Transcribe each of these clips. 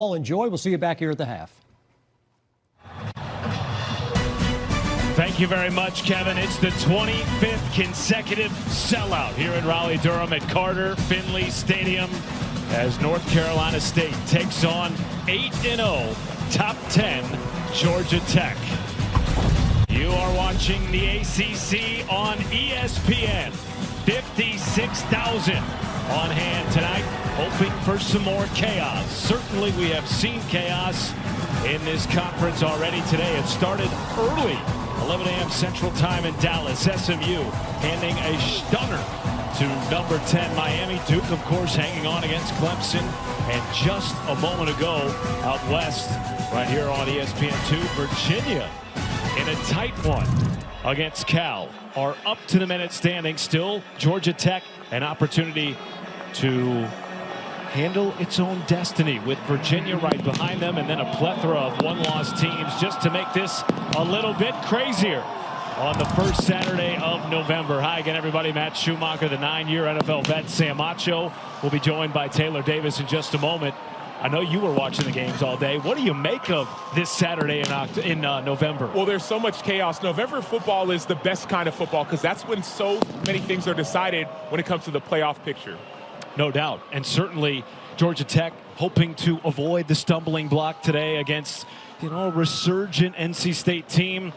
Enjoy. We'll see you back here at the half. Thank you very much, Kevin. It's the 25th consecutive sellout here in Raleigh-Durham at Carter Finley Stadium as North Carolina State takes on 8-0 top 10 Georgia Tech. You are watching the ACC on ESPN. 56,000 on hand tonight, hoping for some more chaos. Certainly we have seen chaos in this conference already today. It started early, 11 a.m. Central Time in Dallas. SMU handing a stunner to number 10 Miami. Duke, of course, hanging on against Clemson. And just a moment ago, out west, right here on ESPN2, Virginia in a tight one against Cal. Are up to the minute standing. Still, Georgia Tech an opportunity to handle its own destiny with Virginia right behind them, and then a plethora of one-loss teams just to make this a little bit crazier on the first Saturday of November. Hi again, everybody. Matt Schumacher, the 9-year NFL vet. Sam Acho will be joined by Taylor Davis in just a moment. I know you were watching the games all day. What do you make of this Saturday in November? Well, there's so much chaos. November football is the best kind of football because that's when so many things are decided when it comes to the playoff picture. No doubt. And certainly Georgia Tech hoping to avoid the stumbling block today against, a resurgent NC State team.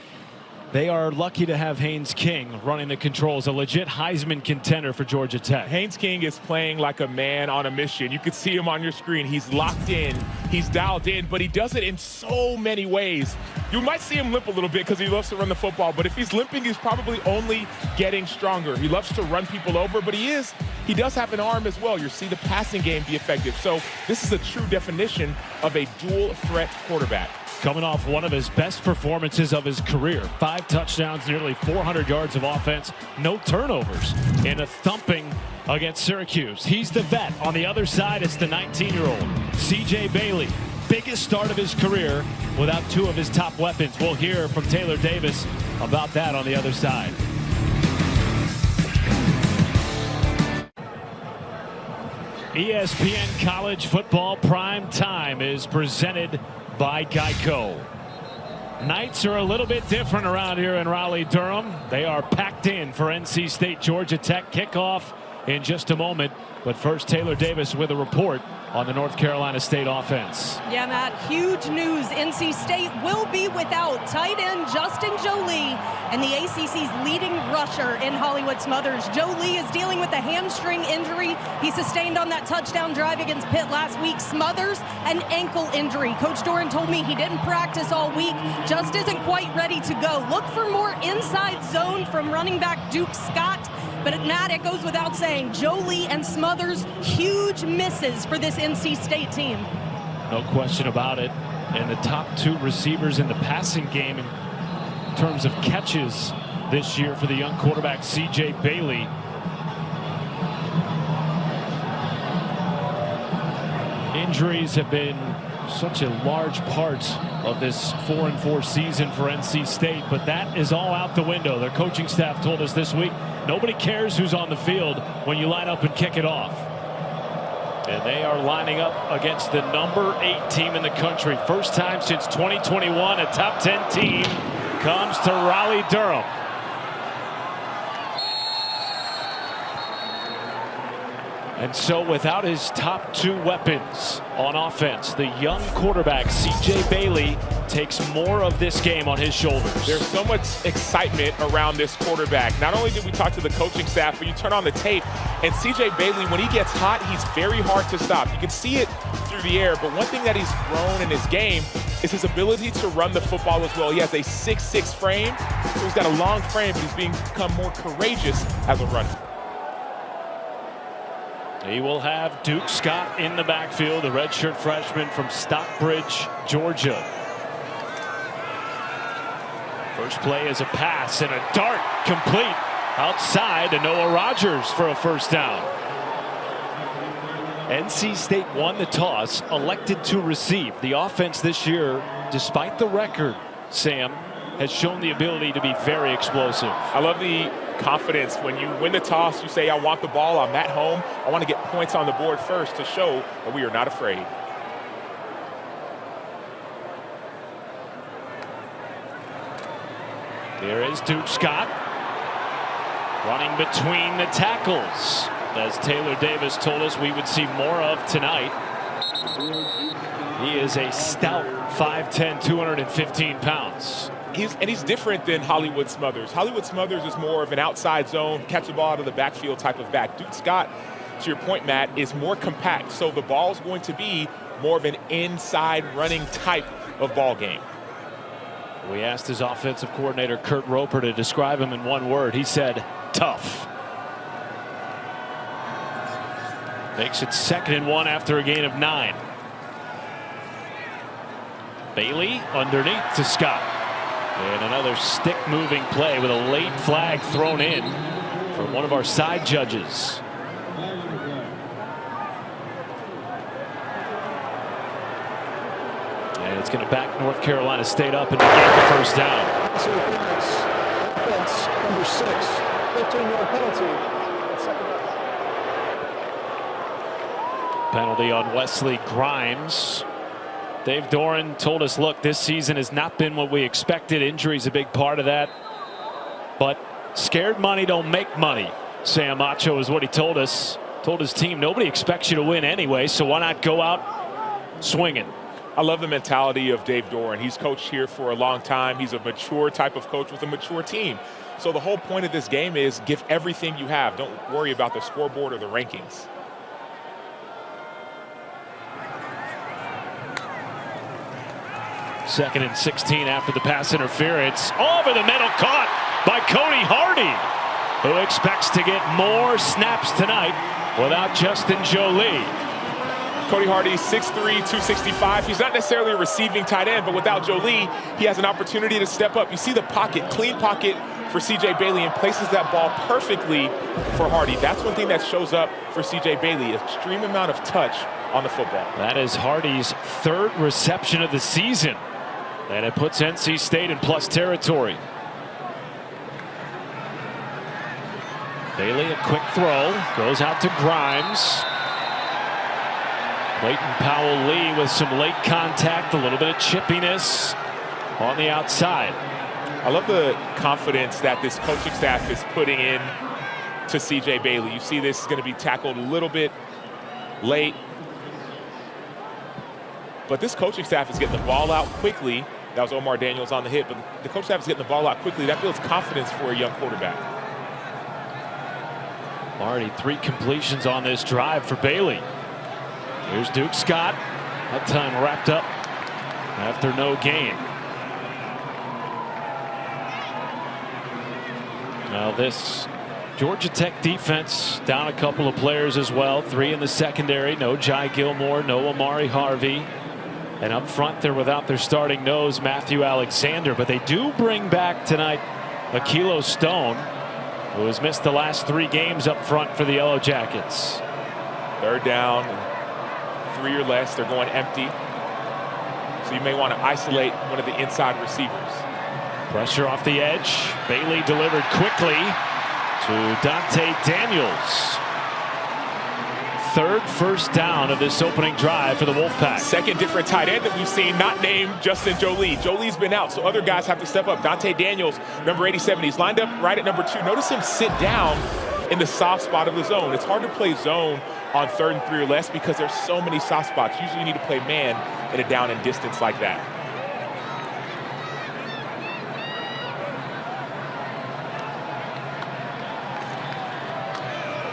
They are lucky to have Haynes King running the controls, a legit Heisman contender for Georgia Tech. Haynes King is playing like a man on a mission. You can see him on your screen. He's locked in, he's dialed in, but he does it in so many ways. You might see him limp a little bit because he loves to run the football, but if he's limping, he's probably only getting stronger. He loves to run people over, but he does have an arm as well. You'll see the passing game be effective. So this is a true definition of a dual threat quarterback. Coming off one of his best performances of his career. 5 touchdowns, nearly 400 yards of offense, no turnovers in a thumping against Syracuse. He's the vet. On the other side, it's the 19-year-old CJ Bailey. Biggest start of his career without 2 of his top weapons. We'll hear from Taylor Davis about that on the other side. ESPN College Football Prime Time is presented by Geico. Nights are a little bit different around here in Raleigh-Durham. They are packed in for NC State Georgia Tech kickoff in just a moment. But first, Taylor Davis with a report on the North Carolina State offense. Yeah, Matt, huge news. NC State will be without tight end Justin Jolie and the ACC's leading rusher in Hollywood Smothers. Jolie is dealing with a hamstring injury he sustained on that touchdown drive against Pitt last week. Smothers, an ankle injury. Coach Doran told me he didn't practice all week, just isn't quite ready to go. Look for more inside zone from running back Duke Scott. But Matt, it goes without saying, Jolie and Smothers, huge misses for this NC State team. No question about it. And the top 2 receivers in the passing game in terms of catches this year for the young quarterback, CJ Bailey. Injuries have been such a large part of this 4-4 season for NC State, but that is all out the window. Their coaching staff told us this week, nobody cares who's on the field when you line up and kick it off. And they are lining up against the number 8 team in the country. First time since 2021 a top 10 team comes to Raleigh-Durham. And so without his top 2 weapons on offense, the young quarterback CJ Bailey takes more of this game on his shoulders. There's so much excitement around this quarterback. Not only did we talk to the coaching staff, but you turn on the tape, and CJ Bailey, when he gets hot, he's very hard to stop. You can see it through the air, but one thing that he's grown in his game is his ability to run the football as well. He has a 6'6" frame, so he's got a long frame, but he's become more courageous as a runner. He will have Duke Scott in the backfield, the redshirt freshman from Stockbridge, Georgia. First play is a pass and a dart complete outside to Noah Rogers for a first down. NC State won the toss, elected to receive. The offense this year, despite the record, Sam, has shown the ability to be very explosive. I love the confidence. When you win the toss, you say, I want the ball, I'm at home, I want to get points on the board first to show that we are not afraid. Here is Duke Scott running between the tackles, as Taylor Davis told us we would see more of tonight. He is a stout 5'10", 215 pounds. He's different than Hollywood Smothers. Hollywood Smothers is more of an outside zone, catch the ball out of the backfield type of back. Duke Scott, to your point, Matt, is more compact. So the ball is going to be more of an inside running type of ball game. We asked his offensive coordinator, Kurt Roper, to describe him in one word. He said, tough. Makes it 2nd and 1 after a gain of 9. Bailey underneath to Scott. And another stick moving play with a late flag thrown in from one of our side judges. And it's going to back North Carolina State up and get the first down. Offense number 6, 15-yard penalty. Second down. Penalty on Wesley Grimes. Dave Doran told us, look, this season has not been what we expected. Injury's a big part of that. But scared money don't make money. Sam Acho is what he told us. Told his team, nobody expects you to win anyway, so why not go out swinging? I love the mentality of Dave Doran. He's coached here for a long time. He's a mature type of coach with a mature team. So the whole point of this game is give everything you have. Don't worry about the scoreboard or the rankings. Second and 16 after the pass interference. Over the middle, caught by Cody Hardy, who expects to get more snaps tonight without Justin Jolie. Cody Hardy, 6'3", 265. He's not necessarily a receiving tight end, but without Jolie, he has an opportunity to step up. You see the pocket, clean pocket for C.J. Bailey, and places that ball perfectly for Hardy. That's one thing that shows up for C.J. Bailey, extreme amount of touch on the football. That is Hardy's 3rd reception of the season. And it puts NC State in plus territory. Bailey, a quick throw, goes out to Grimes. Clayton Powell-Lee with some late contact, a little bit of chippiness on the outside. I love the confidence that this coaching staff is putting in to C.J. Bailey. You see this is going to be tackled a little bit late. But this coaching staff is getting the ball out quickly. That was Omar Daniels on the hit, but the coaching staff is getting the ball out quickly. That builds confidence for a young quarterback. Already 3 completions on this drive for Bailey. Here's Duke Scott. That time wrapped up after no gain. Now this Georgia Tech defense down a couple of players as well. 3 in the secondary. No Jai Gilmore, no Amari Harvey. And up front, they're without their starting nose, Matthew Alexander. But they do bring back tonight Akilo Stone, who has missed the last 3 games up front for the Yellow Jackets. 3rd down, 3 or less. They're going empty. So you may want to isolate one of the inside receivers. Pressure off the edge. Bailey delivered quickly to Dante Daniels. 3rd first down of this opening drive for the Wolfpack. 2nd different tight end that we've seen, not named Justin Jolie. Jolie's been out, so other guys have to step up. Dante Daniels, number 87, he's lined up right at number 2. Notice him sit down in the soft spot of the zone. It's hard to play zone on 3rd and 3 or less because there's so many soft spots. Usually you need to play man in a down and distance like that.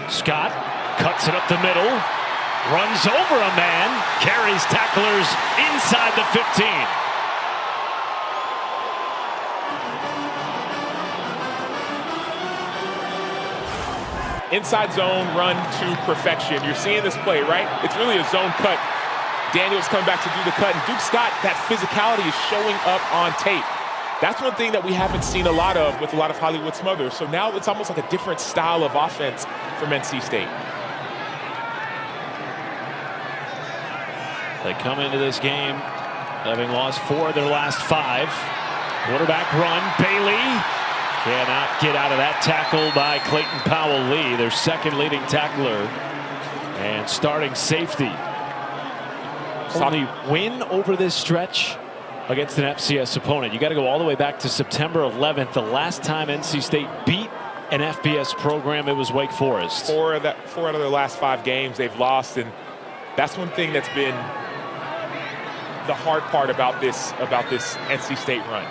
Scott cuts it up the middle, runs over a man, carries tacklers inside the 15. Inside zone run to perfection. You're seeing this play, right? It's really a zone cut. Daniels coming back to do the cut, and Duke Scott, that physicality is showing up on tape. That's one thing that we haven't seen a lot of with a lot of Hollywood Smothers. So now it's almost like a different style of offense from NC State. They come into this game having lost 4 of their last 5. Quarterback run, Bailey cannot get out of that tackle by Clayton Powell-Lee, their 2nd leading tackler and starting safety. Only win over this stretch against an FCS opponent. You got to go all the way back to September 11th. The last time NC State beat an FBS program, it was Wake Forest. Four out of their last 5 games they've lost, and that's one thing that's been the hard part about this NC State run.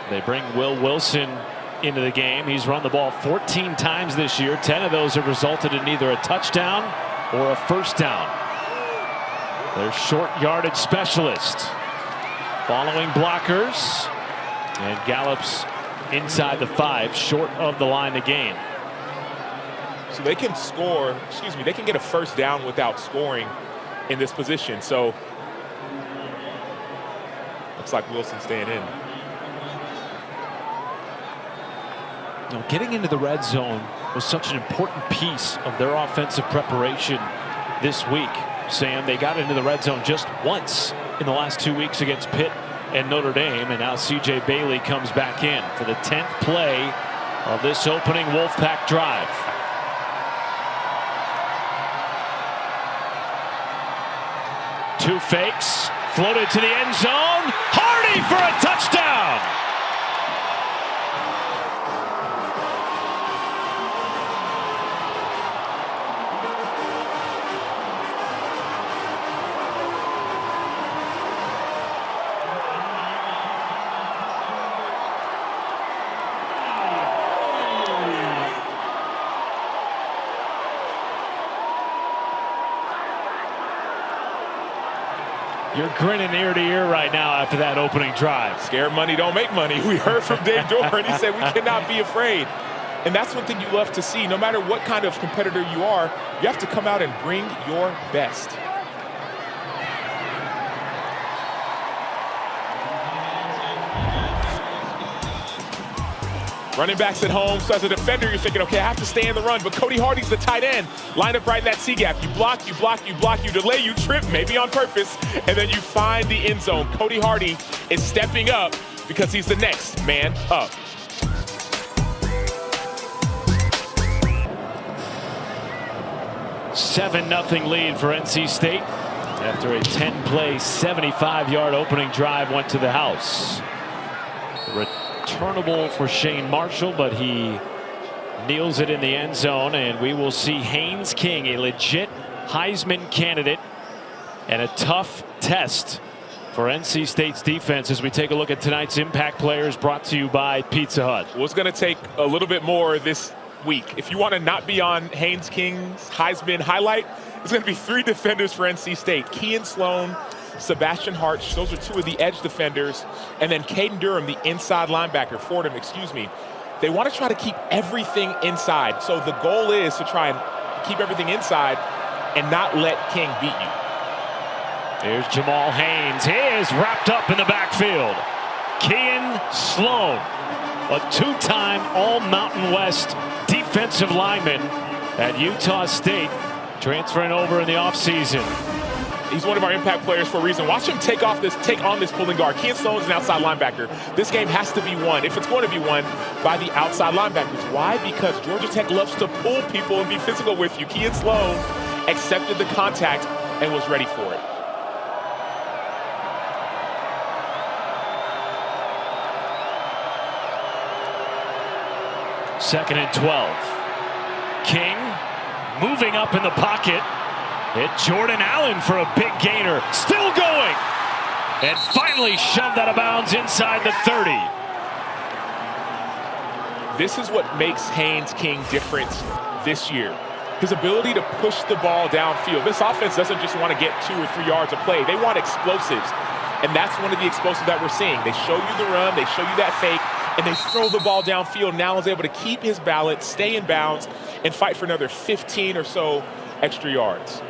They bring Will Wilson into the game. He's run the ball 14 times this year. 10 of those have resulted in either a touchdown or a first down. Their short yardage specialist following blockers, and Gallup's inside the 5, short of the line to gain. So they can score, they can get a first down without scoring in this position. So looks like Wilson staying in. Now, getting into the red zone was such an important piece of their offensive preparation this week. Sam, they got into the red zone just once in the last 2 weeks against Pitt and Notre Dame, and now C.J. Bailey comes back in for the 10th play of this opening Wolfpack drive. Two fakes, floated to the end zone. Hardy for a touchdown. You're grinning ear to ear right now after that opening drive. Scared money don't make money. We heard from Dave Doran. He said we cannot be afraid. And that's one thing you love to see. No matter what kind of competitor you are, you have to come out and bring your best. Running backs at home, so as a defender, you're thinking, okay, I have to stay in the run, but Cody Hardy's the tight end. Line up right in that C-gap. You block, you block, you block, you delay, you trip, maybe on purpose, and then you find the end zone. Cody Hardy is stepping up because he's the next man up. $7-0 lead for NC State after a 10-play, 75-yard opening drive went to the house. Returnable for Shane Marshall, but he kneels it in the end zone, and we will see Haynes King, a legit Heisman candidate, and a tough test for NC State's defense as we take a look at tonight's impact players, brought to you by Pizza Hut. Well, it's going to take a little bit more this week. If you want to not be on Haynes King's Heisman highlight, it's going to be 3 defenders for NC State. Kean Sloan, Sebastian Hartsch, those are 2 of the edge defenders, and then Caden Durham, the inside linebacker, Fordham, excuse me. They want to try to keep everything inside. So the goal is to try and keep everything inside and not let King beat you. Here's Jamal Haynes. He is wrapped up in the backfield. Kean Sloan, a 2-time All-Mountain West defensive lineman at Utah State, transferring over in the offseason. He's one of our impact players for a reason. Watch him take on this pulling guard. Kean Sloan's an outside linebacker. This game has to be won, if it's going to be won, by the outside linebackers. Why? Because Georgia Tech loves to pull people and be physical with you. Kean Sloan accepted the contact and was ready for it. Second and 12. King moving up in the pocket. Hit Jordan Allen for a big gainer. Still going. And finally shoved out of bounds inside the 30. This is what makes Haynes King different this year. His ability to push the ball downfield. This offense doesn't just want to get 2 or 3 yards of play. They want explosives. And that's one of the explosives that we're seeing. They show you the run, they show you that fake, and they throw the ball downfield. And Allen's able to keep his balance, stay in bounds, and fight for another 15 or so extra yards.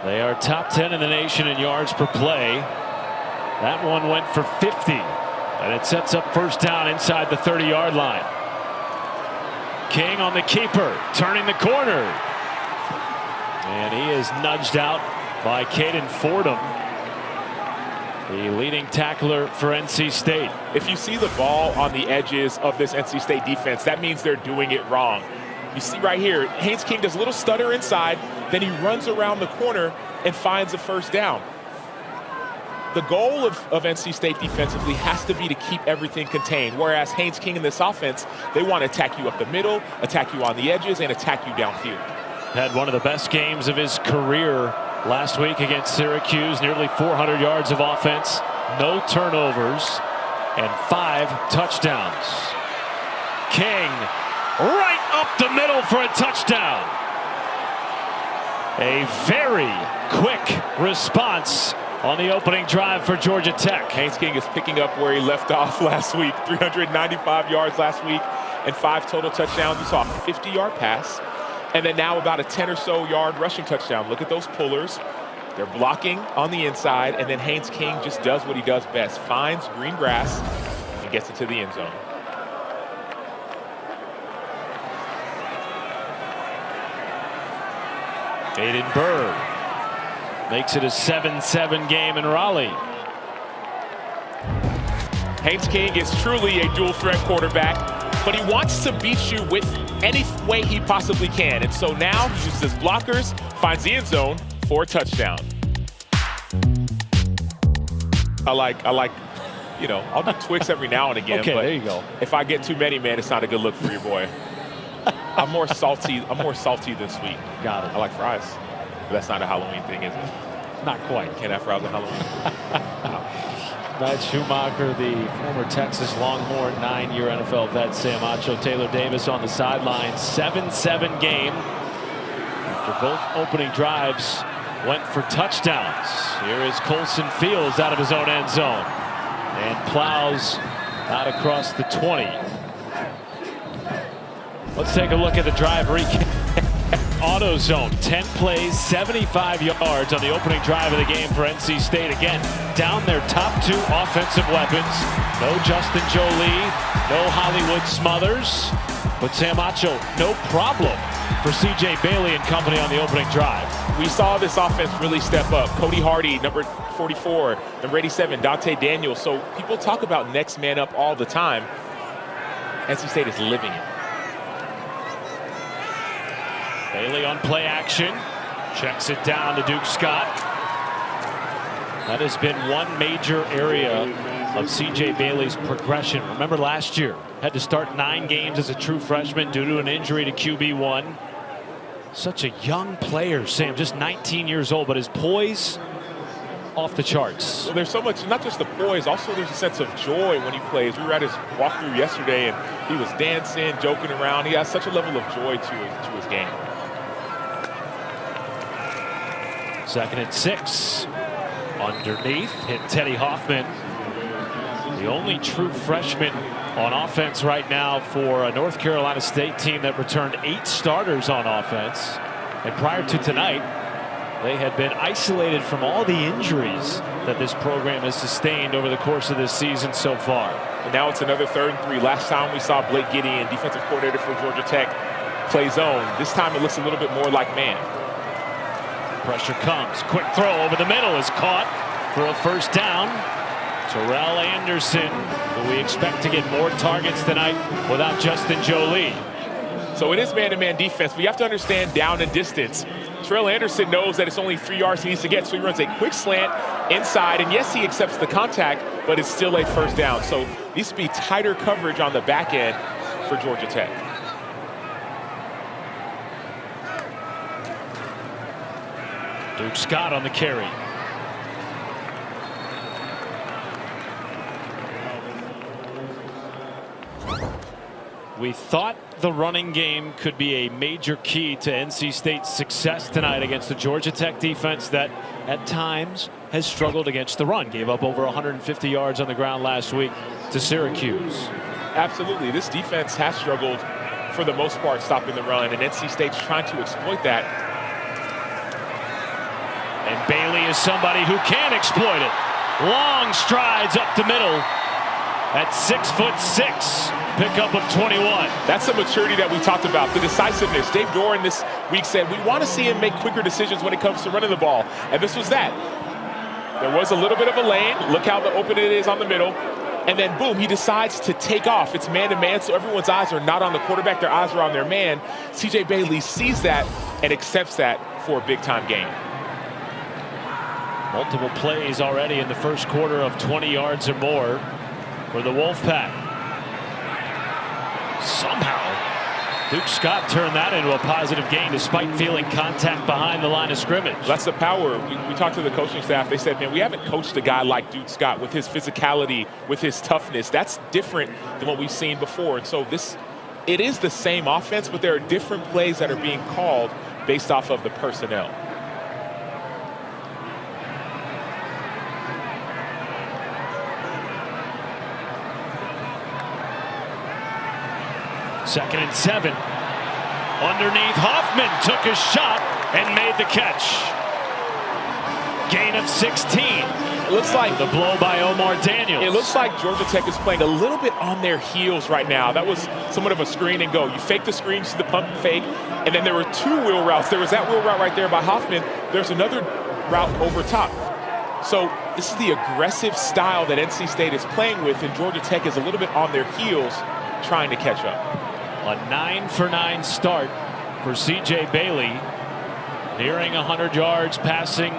They are top 10 in the nation in yards per play. That one went for 50, and it sets up first down inside the 30-yard line. King on the keeper, turning the corner, and he is nudged out by Caden Fordham, the leading tackler for NC State. If you see the ball on the edges of this NC State defense, that means they're doing it wrong. You see right here, Haynes King does a little stutter inside, then he runs around the corner and finds a first down. the goal of NC State defensively has to be to keep everything contained, whereas Haynes King in this offense, they want to attack you up the middle, attack you on the edges, and attack you downfield. Had one of the best games of his career last week against Syracuse, nearly 400 yards of offense, no turnovers, and 5 touchdowns. King right up the middle for a touchdown. A very quick response on the opening drive for Georgia Tech. Haynes King is picking up where he left off last week. 395 yards last week and 5 total touchdowns. You saw a 50-yard pass and then now about a 10 or so yard rushing touchdown. Look at those pullers. They're blocking on the inside, and then Haynes King just does what he does best. Finds green grass and gets into the end zone. Aiden Bird makes it a 7-7 game in Raleigh. Haynes King is truly a dual threat quarterback, but he wants to beat you with any way he possibly can. And so now he uses his blockers, finds the end zone for a touchdown. I like, you know, I'll do Twix every now and again. Okay, but there you go. If I get too many, man, it's not a good look for your boy. I'm more salty than sweet. Got it. I like fries. But that's not a Halloween thing, is it? Not quite. Can't have fries on Halloween. Matt Schumacher, the former Texas Longhorn, 9-year NFL vet. Sam Acho, Taylor Davis on the sidelines. 7-7 game. After both opening drives went for touchdowns. Here is Colson Fields out of his own end zone and plows out across the 20. Let's take a look at the drive recap. AutoZone, 10 plays, 75 yards on the opening drive of the game for NC State. Again, down their top 2 offensive weapons. No Justin Jolie, no Hollywood Smothers, but Sam Acho, no problem for C.J. Bailey and company on the opening drive. We saw this offense really step up. Cody Hardy, number 44, number 87, Dante Daniels. So people talk about next man up all the time. NC State is living it. Bailey on play action, checks it down to Duke Scott. That has been one major area of C.J. Bailey's progression. Remember last year, had to start 9 games as a true freshman due to an injury to QB1. Such a young player, Sam, just 19 years old, but his poise off the charts. Well, there's so much, not just the poise, also there's a sense of joy when he plays. We were at his walkthrough yesterday, and he was dancing, joking around. He has such a level of joy to his game. 2nd and 6. Underneath, hit Teddy Hoffman. The only true freshman on offense right now for a North Carolina State team that returned 8 starters on offense. And prior to tonight, they had been isolated from all the injuries that this program has sustained over the course of this season so far. And now it's another 3rd and 3. Last time we saw Blake Gideon, defensive coordinator for Georgia Tech, play zone. This time it looks a little bit more like man. Pressure comes. Quick throw over the middle is caught for a first down. Terrell Anderson, who we expect to get more targets tonight without Justin Jolie. So it is man-to-man defense, but you have to understand down and distance. Terrell Anderson knows that it's only 3 yards he needs to get, so he runs a quick slant inside, and yes, he accepts the contact, but it's still a first down. So it needs to be tighter coverage on the back end for Georgia Tech. Duke Scott on the carry. We thought the running game could be a major key to NC State's success tonight against the Georgia Tech defense that at times has struggled against the run. Gave up over 150 yards on the ground last week to Syracuse. Absolutely. This defense has struggled for the most part stopping the run, and NC State's trying to exploit that. And Bailey is somebody who can exploit it. Long strides up the middle at 6'6". Pickup of 21. That's the maturity that we talked about, the decisiveness. Dave Doran this week said we want to see him make quicker decisions when it comes to running the ball, and this was that. There was a little bit of a lane. Look how open it is on the middle, and then boom, he decides to take off. It's man-to-man, so everyone's eyes are not on the quarterback. Their eyes are on their man. C.J. Bailey sees that and accepts that for a big-time game. Multiple plays already in the first quarter of 20 yards or more for the Wolfpack. Somehow Duke Scott turned that into a positive gain despite feeling contact behind the line of scrimmage. That's the power. We talked to the coaching staff. They said, man, we haven't coached a guy like Duke Scott with his physicality, with his toughness. That's different than what we've seen before. And so it is the same offense, but there are different plays that are being called based off of the personnel. Second and 7. Underneath, Hoffman took a shot and made the catch. Gain of 16. It looks like the blow by Omar Daniels. It looks like Georgia Tech is playing a little bit on their heels right now. That was somewhat of a screen and go. You fake the screen to the pump and fake, and then there were two wheel routes. There was that wheel route right there by Hoffman. There's another route over top. So this is the aggressive style that NC State is playing with, and Georgia Tech is a little bit on their heels trying to catch up. A 9-for-9 start for C.J. Bailey, nearing 100 yards passing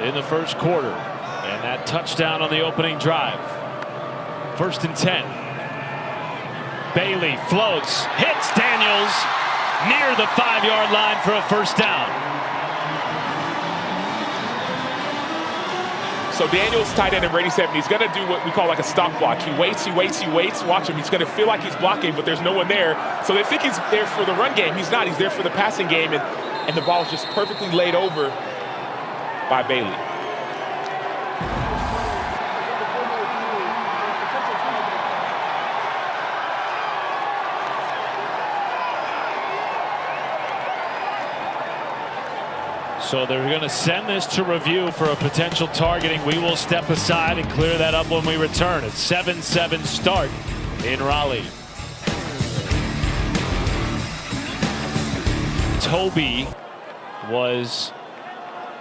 in the first quarter, and that touchdown on the opening drive. First and 10. Bailey floats, hits Daniels near the 5-yard line for a first down. So Daniels, tight end, and Brady 7, he's going to do what we call like a stopwatch. He waits. Watch him. He's going to feel like he's blocking, but there's no one there. So they think he's there for the run game. He's not. He's there for the passing game, and the ball is just perfectly laid over by Bailey. So they're going to send this to review for a potential targeting. We will step aside and clear that up when we return. A 7-7 start in Raleigh. Toby was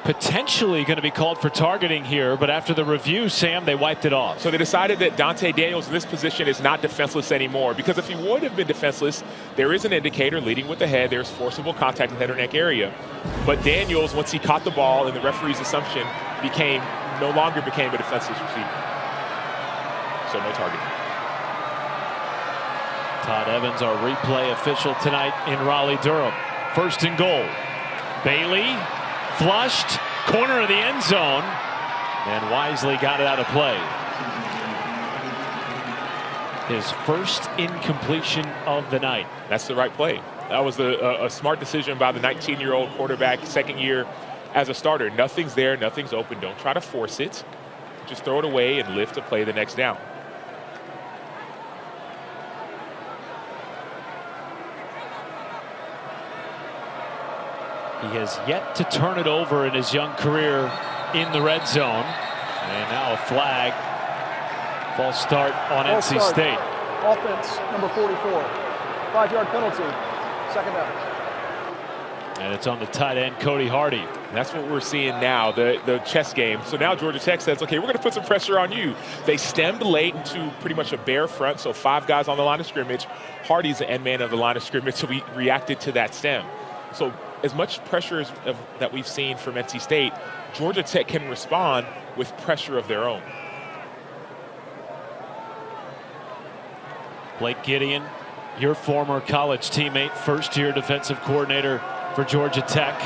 potentially going to be called for targeting here, but after the review, Sam, they wiped it off. So they decided that Dante Daniels in this position is not defenseless anymore, because if he would have been defenseless, there is an indicator leading with the head. There's forcible contact in the head or neck area. But Daniels, once he caught the ball in the referee's assumption, no longer became a defenseless receiver. So no targeting. Todd Evans, our replay official tonight in Raleigh-Durham. First and goal. Bailey flushed, corner of the end zone, and wisely got it out of play. His first incompletion of the night. That's the right play. That was a smart decision by the 19-year-old quarterback, second year as a starter. Nothing's there, nothing's open. Don't try to force it. Just throw it away and live to play the next down. He has yet to turn it over in his young career in the red zone. And now a flag. False start on NC State. Offense, number 44. 5-yard penalty. Second down. And it's on the tight end, Cody Hardy. And that's what we're seeing now, the chess game. So now Georgia Tech says, okay, we're going to put some pressure on you. They stemmed late into pretty much a bare front, so 5 guys on the line of scrimmage. Hardy's the end man of the line of scrimmage, so we reacted to that stem. So as much pressure that we've seen from NC State, Georgia Tech can respond with pressure of their own. Blake Gideon, your former college teammate, first-year defensive coordinator for Georgia Tech.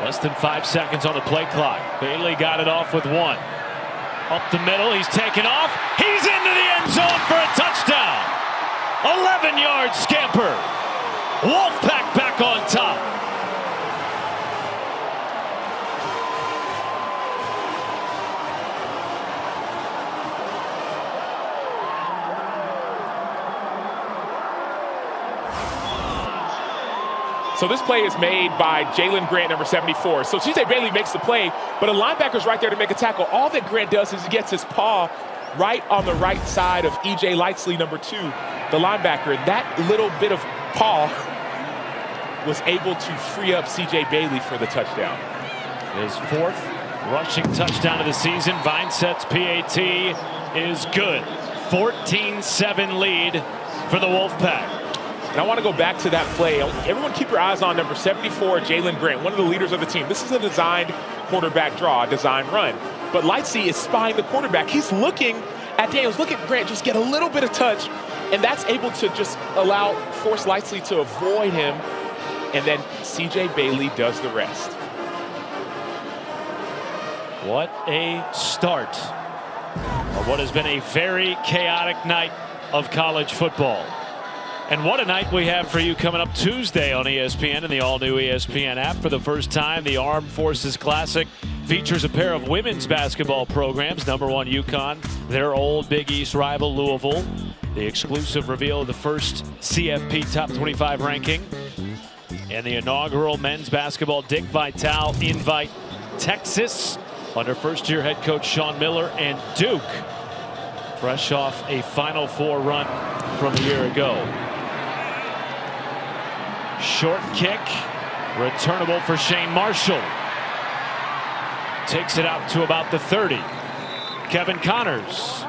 Less than 5 seconds on the play clock. Bailey got it off with 1. Up the middle, he's taken off. He's into the end zone for a touchdown. 11-yard scamper. Wolfpack back on top. So this play is made by Jalen Grant, number 74. So C.J. Bailey makes the play, but a linebacker's right there to make a tackle. All that Grant does is he gets his paw right on the right side of E.J. Lightsley, number 2, the linebacker. And that little bit of paw was able to free up C.J. Bailey for the touchdown. His 4th rushing touchdown of the season. Vineset's PAT is good. 14-7 lead for the Wolfpack. And I want to go back to that play. Everyone keep your eyes on number 74, Jalen Grant, one of the leaders of the team. This is a designed quarterback draw, a designed run. But Lightsey is spying the quarterback. He's looking at Daniels. Look at Grant just get a little bit of touch, and that's able to just force Lightsey to avoid him. And then C.J. Bailey does the rest. What a start of what has been a very chaotic night of college football. And what a night we have for you coming up Tuesday on ESPN and the all-new ESPN app. For the first time, the Armed Forces Classic features a pair of women's basketball programs. Number 1 UConn, their old Big East rival Louisville. The exclusive reveal of the first CFP Top 25 ranking. And the inaugural men's basketball Dick Vitale invite Texas under first-year head coach Sean Miller, and Duke fresh off a Final Four run from a year ago. Short kick, returnable for Shane Marshall. Takes it out to about the 30. Kevin Connors.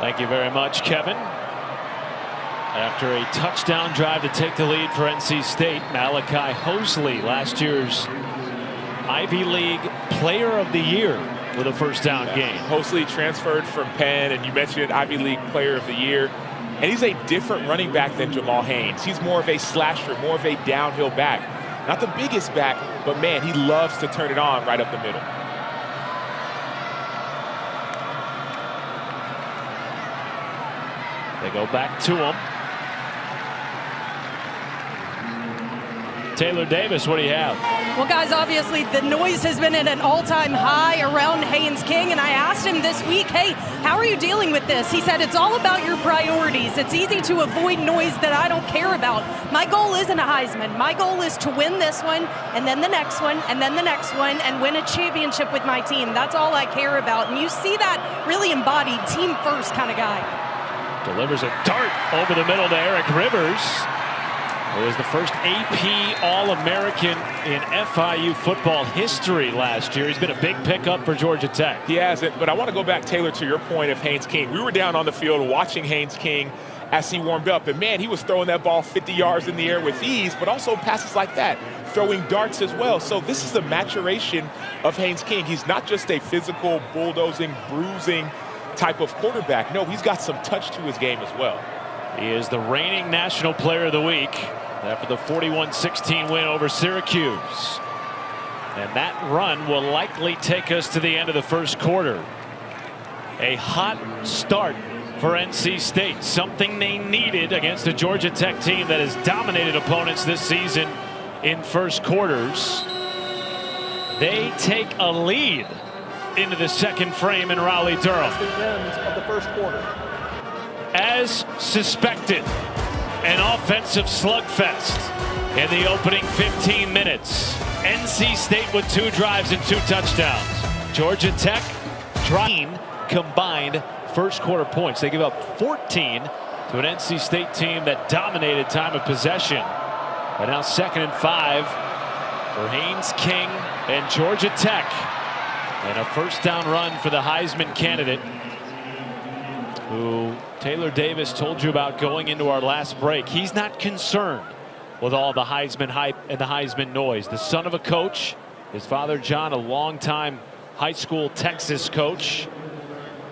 Thank you very much, Kevin. After a touchdown drive to take the lead for NC State, Malachi Hosley, last year's Ivy League Player of the Year with a first down game. Hosley transferred from Penn, and you mentioned Ivy League Player of the Year. And he's a different running back than Jamal Haynes. He's more of a slasher, more of a downhill back. Not the biggest back, but man, he loves to turn it on right up the middle. They go back to him. Taylor Davis, what do you have? Well, guys, obviously the noise has been at an all-time high around Haynes King, and I asked him this week, hey, how are you dealing with this? He said, it's all about your priorities. It's easy to avoid noise that I don't care about. My goal isn't a Heisman. My goal is to win this one, and then the next one, and then the next one, and win a championship with my team. That's all I care about. And you see that really embodied team-first kind of guy. Delivers a dart over the middle to Eric Rivers, who was the first AP All-American in FIU football history last year. He's been a big pickup for Georgia Tech. He hasn't, but I want to go back, Taylor, to your point of Haynes King. We were down on the field watching Haynes King as he warmed up, and man, he was throwing that ball 50 yards in the air with ease, but also passes like that, throwing darts as well. So this is the maturation of Haynes King. He's not just a physical, bulldozing, bruising type of quarterback. No, he's got some touch to his game as well. He is the reigning National Player of the Week after the 41-16 win over Syracuse. And that run will likely take us to the end of the first quarter. A hot start for NC State, something they needed against a Georgia Tech team that has dominated opponents this season in first quarters. They take a lead into the second frame in Raleigh-Durham. The end of the first quarter. As suspected, an offensive slugfest in the opening 15 minutes. NC State with 2 drives and 2 touchdowns. Georgia Tech combined first quarter points. They give up 14 to an NC State team that dominated time of possession. But now 2nd and 5 for Haynes King and Georgia Tech. And a first down run for the Heisman candidate, who Taylor Davis told you about going into our last break. He's not concerned with all the Heisman hype and the Heisman noise. The son of a coach, his father John, a longtime high school Texas coach,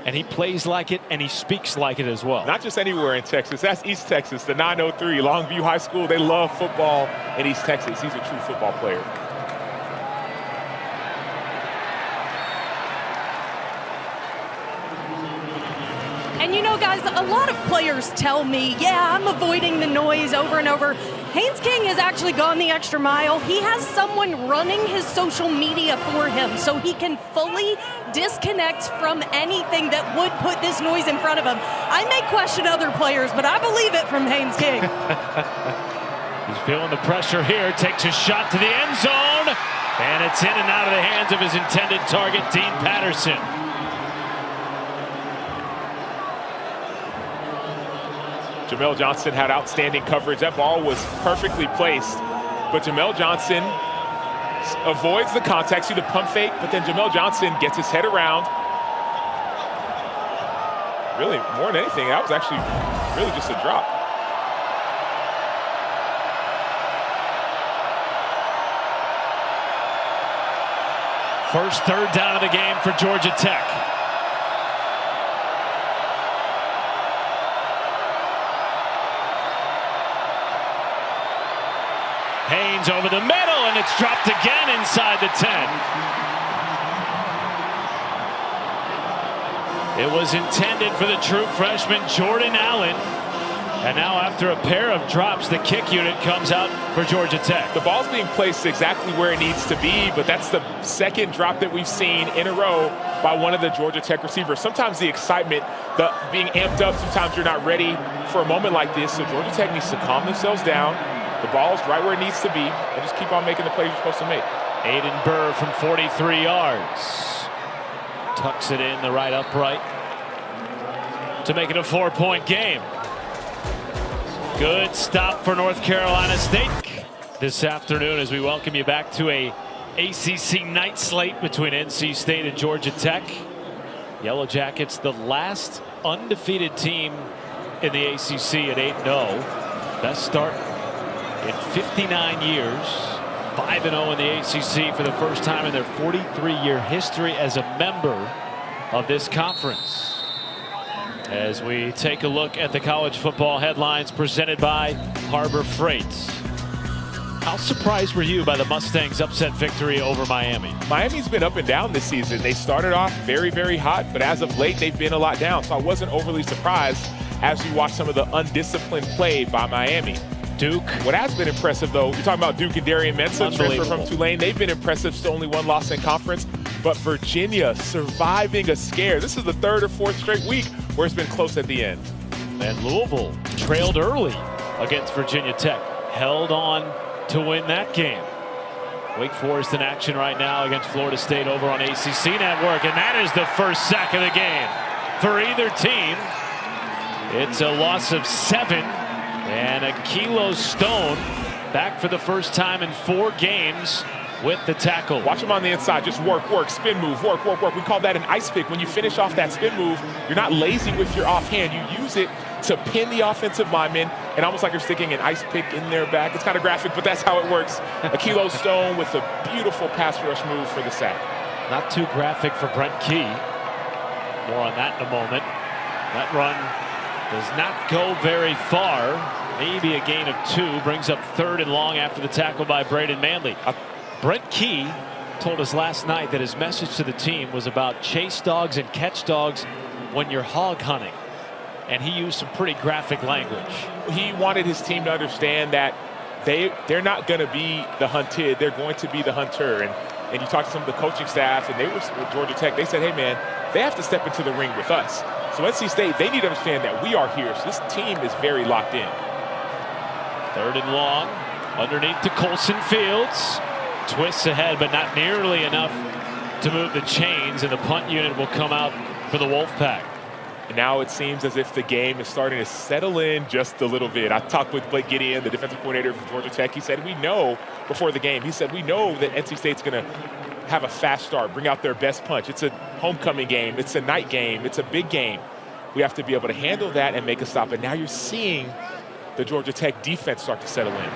and he plays like it and he speaks like it as well. Not just anywhere in Texas. That's East Texas, the 903 Longview High School. They love football in East Texas. He's a true football player. And you know, guys, a lot of players tell me, yeah, I'm avoiding the noise over and over. Haynes King has actually gone the extra mile. He has someone running his social media for him so he can fully disconnect from anything that would put this noise in front of him. I may question other players, but I believe it from Haynes King. He's feeling the pressure here, takes a shot to the end zone, and it's in and out of the hands of his intended target, Dean Patterson. Jamel Johnson had outstanding coverage. That ball was perfectly placed, but Jamel Johnson avoids the contact, see the pump fake, but then Jamel Johnson gets his head around. Really, more than anything, that was actually really just a drop. First third down of the game for Georgia Tech. Haynes over the middle, and it's dropped again inside the 10. It was intended for the true freshman Jordan Allen. And now after a pair of drops, the kick unit comes out for Georgia Tech. The ball's being placed exactly where it needs to be, but that's the second drop that we've seen in a row by one of the Georgia Tech receivers. Sometimes the excitement, the being amped up, sometimes you're not ready for a moment like this. So Georgia Tech needs to calm themselves down. The ball's right where it needs to be, and just keep on making the plays you're supposed to make. Aiden Burr from 43 yards. Tucks it in the right upright to make it a 4-point game. Good stop for North Carolina State this afternoon as we welcome you back to a ACC night slate between NC State and Georgia Tech. Yellow Jackets, the last undefeated team in the ACC at 8-0. Best start in 59 years. 5-0 in the ACC for the first time in their 43-year history as a member of this conference. As we take a look at the college football headlines presented by Harbor Freight. How surprised were you by the Mustangs' upset victory over Miami? Miami's been up and down this season. They started off very, very hot, but as of late, they've been a lot down. So I wasn't overly surprised as we watched some of the undisciplined play by Miami. Duke. What has been impressive, though, you're talking about Duke and Darian Mensah, transfer from Tulane. They've been impressive, still only one loss in conference. But Virginia surviving a scare. This is the third or fourth straight week where it's been close at the end. And Louisville trailed early against Virginia Tech. Held on to win that game. Wake Forest in action right now against Florida State over on ACC Network. And that is the first sack of the game for either team. It's a loss of 7. And Akilo Stone back for the first time in 4 games with the tackle. Watch him on the inside. Just work, spin move, work. We call that an ice pick. When you finish off that spin move, you're not lazy with your offhand. You use it to pin the offensive lineman, and almost like you're sticking an ice pick in their back. It's kind of graphic, but that's how it works. Akilo Stone with a beautiful pass rush move for the sack. Not too graphic for Brent Key. More on that in a moment. That run does not go very far. Maybe a gain of 2. Brings up 3rd and long after the tackle by Braden Manley. Brent Key told us last night that his message to the team was about chase dogs and catch dogs when you're hog hunting. And he used some pretty graphic language. He wanted his team to understand that they're not going to be the hunted. They're going to be the hunter. And you talk to some of the coaching staff, and they were with Georgia Tech. They said, hey, man, they have to step into the ring with us. So NC State, they need to understand that we are here. So this team is very locked in. 3rd and long underneath to Colson Fields. Twists ahead, but not nearly enough to move the chains, and the punt unit will come out for the Wolfpack. And now it seems as if the game is starting to settle in just a little bit. I talked with Blake Gideon, the defensive coordinator for Georgia Tech. He said, we know before the game, he said, we know that NC State's going to have a fast start, bring out their best punch. It's a homecoming game. It's a night game. It's a big game. We have to be able to handle that and make a stop. And now you're seeing the Georgia Tech defense start to settle in.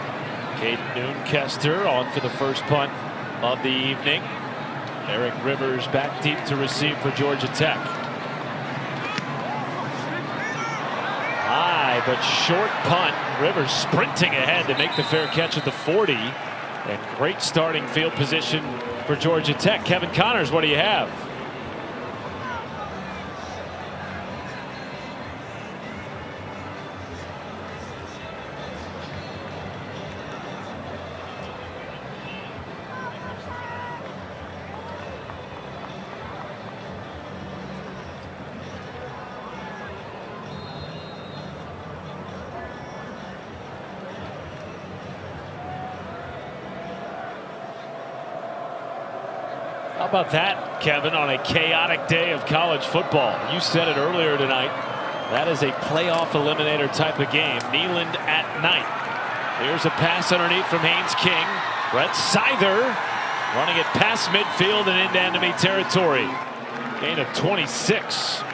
Caden Noonkester on for the first punt of the evening. Eric Rivers back deep to receive for Georgia Tech. High but short punt. Rivers sprinting ahead to make the fair catch at the 40. And great starting field position for Georgia Tech. Kevin Connors, what do you have? How about that, Kevin, on a chaotic day of college football? You said it earlier tonight. That is a playoff eliminator type of game. Neyland at night. Here's a pass underneath from Haynes King. Brett Seither running it past midfield and into enemy territory. Gain of 26.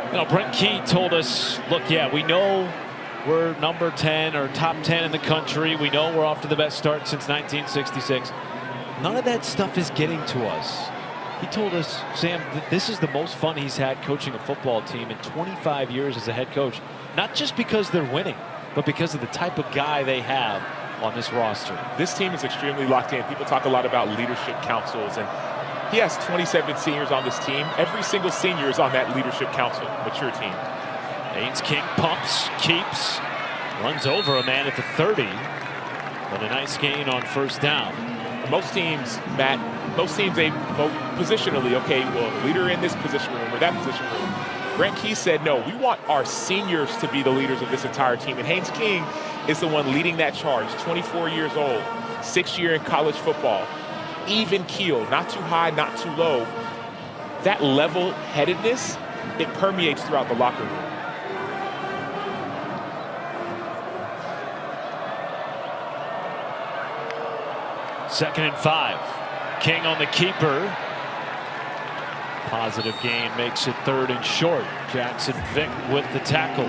You know, Brent Key told us, look, yeah, we know we're number 10 or top 10 in the country. We know we're off to the best start since 1966. None of that stuff is getting to us. He told us, Sam, that this is the most fun he's had coaching a football team in 25 years as a head coach. Not just because they're winning, but because of the type of guy they have on this roster. This team is extremely locked in. People talk a lot about leadership councils, and he has 27 seniors on this team. Every single senior is on that leadership council, mature team. Haynes King pumps, keeps, runs over a man at the 30. But a nice gain on first down. Most teams, Matt, they vote positionally. Okay, well, leader in this position room or that position room. Brent Key said, no, we want our seniors to be the leaders of this entire team. And Haynes King is the one leading that charge. 24 years old, 6th year in college football. Even keel, not too high, not too low. That level-headedness, it permeates throughout the locker room. Second and 5. King on the keeper. Positive gain makes it 3rd and short. Jackson Vick with the tackle.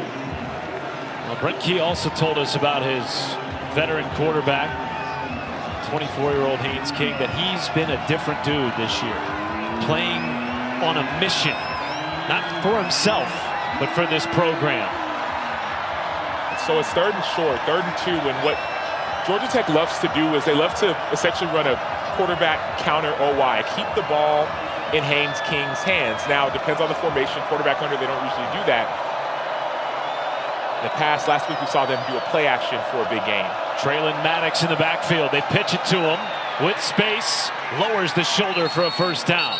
Well, Brent Key also told us about his veteran quarterback, 24-year-old Haynes King, that he's been a different dude this year, playing on a mission, not for himself, but for this program. So it's 3rd and short, 3rd and 2, and what Georgia Tech loves to do is they love to essentially run a quarterback counter OY, keep the ball in Haynes King's hands. Now, it depends on the formation. Quarterback under, they don't usually do that. In the past, last week, we saw them do a play action for a big game. Traylon Maddox in the backfield. They pitch it to him with space, lowers the shoulder for a first down.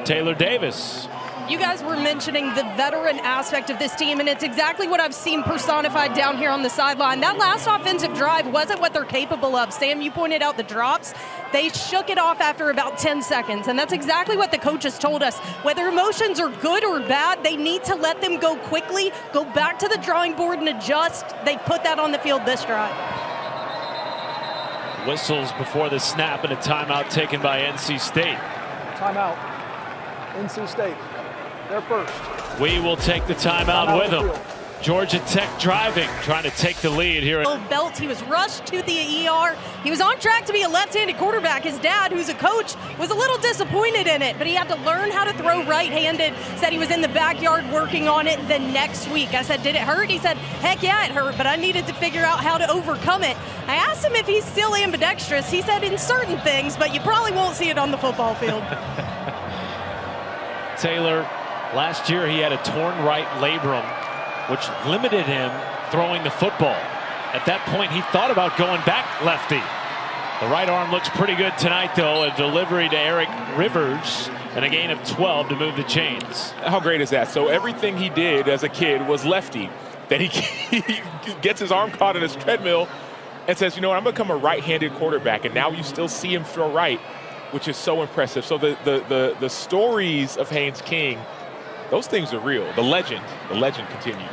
Taylor Davis. You guys were mentioning the veteran aspect of this team, and it's exactly what I've seen personified down here on the sideline. That last offensive drive wasn't what they're capable of. Sam, you pointed out the drops. They shook it off after about 10 seconds, and that's exactly what the coaches told us. Whether emotions are good or bad, they need to let them go quickly, go back to the drawing board and adjust. They put that on the field this drive. Whistles before the snap and a timeout taken by NC State. Timeout. NC State. They're first. We will take the timeout with them. Georgia Tech driving, trying to take the lead here. Belt, he was rushed to the ER. He was on track to be a left-handed quarterback. His dad, who's a coach, was a little disappointed in it, but he had to learn how to throw right-handed. Said he was in the backyard working on it the next week. I said, did it hurt? He said, heck yeah, it hurt, but I needed to figure out how to overcome it. I asked him if he's still ambidextrous. He said in certain things, but you probably won't see it on the football field. Taylor, last year he had a torn right labrum, which limited him throwing the football. At that point, he thought about going back lefty. The right arm looks pretty good tonight, though. A delivery to Eric Rivers and a gain of 12 to move the chains. How great is that? So everything he did as a kid was lefty. Then he gets his arm caught in his treadmill and says, you know what, I'm going to become a right-handed quarterback. And now you still see him throw right, which is so impressive. So the stories of Haynes King, those things are real. The legend continues.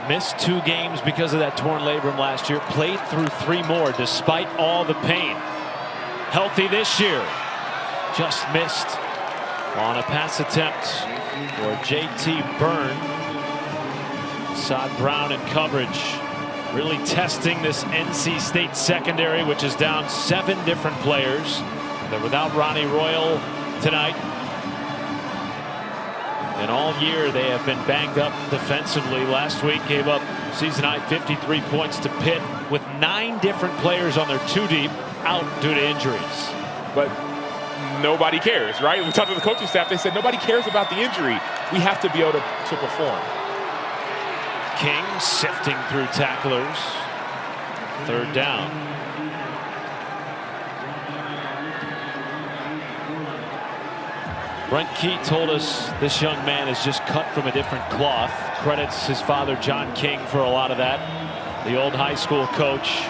Missed 2 games because of that torn labrum last year. Played through 3 more despite all the pain. Healthy this year. Just missed on a pass attempt for J.T. Byrne. Sod Brown in coverage. Really testing this NC State secondary, which is down 7 different players. They're without Ronnie Royal tonight. And all year they have been banged up defensively. Last week gave up season high 53 points to Pitt with 9 different players on their 2 deep out due to injuries. But nobody cares, right? We talked to the coaching staff. They said nobody cares about the injury. We have to be able to perform. King sifting through tacklers. 3rd down. Brent Key told us this young man is just cut from a different cloth. Credits his father, John King, for a lot of that. The old high school coach.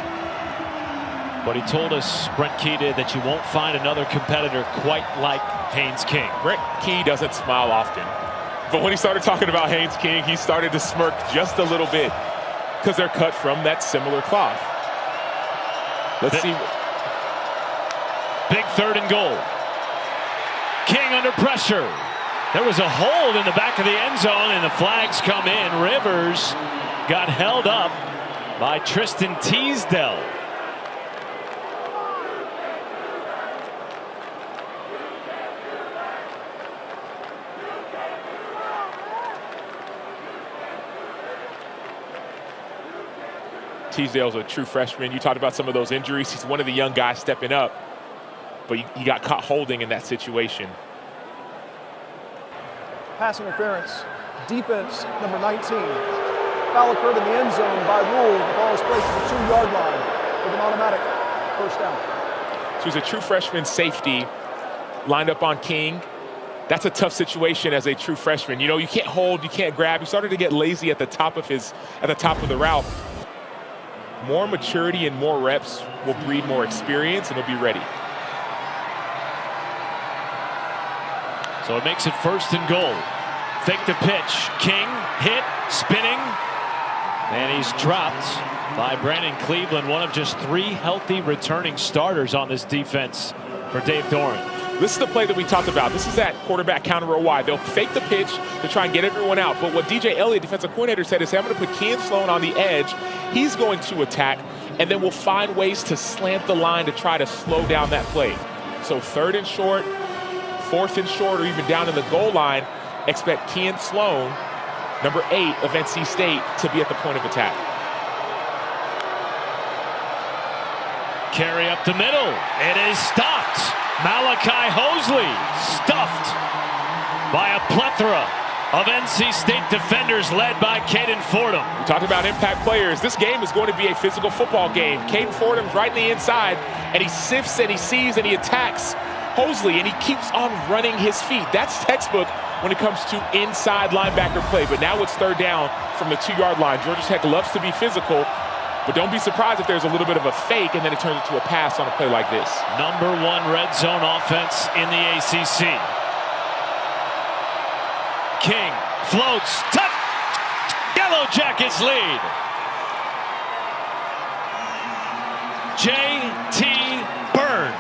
But he told us, Brent Key did, that you won't find another competitor quite like Haynes King. Brent Key doesn't smile often. But when he started talking about Haynes King, he started to smirk just a little bit because they're cut from that similar cloth. Let's see. Big 3rd and goal. King under pressure. There was a hold in the back of the end zone, and the flags come in. Rivers got held up by Tristan Teasdale. Teasdale's a true freshman. You talked about some of those injuries. He's one of the young guys stepping up, but he got caught holding in that situation. Pass interference. Defense, number 19. Foul occurred in the end zone. By rule, the ball is placed at the 2-yard line with an automatic first down. So he's a true freshman safety lined up on King. That's a tough situation as a true freshman. You know, you can't hold, you can't grab. He started to get lazy at the top of the route. More maturity and more reps will breed more experience, and he'll be ready. So it makes it 1st and goal. Fake the pitch. King hit, spinning, and he's dropped by Brandon Cleveland, one of just 3 healthy returning starters on this defense for Dave Doran. This is the play that we talked about. This is that quarterback counter row wide. They'll fake the pitch to try and get everyone out. But what DJ Elliott, defensive coordinator, said is, hey, I'm going to put Ken Sloan on the edge. He's going to attack, and then we'll find ways to slant the line to try to slow down that play. So 3rd and short, 4th and short, or even down in the goal line, expect Ken Sloan, number 8 of NC State, to be at the point of attack. Carry up the middle. It is stopped. Malachi Hosley stuffed by a plethora of NC State defenders led by Caden Fordham. We talked about impact players. This game is going to be a physical football game. Caden Fordham's right in the inside, and he sifts and he sees and he attacks Hosley, and he keeps on running his feet. That's textbook when it comes to inside linebacker play. But now it's 3rd down from the 2-yard line. Georgia Tech loves to be physical, but don't be surprised if there's a little bit of a fake and then it turns into a pass on a play like this. Number 1 red zone offense in the ACC. King floats. Touch! Yellow Jackets lead. J.T. Byrne.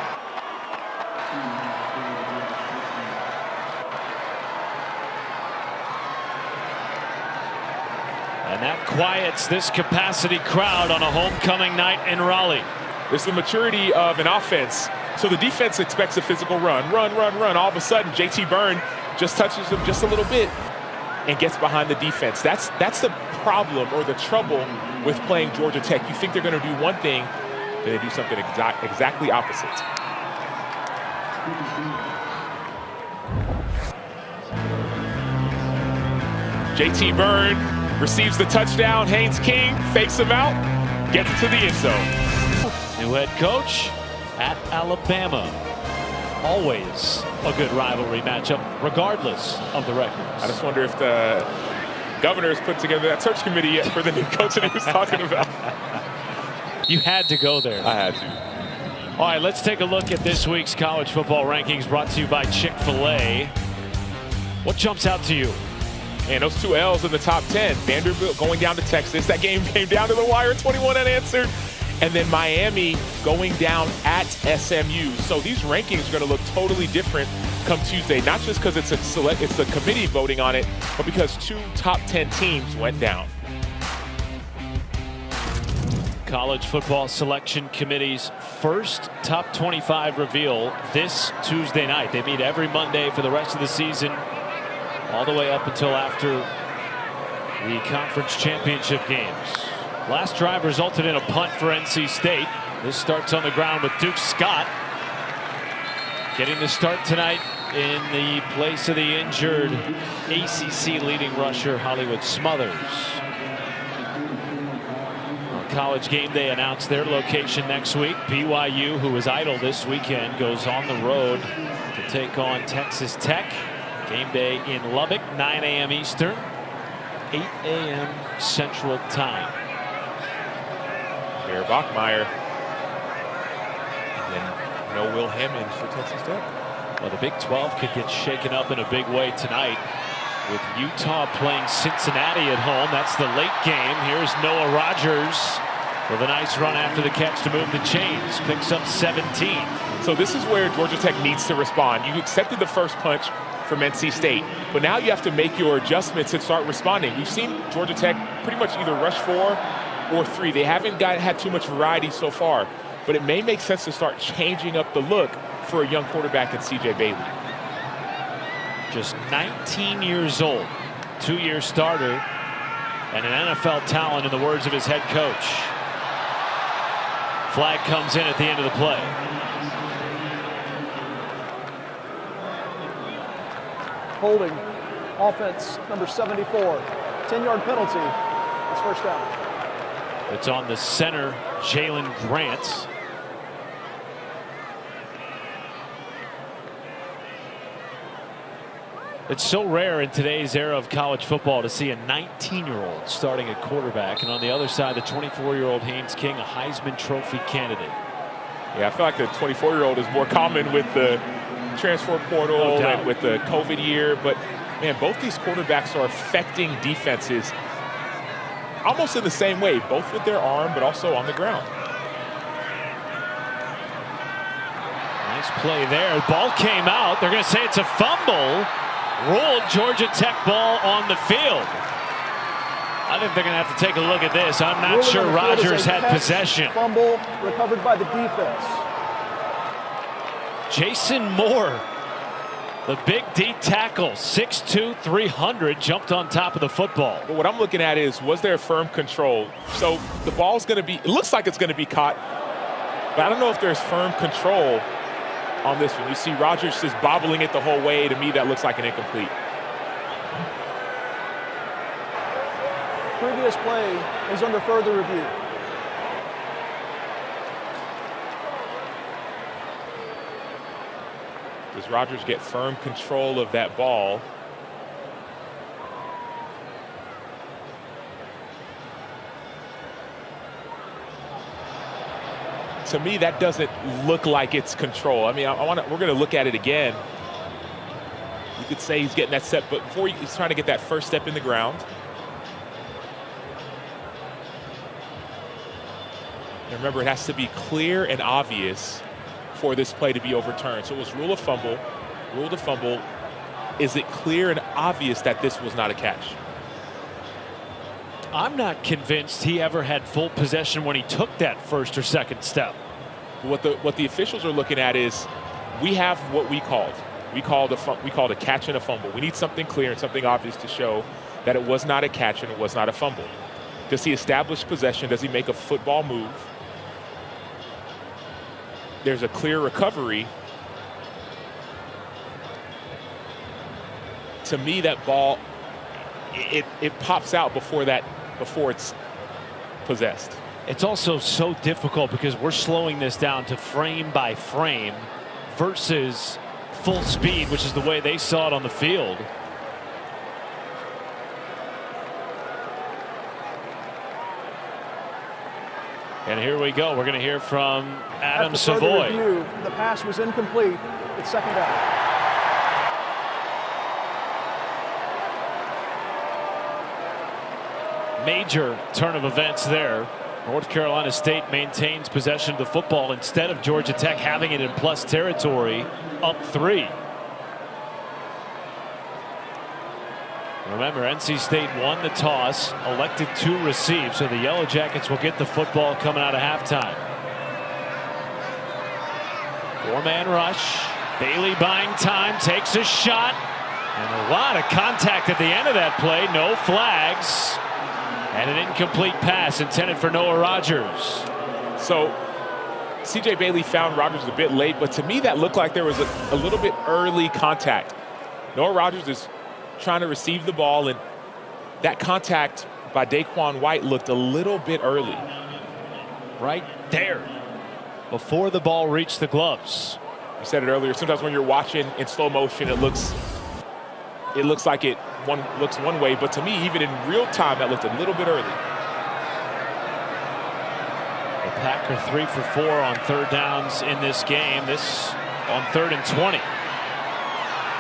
And that quiets this capacity crowd on a homecoming night in Raleigh. It's the maturity of an offense. So the defense expects a physical run. Run. All of a sudden, J.T. Byrne just touches him just a little bit and gets behind the defense. That's the problem or the trouble with playing Georgia Tech. You think they're going to do one thing, then they do something exactly opposite. J.T. Byrne receives the touchdown. Haynes King fakes him out, gets it to the end zone. New head coach at Alabama. Always a good rivalry matchup, regardless of the records. I just wonder if the governor has put together that search committee yet for the new coach that he was talking about. You had to go there. I had to. All right, let's take a look at this week's college football rankings brought to you by Chick-fil-A. What jumps out to you? And those 2 L's in the top 10. Vanderbilt going down to Texas. That game came down to the wire, 21 unanswered. And then Miami going down at SMU. So these rankings are going to look totally different come Tuesday. Not just because it's the committee voting on it, but because 2 top 10 teams went down. College Football Selection Committee's first top 25 reveal this Tuesday night. They meet every Monday for the rest of the season, all the way up until after the conference championship games. Last drive resulted in a punt for NC State. This starts on the ground with Duke Scott getting the start tonight in the place of the injured ACC leading rusher Hollywood Smothers. On College Game Day announced their location next week. BYU, who was idle this weekend, goes on the road to to take on Texas Tech. Game day in Lubbock, 9 a.m. Eastern, 8 a.m. Central Time. Bear Bachmeyer. And then no Will Hammond for Texas Tech. Well, the Big 12 could get shaken up in a big way tonight with Utah playing Cincinnati at home. That's the late game. Here's Noah Rogers with a nice run after the catch to move the chains. Picks up 17. So this is where Georgia Tech needs to respond. You accepted the first punch from NC State, but now you have to make your adjustments and start responding. We've seen Georgia Tech pretty much either rush 4 or 3. They haven't had too much variety so far, but it may make sense to start changing up the look for a young quarterback in C.J. Bailey. Just 19 years old, 2-year starter, and an NFL talent in the words of his head coach. Flag comes in at the end of the play. Holding, offense number 74, 10-yard penalty. It's first down. It's on the center, Jalen Grant. It's so rare in today's era of college football to see a 19-year-old starting at quarterback, and on the other side, the 24-year-old Haynes King, a Heisman Trophy candidate. Yeah, I feel like the 24-year-old is more common with the transfer portal and with the COVID year, but man, both these quarterbacks are affecting defenses almost in the same way, both with their arm but also on the ground. Nice play there. The ball came out. They're going to say it's a fumble. Ruled Georgia Tech ball on the field. I think they're going to have to take a look at this. I'm not sure Rogers had possession. Fumble recovered by the defense. Jason Moore, the big D tackle, 6'2", 300, jumped on top of the football. But what I'm looking at is, was there firm control? So the ball's going to be, it looks like it's going to be caught, but I don't know if there's firm control on this one. You see Rogers just bobbling it the whole way. To me, that looks like an incomplete. Previous play is under further review. Does Rogers get firm control of that ball? To me, that doesn't look like it's control. I mean, we're going to look at it again. You could say he's getting that step, but before he's trying to get that first step in the ground. And remember, it has to be clear and obvious for this play to be overturned. So it was rule of fumble. Rule to fumble. Is it clear and obvious that this was not a catch? I'm not convinced he ever had full possession when he took that first or second step. What the officials are looking at is, we have what we called. We called a catch and a fumble. We need something clear and something obvious to show that it was not a catch and it was not a fumble. Does he establish possession? Does he make a football move? There's a clear recovery. To me, that ball, it pops out before it's possessed. It's also so difficult because we're slowing this down to frame by frame versus full speed, which is the way they saw it on the field. And here we go. We're going to hear from Adam Savoy. Review, the pass was incomplete. It's second down. Major turn of events there. North Carolina State maintains possession of the football instead of Georgia Tech having it in plus territory, up 3. Remember, NC State won the toss, elected to receive, so the Yellow Jackets will get the football coming out of halftime. 4-man rush. Bailey buying time, takes a shot, and a lot of contact at the end of that play. No flags. And an incomplete pass intended for Noah Rogers. So C.J. Bailey found Rogers a bit late, but to me that looked like there was a little bit early contact. Noah Rogers is trying to receive the ball, and that contact by Daquan White looked a little bit early. Right there, before the ball reached the gloves. You said it earlier. Sometimes when you're watching in slow motion, it looks like looks one way, but to me, even in real time, that looked a little bit early. The Packer 3 for 4 on third downs in this game. This on 3rd and 20.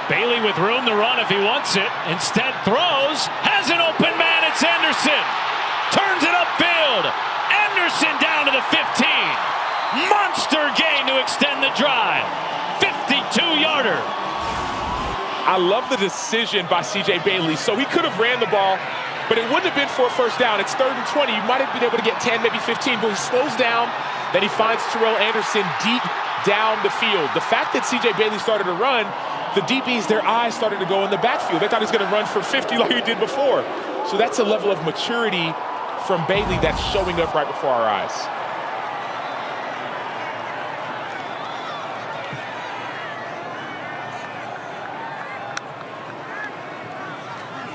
Bailey with room to run if he wants it. Instead throws, has an open man. It's Anderson. Turns it upfield. Anderson down to the 15. Monster gain to extend the drive. 52-yarder. I love the decision by C.J. Bailey. So he could have ran the ball, but it wouldn't have been for a first down. It's 3rd and 20. You might have been able to get 10, maybe 15, but he slows down. Then he finds Terrell Anderson deep down the field. The fact that C.J. Bailey started to run, the DBs, their eyes started to go in the backfield. They thought he was going to run for 50 like he did before. So that's a level of maturity from Bailey that's showing up right before our eyes.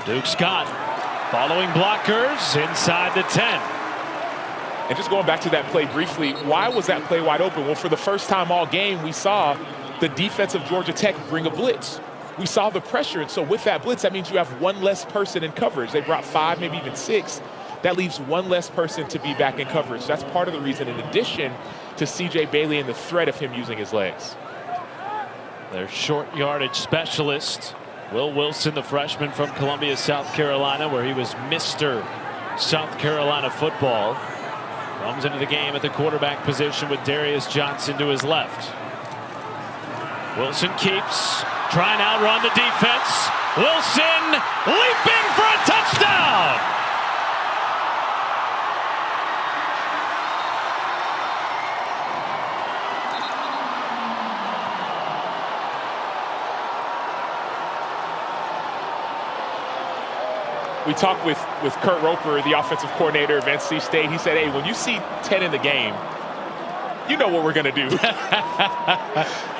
Duke Scott following blockers inside the 10. And just going back to that play briefly, why was that play wide open? Well, for the first time all game, we saw the defense of Georgia Tech bring a blitz. We saw the pressure, and so with that blitz, that means you have one less person in coverage. They brought 5, maybe even 6. That leaves one less person to be back in coverage. That's part of the reason, in addition to C.J. Bailey and the threat of him using his legs. Their short yardage specialist, Will Wilson, the freshman from Columbia, South Carolina, where he was Mr. South Carolina football, comes into the game at the quarterback position with Darius Johnson to his left. Wilson keeps trying to outrun the defense. Wilson leaping for a touchdown. We talked with Kurt Roper, the offensive coordinator of NC State. He said, hey, when you see 10 in the game, you know what we're going to do.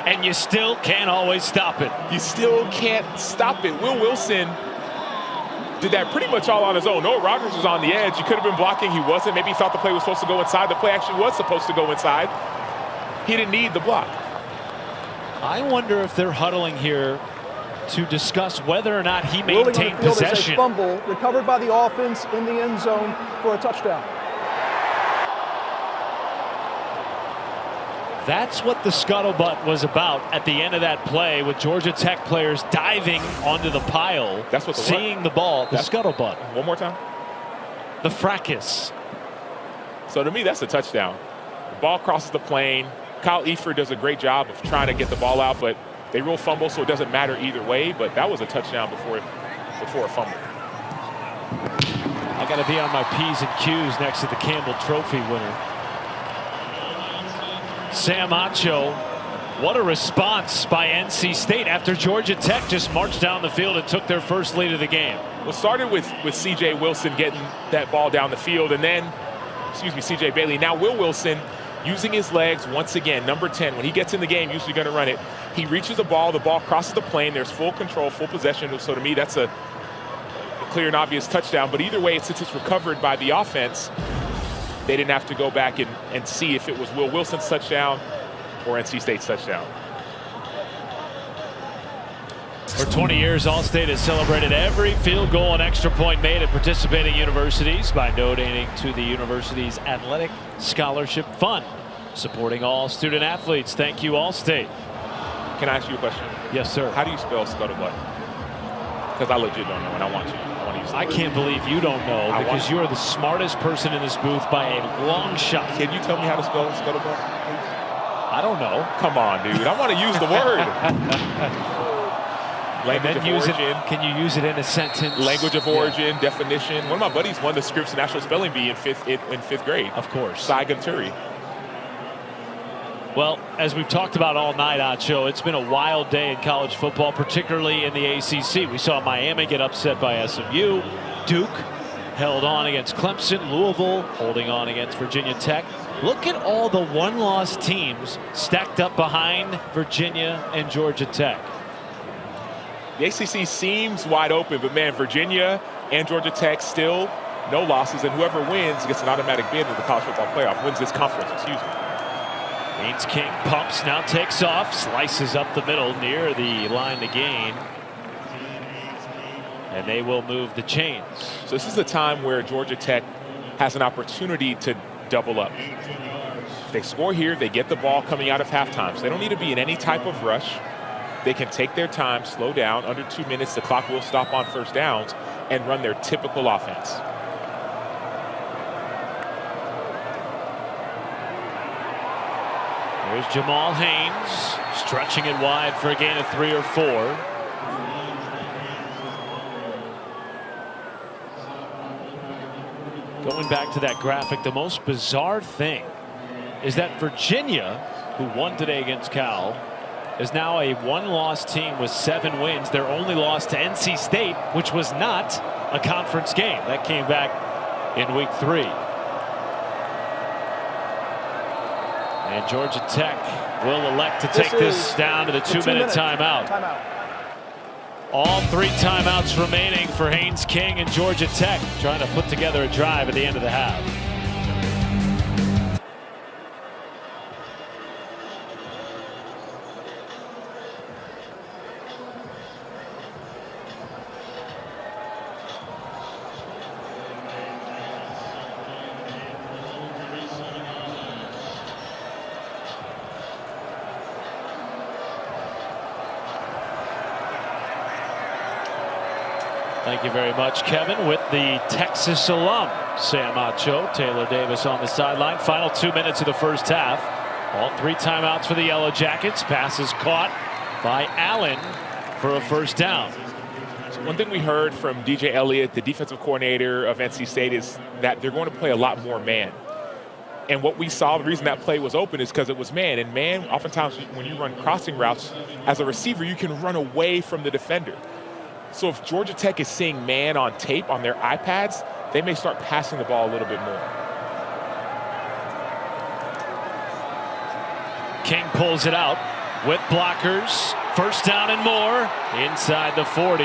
And you still can't always stop it. You still can't stop it. Will Wilson did that pretty much all on his own. Noah Rogers was on the edge. He could have been blocking. He wasn't. Maybe he thought the play was supposed to go inside. The play actually was supposed to go inside. He didn't need the block. I wonder if they're huddling here to discuss whether or not he Rolling maintained on the field possession. is a fumble recovered by the offense in the end zone for a touchdown. That's what the scuttlebutt was about at the end of that play, with Georgia Tech players diving onto the pile. That's what seeing the ball, the scuttlebutt. One more time. The fracas. So to me, that's a touchdown. The ball crosses the plane. Kyle Eifert does a great job of trying to get the ball out, but they rule fumble, so it doesn't matter either way. But that was a touchdown before a fumble. I got to be on my P's and Q's next to the Campbell Trophy winner. Sam Acho, what a response by NC State after Georgia Tech just marched down the field and took their first lead of the game. Well, started with C.J. Wilson getting that ball down the field, and then, C.J. Bailey. Now Will Wilson using his legs once again. Number 10, when he gets in the game, usually going to run it. He reaches the ball crosses the plane. There's full control, full possession. So to me, that's a clear and obvious touchdown. But either way, since it's recovered by the offense, they didn't have to go back and see if it was Will Wilson's touchdown or NC State's touchdown. For 20 years, All-State has celebrated every field goal and extra point made at participating universities by donating to the university's athletic scholarship fund, supporting all student athletes. Thank you, All-State. Can I ask you a question? Yes, sir. How do you spell scuttlebutt? Because I legit don't know, and I want to use the I word. can't believe you don't know, because you are the smartest person in this booth by a long shot. Can you tell me how to spell scuttlebutt? I don't know. Come on, dude. I want to use the word. Language of origin. Can you use it in a sentence? Language of origin, definition. One of my buddies won the Scripps National Spelling Bee in fifth grade. Of course. Cy Gunturi. Well, as we've talked about all night, Acho, it's been a wild day in college football, particularly in the ACC. We saw Miami get upset by SMU. Duke held on against Clemson. Louisville holding on against Virginia Tech. Look at all the one-loss teams stacked up behind Virginia and Georgia Tech. The ACC seems wide open, but man, Virginia and Georgia Tech still no losses, and whoever wins gets an automatic bid to the college football playoff, wins this conference, excuse me. Haynes King pumps, now takes off, slices up the middle near the line to gain. And they will move the chains. So this is the time where Georgia Tech has an opportunity to double up. If they score here, they get the ball coming out of halftime. So they don't need to be in any type of rush. They can take their time, slow down. Under 2 minutes, the clock will stop on first downs and run their typical offense. There's Jamal Haynes stretching it wide for a gain of 3 or 4. Going back to that graphic, the most bizarre thing is that Virginia, who won today against Cal, is now a one-loss team with 7 wins. Their only loss to NC State, which was not a conference game. That came back in week 3. And Georgia Tech will elect to take this down to the 2-minute timeout. All 3 timeouts remaining for Haynes King and Georgia Tech, trying to put together a drive at the end of the half. Thank you very much, Kevin. With the Texas alum, Sam Acho, Taylor Davis on the sideline. Final 2 minutes of the first half. All 3 timeouts for the Yellow Jackets. Passes caught by Allen for a first down. So one thing we heard from DJ Elliott, the defensive coordinator of NC State, is that they're going to play a lot more man. And what we saw, the reason that play was open is because it was man. And man, oftentimes when you run crossing routes, as a receiver, you can run away from the defender. So if Georgia Tech is seeing man on tape on their iPads, they may start passing the ball a little bit more. King pulls it out with blockers. First down and more inside the 40.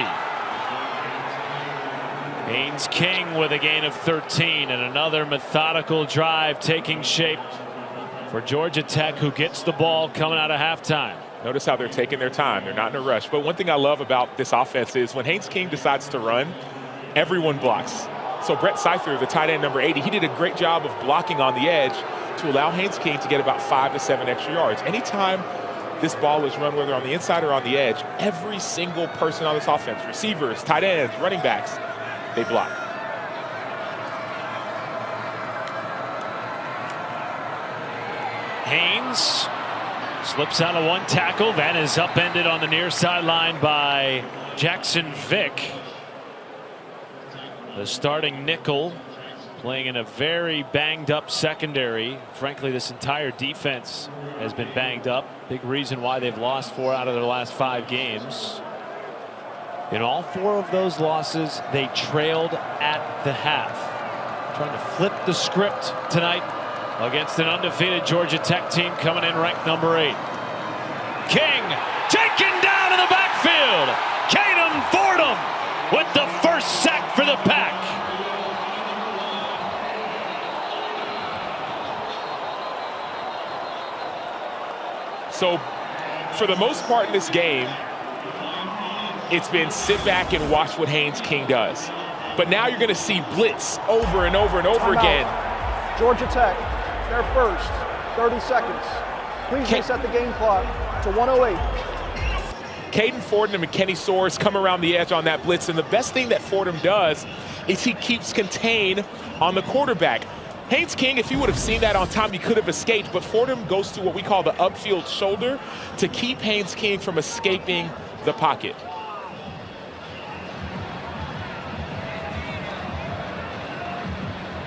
Haynes King with a gain of 13 and another methodical drive taking shape for Georgia Tech, who gets the ball coming out of halftime. Notice how they're taking their time. They're not in a rush. But one thing I love about this offense is when Haynes King decides to run, everyone blocks. So Brett Seither, the tight end number 80, he did a great job of blocking on the edge to allow Haynes King to get about 5 to 7 extra yards. Anytime this ball is run, whether on the inside or on the edge, every single person on this offense, receivers, tight ends, running backs, they block. Haynes slips out of 1 tackle, then is upended on the near sideline by Jackson Vick. The starting nickel playing in a very banged up secondary. Frankly, this entire defense has been banged up. Big reason why they've lost 4 out of their last 5 games. In all 4 of those losses, they trailed at the half. Trying to flip the script tonight against an undefeated Georgia Tech team coming in ranked number 8. King taken down in the backfield. Caden Fordham with the first sack for the Pack. So for the most part in this game, it's been sit back and watch what Haynes King does. But now you're going to see blitz over and over and over again. Georgia Tech, their first 30 seconds. Please reset the game clock to 1:08. Caden Fordham and Kenny Soares come around the edge on that blitz, and the best thing that Fordham does is he keeps contained on the quarterback. Haynes King, if he would have seen that on time, he could have escaped, but Fordham goes to what we call the upfield shoulder to keep Haynes King from escaping the pocket.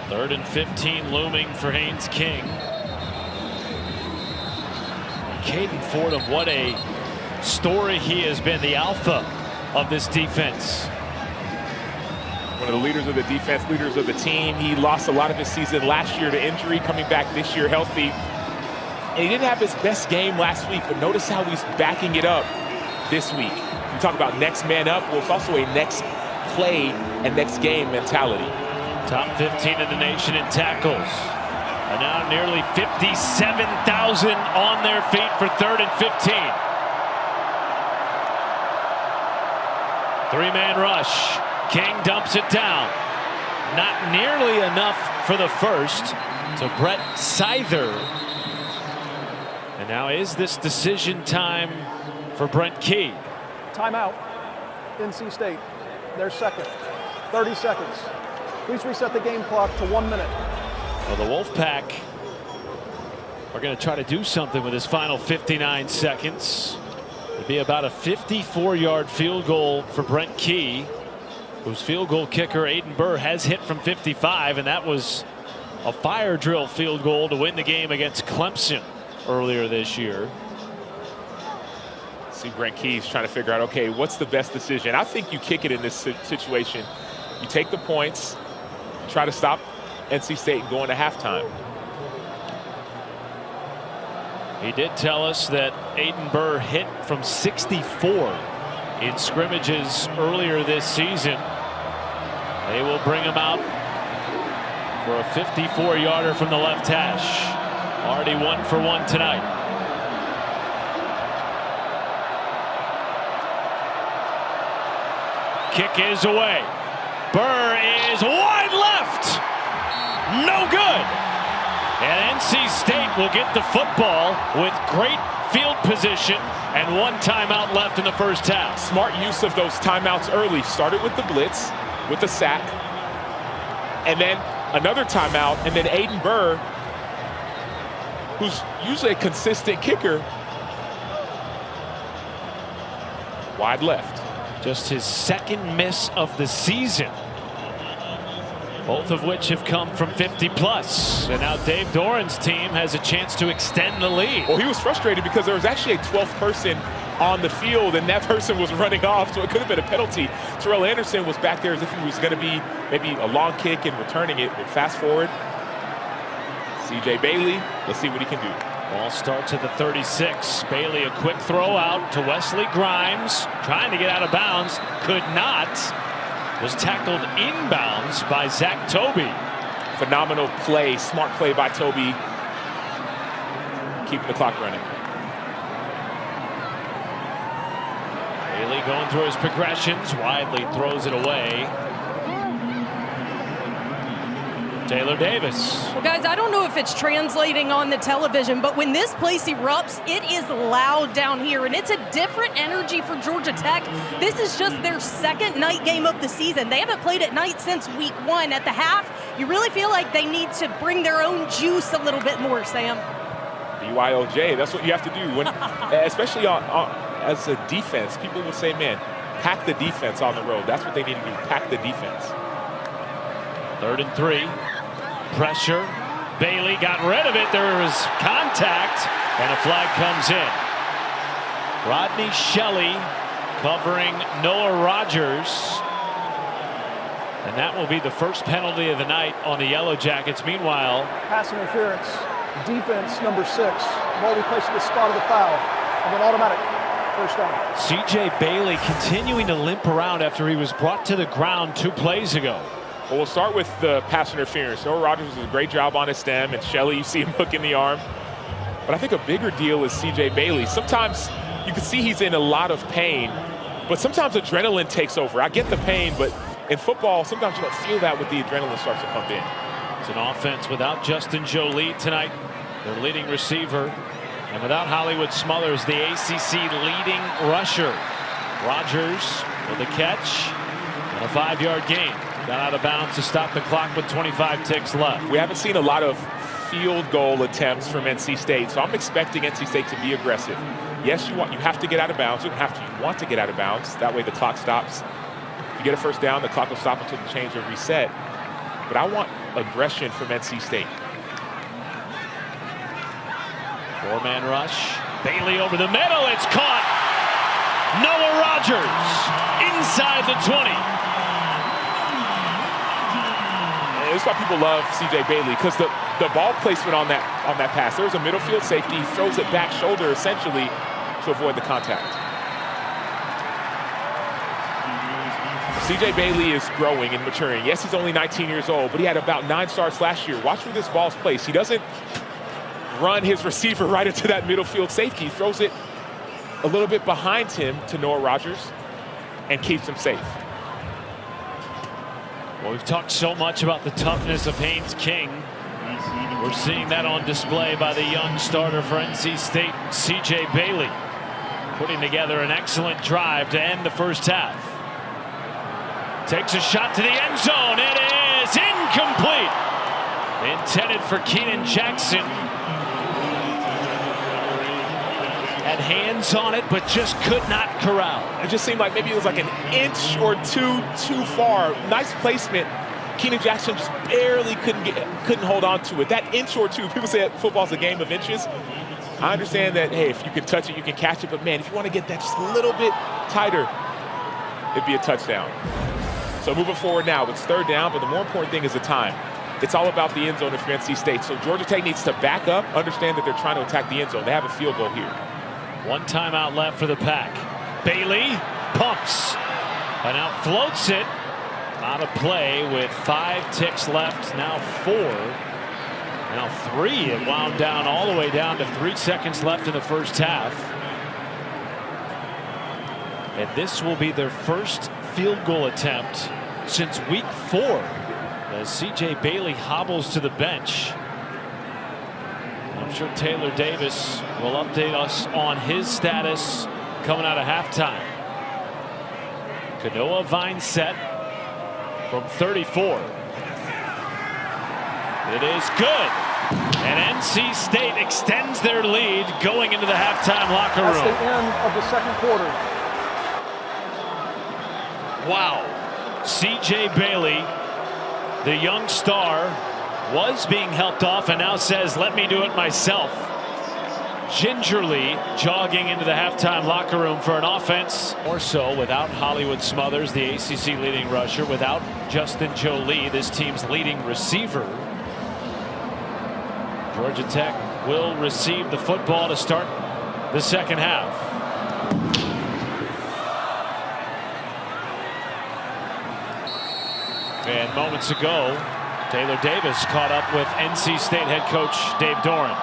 Third and 15 looming for Haynes King. Caden Fordham, what a story he has been, the alpha of this defense. One of the leaders of the defense, leaders of the team. He lost a lot of his season last year to injury, coming back this year healthy. And he didn't have his best game last week, but notice how he's backing it up this week. You talk about next man up, well, it's also a next play and next game mentality. Top 15 in the nation in tackles. And now nearly 57,000 on their feet for 3rd and 15. Three-man rush. King dumps it down. Not nearly enough for the first to Brett Seither. And now is this decision time for Brent Key? Timeout. NC State. Their second. 30 seconds. Please reset the game clock to 1 minute. Well, the Wolfpack are going to try to do something with this final 59 seconds. It'd be about a 54-yard field goal for Brent Key, whose field goal kicker Aiden Burr has hit from 55, and that was a fire drill field goal to win the game against Clemson earlier this year. See Brent Key's trying to figure out, okay, what's the best decision? I think you kick it in this situation. You take the points, try to stop NC State and go into halftime. He did tell us that Aiden Burr hit from 64 in scrimmages earlier this season. They will bring him out for a 54-yarder from the left hash. Already 1 for 1 tonight. Kick is away. Burr is wide left. No good. And NC State will get the football with great field position and 1 timeout left in the first half. Smart use of those timeouts early. Started with the blitz, with the sack, and then another timeout, and then Aiden Burr, who's usually a consistent kicker, wide left. Just his second miss of the season, both of which have come from 50+. And now Dave Doran's team has a chance to extend the lead. Well, he was frustrated because there was actually a 12th person on the field, and that person was running off, so it could have been a penalty. Terrell Anderson was back there as if he was going to be maybe a long kick and returning it. But fast forward, CJ Bailey, let's see what he can do. Ball starts at the 36. Bailey, a quick throw out to Wesley Grimes, trying to get out of bounds, could not. Was tackled inbounds by Zach Toby. Phenomenal play, smart play by Toby, keeping the clock running. Bailey going through his progressions, widely throws it away. Taylor Davis. Well, guys, I don't know if it's translating on the television, but when this place erupts, it is loud down here, and it's a different energy for Georgia Tech. This is just their second night game of the season. They haven't played at night since week 1. At the half, you really feel like they need to bring their own juice a little bit more, Sam. BYOJ, that's what you have to do, when, especially as a defense. People will say, man, pack the defense on the road. That's what they need to do, pack the defense. 3rd and 3. Pressure. Bailey got rid of it. There was contact, and a flag comes in. Rodney Shelley covering Noah Rogers. And that will be the first penalty of the night on the Yellow Jackets. Meanwhile, Pass interference. Defense number 6. Ball we placed at the spot of the foul. And an automatic first down. CJ Bailey continuing to limp around after he was brought to the ground 2 plays ago. Well, we'll start with the pass interference. Noah Rogers does a great job on his stem, and Shelley, you see him hooking the arm. But I think a bigger deal is CJ Bailey. Sometimes you can see he's in a lot of pain, but sometimes adrenaline takes over. I get the pain, but in football, sometimes you don't feel that when the adrenaline starts to pump in. It's an offense without Justin Jolie tonight, their leading receiver, and without Hollywood Smothers, the ACC leading rusher. Rogers with a catch and a 5-yard gain. Got out of bounds to stop the clock with 25 ticks left. We haven't seen a lot of field goal attempts from NC State, so I'm expecting NC State to be aggressive. Yes, you have to get out of bounds. You want to get out of bounds. That way the clock stops. If you get a first down, the clock will stop until the change or reset. But I want aggression from NC State. 4-man rush. Bailey over the middle. It's caught. Noah Rogers inside the 20. This is why people love CJ Bailey, because the ball placement on that pass, there's a middle field safety, he throws it back shoulder essentially to avoid the contact. C.J. Bailey is growing and maturing. Yes, he's only 19 years old, but he had about 9 starts last year. Watch where this ball's placed. He doesn't run his receiver right into that middle field safety. He throws it a little bit behind him to Noah Rogers and keeps him safe. Well, we've talked so much about the toughness of Haynes King. We're seeing that on display by the young starter for NC State, C.J. Bailey, putting together an excellent drive to end the first half. Takes a shot to the end zone. It is incomplete. Intended for Keenan Jackson. Had hands on it, but just could not corral. It just seemed like maybe it was like an inch or two too far. Nice placement. Keenan Jackson just barely couldn't hold on to it. That inch or two, people say football's a game of inches. I understand that, hey, if you can touch it, you can catch it. But, man, if you want to get that just a little bit tighter, it'd be a touchdown. So moving forward now, it's 3rd down, but the more important thing is the time. It's all about the end zone if you're NC State. So Georgia Tech needs to back up, understand that they're trying to attack the end zone. They have a field goal here. One timeout left for the Pack. Bailey pumps and now floats it. Out of play with 5 ticks left, now 4. Now 3. It wound down all the way down to 3 seconds left in the first half. And this will be their first field goal attempt since week 4 as C.J. Bailey hobbles to the bench. I'm sure Taylor Davis will update us on his status coming out of halftime. Kanoa Vine set from 34. It is good. And NC State extends their lead going into the halftime locker room. That's the end of the second quarter. Wow. C.J. Bailey, the young star, was being helped off and now says, let me do it myself. Gingerly jogging into the halftime locker room for an offense. Or so without Hollywood Smothers, the ACC leading rusher, without Justin Jolie, this team's leading receiver. Georgia Tech will receive the football to start the second half. And moments ago, Taylor Davis caught up with NC State head coach Dave Doran.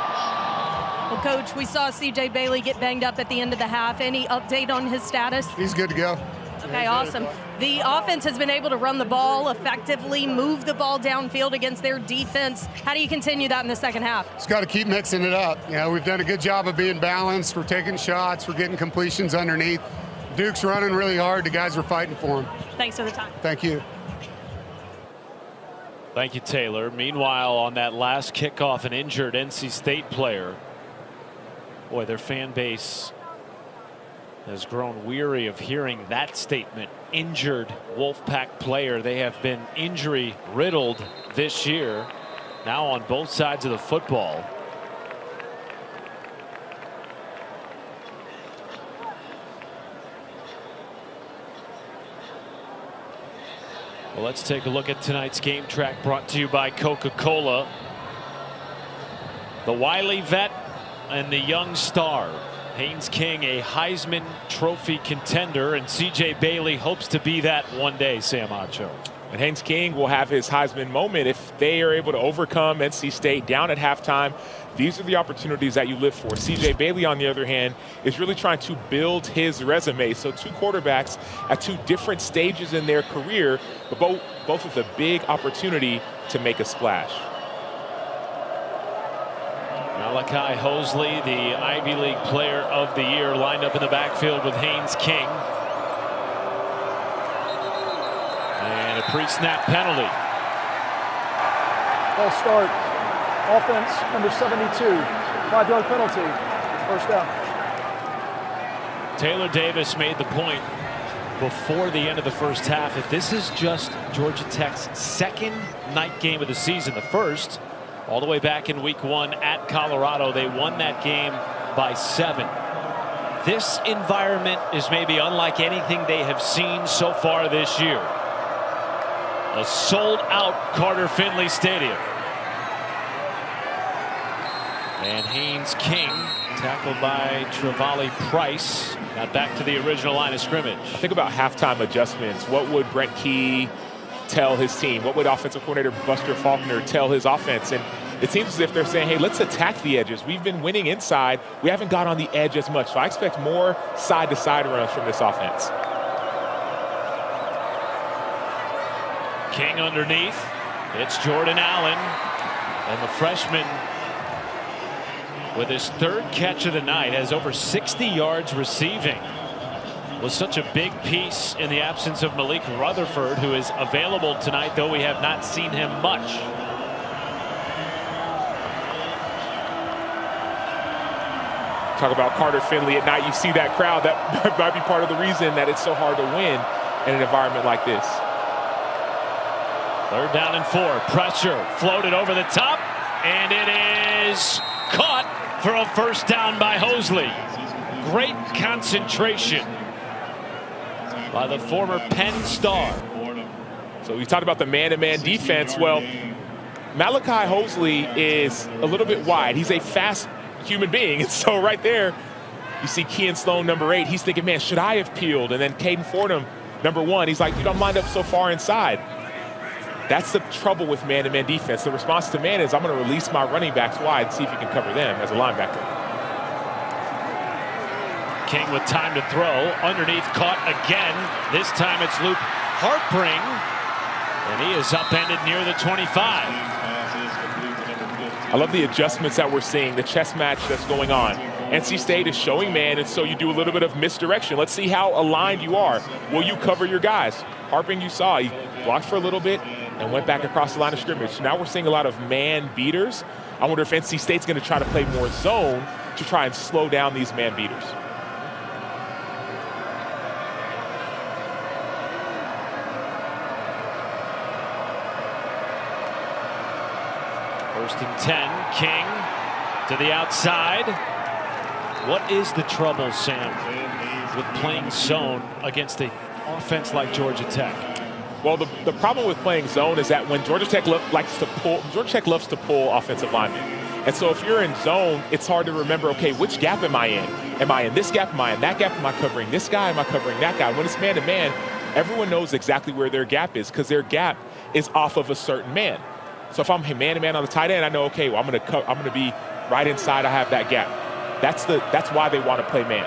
Well, Coach, we saw C.J. Bailey get banged up at the end of the half. Any update on his status? He's good to go. Okay, awesome. The offense has been able to run the ball effectively, move the ball downfield against their defense. How do you continue that in the second half? Just got to keep mixing it up. You know, we've done a good job of being balanced. We're taking shots. We're getting completions underneath. Duke's running really hard. The guys are fighting for him. Thanks for the time. Thank you. Thank you, Taylor. Meanwhile, on that last kickoff, an injured NC State player. Boy, their fan base has grown weary of hearing that statement. Injured Wolfpack player. They have been injury riddled this year, now on both sides of the football. Well, let's take a look at tonight's game track, brought to you by Coca-Cola. The wily vet and the young star. Haynes King, a Heisman Trophy contender, and C.J. Bailey hopes to be that one day, Sam Acho. And Haynes King will have his Heisman moment if they are able to overcome NC State down at halftime. These are the opportunities that you live for. C.J. Bailey, on the other hand, is really trying to build his resume. So 2 quarterbacks at 2 different stages in their career, but both with a big opportunity to make a splash. Malachi Hosley, the Ivy League Player of the Year, lined up in the backfield with Haynes King. And a pre-snap penalty. False start. Offense number 72. 5-yard penalty. First down. Taylor Davis made the point before the end of the first half that this is just Georgia Tech's second night game of the season. The first, all the way back in week 1 at Colorado, they won that game by 7. This environment is maybe unlike anything they have seen so far this year. A sold-out Carter Finley Stadium. And Haynes King, tackled by Travali Price, got back to the original line of scrimmage. Think about halftime adjustments. What would Brent Key tell his team? What would offensive coordinator Buster Faulkner tell his offense? And it seems as if they're saying, hey, let's attack the edges. We've been winning inside. We haven't got on the edge as much. So I expect more side-to-side runs from this offense. King underneath. It's Jordan Allen. And the freshman, with his third catch of the night, has over 60 yards receiving. Was such a big piece in the absence of Malik Rutherford, who is available tonight, though we have not seen him much. Talk about Carter Finley at night. You see that crowd. That might be part of the reason that it's so hard to win in an environment like this. 3rd down and 4. Pressure floated over the top, and it is caught for a first down by Hosley. Great concentration by the former Penn star. So we talked about the man-to-man defense. Well, Malachi Hosley is a little bit wide. He's a fast human being. And so right there, you see Kean Sloan, number 8. He's thinking, man, should I have peeled? And then Caden Fordham, number 1. He's like, you don't mind up so far inside. That's the trouble with man-to-man defense. The response to man is, I'm going to release my running backs wide and see if you can cover them as a linebacker. King with time to throw. Underneath, caught again. This time it's Luke Harpring. And he is upended near the 25. I love the adjustments that we're seeing, the chess match that's going on. NC State is showing man, and so you do a little bit of misdirection. Let's see how aligned you are. Will you cover your guys? Harpring, you saw, he blocked for a little bit and went back across the line of scrimmage. Now we're seeing a lot of man beaters. I wonder if NC State's going to try to play more zone to try and slow down these man beaters. First and 10. King to the outside. What is the trouble, Sam, with playing zone against an offense like Georgia Tech? Well, the problem with playing zone is that when Georgia Tech loves to pull offensive linemen. And so if you're in zone, it's hard to remember, okay, which gap am I in? Am I in this gap? Am I in that gap? Am I covering this guy? Am I covering that guy? When it's man-to-man, everyone knows exactly where their gap is because their gap is off of a certain man. So if I'm man-to-man on the tight end, I know, okay, well, I'm going to be right inside. I have that gap. That's why they want to play man.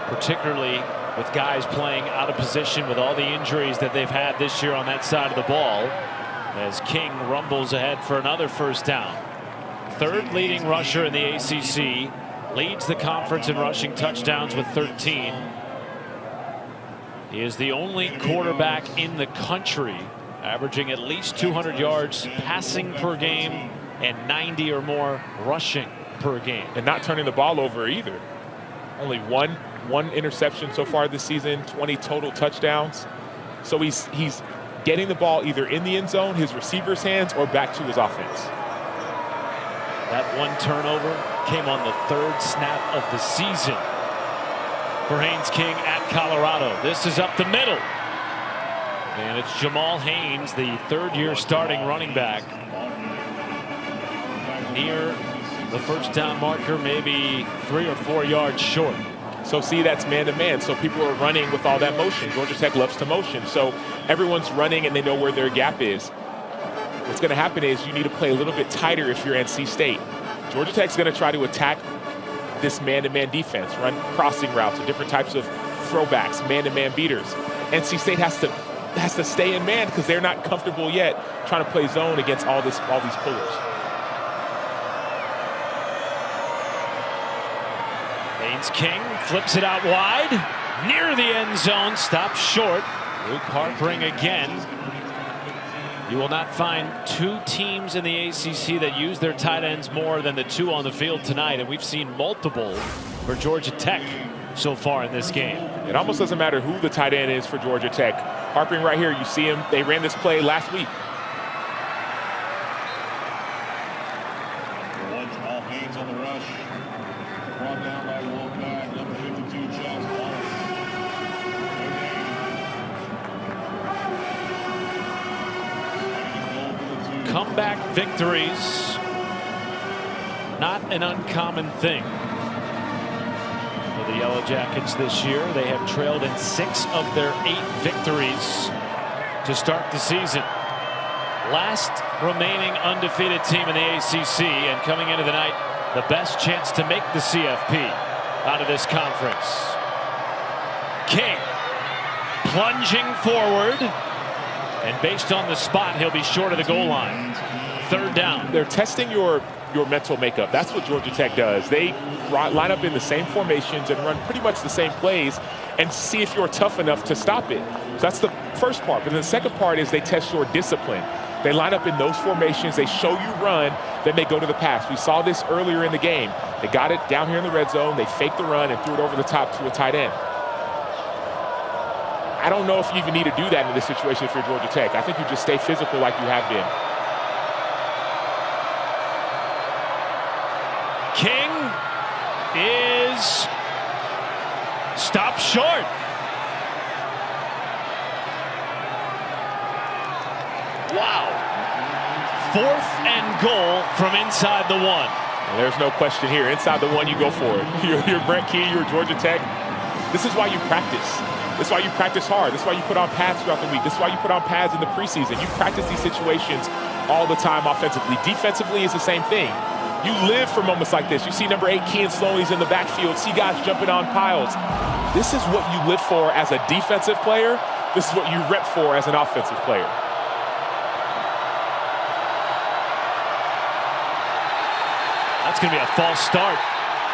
Particularly with guys playing out of position with all the injuries that they've had this year on that side of the ball, as King rumbles ahead for another first down. 3rd leading rusher in the ACC, leads the conference in rushing touchdowns with 13. He is the only quarterback in the country averaging at least 200 yards passing per game and 90 or more rushing per game. And not turning the ball over either. Only one interception so far this season, 20 total touchdowns. So he's getting the ball either in the end zone, his receiver's hands, or back to his offense. That one turnover came on the 3rd snap of the season for Haynes King at Colorado. This is up the middle. And it's Jamal Haynes, the 3rd-year starting running back, near the first down marker, maybe 3 or 4 yards short. So see, that's man-to-man. So people are running with all that motion. Georgia Tech loves to motion. So everyone's running and they know where their gap is. What's going to happen is you need to play a little bit tighter if you're NC State. Georgia Tech's going to try to attack this man-to-man defense, run crossing routes, or different types of throwbacks, man-to-man beaters. NC State has to stay in man because they're not comfortable yet trying to play zone against all these pullers. Haynes King flips it out wide, near the end zone, stops short. Luke Harpring again. You will not find 2 teams in the ACC that use their tight ends more than the 2 on the field tonight, and we've seen multiple for Georgia Tech so far in this game. It almost doesn't matter who the tight end is for Georgia Tech. Harpring right here, you see him. They ran this play last week. All hands on the rush. Brought down by Wolfpack, number 52, Charles Wallace. Comeback victories Not an uncommon thing for the Yellow Jackets this year. They have trailed in 6 of their 8 victories to start the season. Last remaining undefeated team in the ACC, and coming into the night, the best chance to make the CFP out of this conference. King plunging forward, and based on the spot, he'll be short of the goal line. 3rd down. They're testing your mental makeup. That's what Georgia Tech does. They line up in the same formations and run pretty much the same plays and see if you're tough enough to stop it. So that's the first part. But then the second part is they test your discipline. They line up in those formations. They show you run. Then they go to the pass. We saw this earlier in the game. They got it down here in the red zone. They faked the run and threw it over the top to a tight end. I don't know if you even need to do that in this situation if you're Georgia Tech. I think you just stay physical like you have been. King is stopped short. Wow. 4th and goal from inside the 1. And there's no question here. Inside the 1, you go for it. You're Brent Key, you're Georgia Tech. This is why you practice. This is why you practice hard. This is why you put on pads throughout the week. This is why you put on pads in the preseason. You practice these situations all the time offensively. Defensively is the same thing. You live for moments like this. You see number 8 Kean Sloaney's in the backfield. See guys jumping on piles. This is what you live for as a defensive player. This is what you rep for as an offensive player. That's going to be a false start.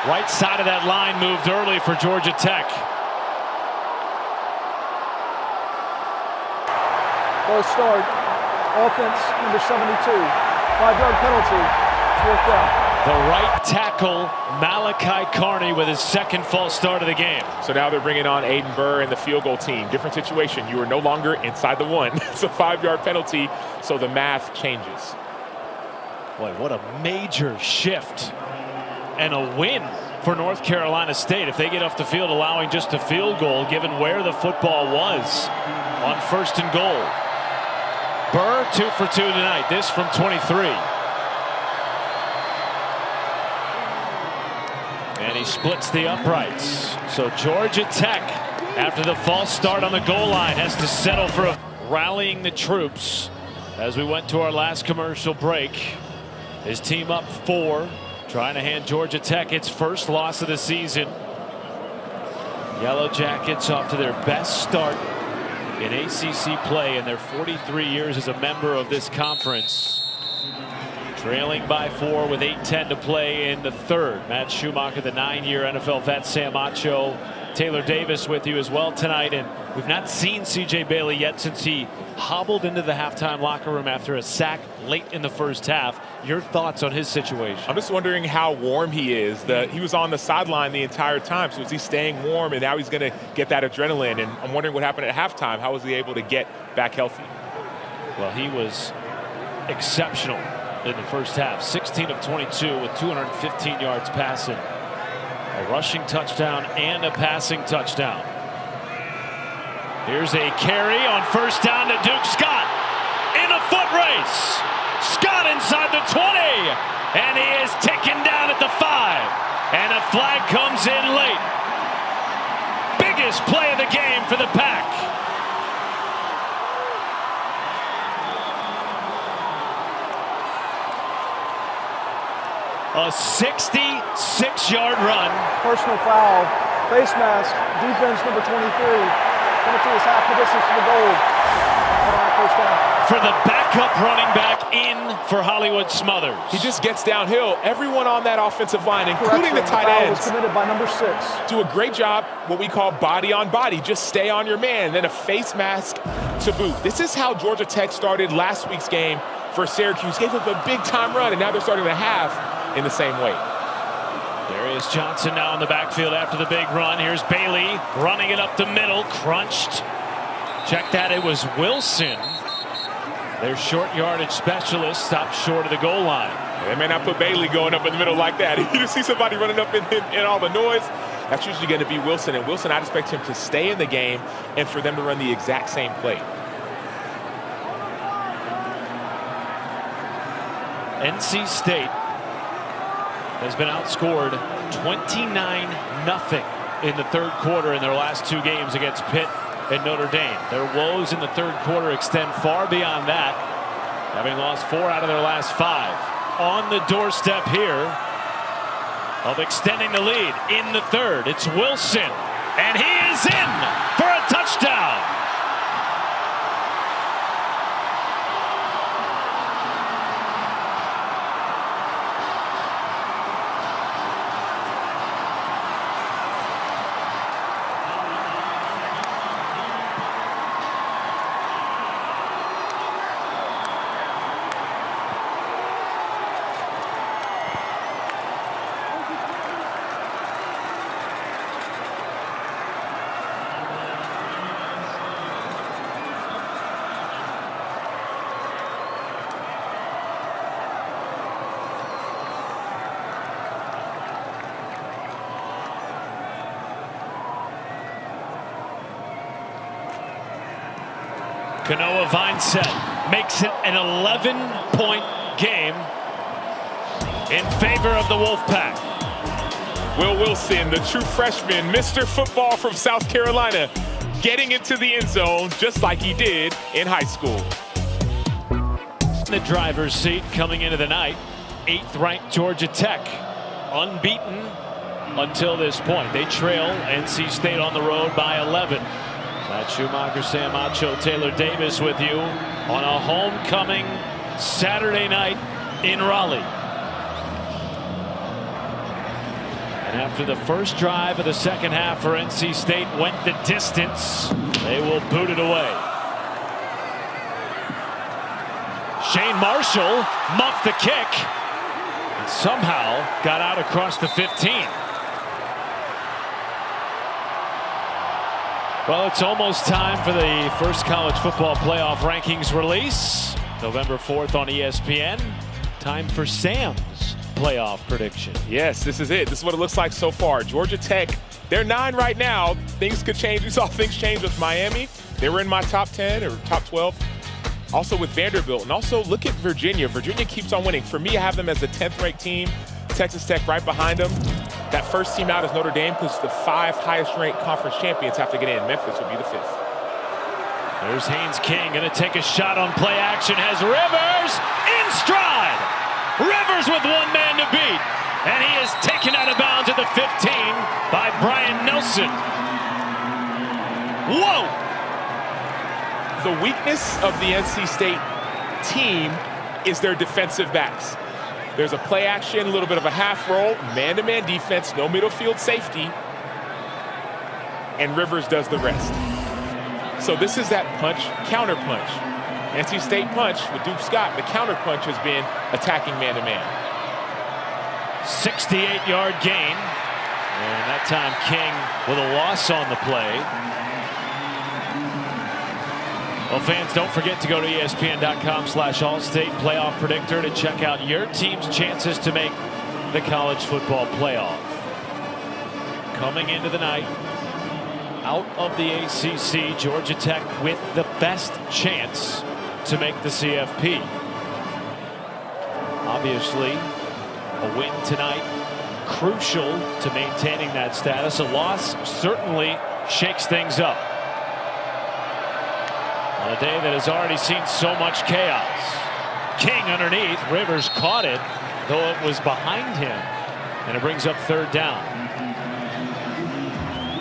Right side of that line moved early for Georgia Tech. False start. Offense number 72. 5-yard penalty. 4th down. The right tackle, Malachi Carney, with his 2nd false start of the game. So now they're bringing on Aiden Burr and the field goal team. Different situation. You are no longer inside the 1. It's a 5-yard penalty, so the math changes. Boy, what a major shift and a win for North Carolina State if they get off the field allowing just a field goal given where the football was on 1st and goal. Burr 2 for 2 tonight, this from 23. And he splits the uprights. So Georgia Tech, after the false start on the goal line, has to settle for rallying the troops as we went to our last commercial break. His team up 4, trying to hand Georgia Tech its first loss of the season. Yellow Jackets off to their best start in ACC play in their 43 years as a member of this conference. Trailing by 4 with 8:10 to play in the 3rd. Matt Schumacher, the 9-year NFL vet, Sam Acho, Taylor Davis with you as well tonight. And we've not seen CJ Bailey yet since he hobbled into the halftime locker room after a sack late in the 1st half. Your thoughts on his situation? I'm just wondering how warm he is. He was on the sideline the entire time, so is he staying warm, and now he's going to get that adrenaline? And I'm wondering what happened at halftime. How was he able to get back healthy? Well, he was exceptional in the 1st half. 16 of 22 with 215 yards passing. A rushing touchdown and a passing touchdown. Here's a carry on 1st down to Duke Scott in a foot race. Scott inside the 20, and he is taken down at the 5. And a flag comes in late. Biggest play of the game for the Pack. A 66-yard run. Personal foul. Face mask. Defense number 23. Penalty is half the distance to the goal. 1st down. For the backup running back in for Hollywood Smothers. He just gets downhill. Everyone on that offensive line, including the tight ends, was committed by number 6. do a great job, what we call body on body. Just stay on your man, then a face mask to boot. This is how Georgia Tech started last week's game for Syracuse. Gave up a big-time run, and now they're starting the half in the same way. Darius Johnson now in the backfield after the big run. Here's Bailey running it up the middle, crunched. Check that, it was Wilson. Their short yardage specialist stopped short of the goal line. They may not put Bailey going up in the middle like that. You just see somebody running up in all the noise. That's usually going to be Wilson. And Wilson, I'd expect him to stay in the game and for them to run the exact same play. NC State has been outscored 29-0 in the third quarter in their last two games against Pitt and Notre Dame. Their woes in the third quarter extend far beyond that, having lost 4 out of their last 5. On the doorstep here of extending the lead in the third, it's Wilson, and he is in for a touchdown. Kanoa Vineset makes it an 11-point game in favor of the Wolfpack. Will Wilson, the true freshman, Mr. Football from South Carolina, getting into the end zone just like he did in high school. The driver's seat coming into the night, 8th-ranked Georgia Tech, unbeaten until this point. They trail NC State on the road by 11. Matt Schumacher, Sam Acho, Taylor Davis with you on a homecoming Saturday night in Raleigh. And after the first drive of the second half for NC State went the distance, they will boot it away. Shane Marshall muffed the kick and somehow got out across the 15. Well, it's almost time for the first college football playoff rankings release. November 4th on ESPN. Time for Sam's playoff prediction. Yes, this is it. This is what it looks like so far. Georgia Tech, they're 9 right now. Things could change. We saw things change with Miami. They were in my top 10 or top 12. Also with Vanderbilt. And also look at Virginia. Virginia keeps on winning. For me, I have them as the 10th-ranked team. Texas Tech right behind them. That first team out is Notre Dame because the 5 highest-ranked conference champions have to get in. Memphis will be the 5th. There's Haynes King going to take a shot on play action. Has Rivers in stride. Rivers with one man to beat. And he is taken out of bounds at the 15 by Brian Nelson. Whoa! The weakness of the NC State team is their defensive backs. There's a play action, a little bit of a half roll, man-to-man defense, no middle field safety, and Rivers does the rest. So this is that punch, counter punch. NC State punch with Duke Scott, the counter punch has been attacking man-to-man. 68-yard gain, and that time King with a loss on the play. Well, fans, don't forget to go to ESPN.com/Allstate Playoff Predictor to check out your team's chances to make the college football playoff. Coming into the night, out of the ACC, Georgia Tech with the best chance to make the CFP. Obviously, a win tonight, crucial to maintaining that status. A loss certainly shakes things up. On a day that has already seen so much chaos. King underneath. Rivers caught it, though it was behind him. And it brings up 3rd down.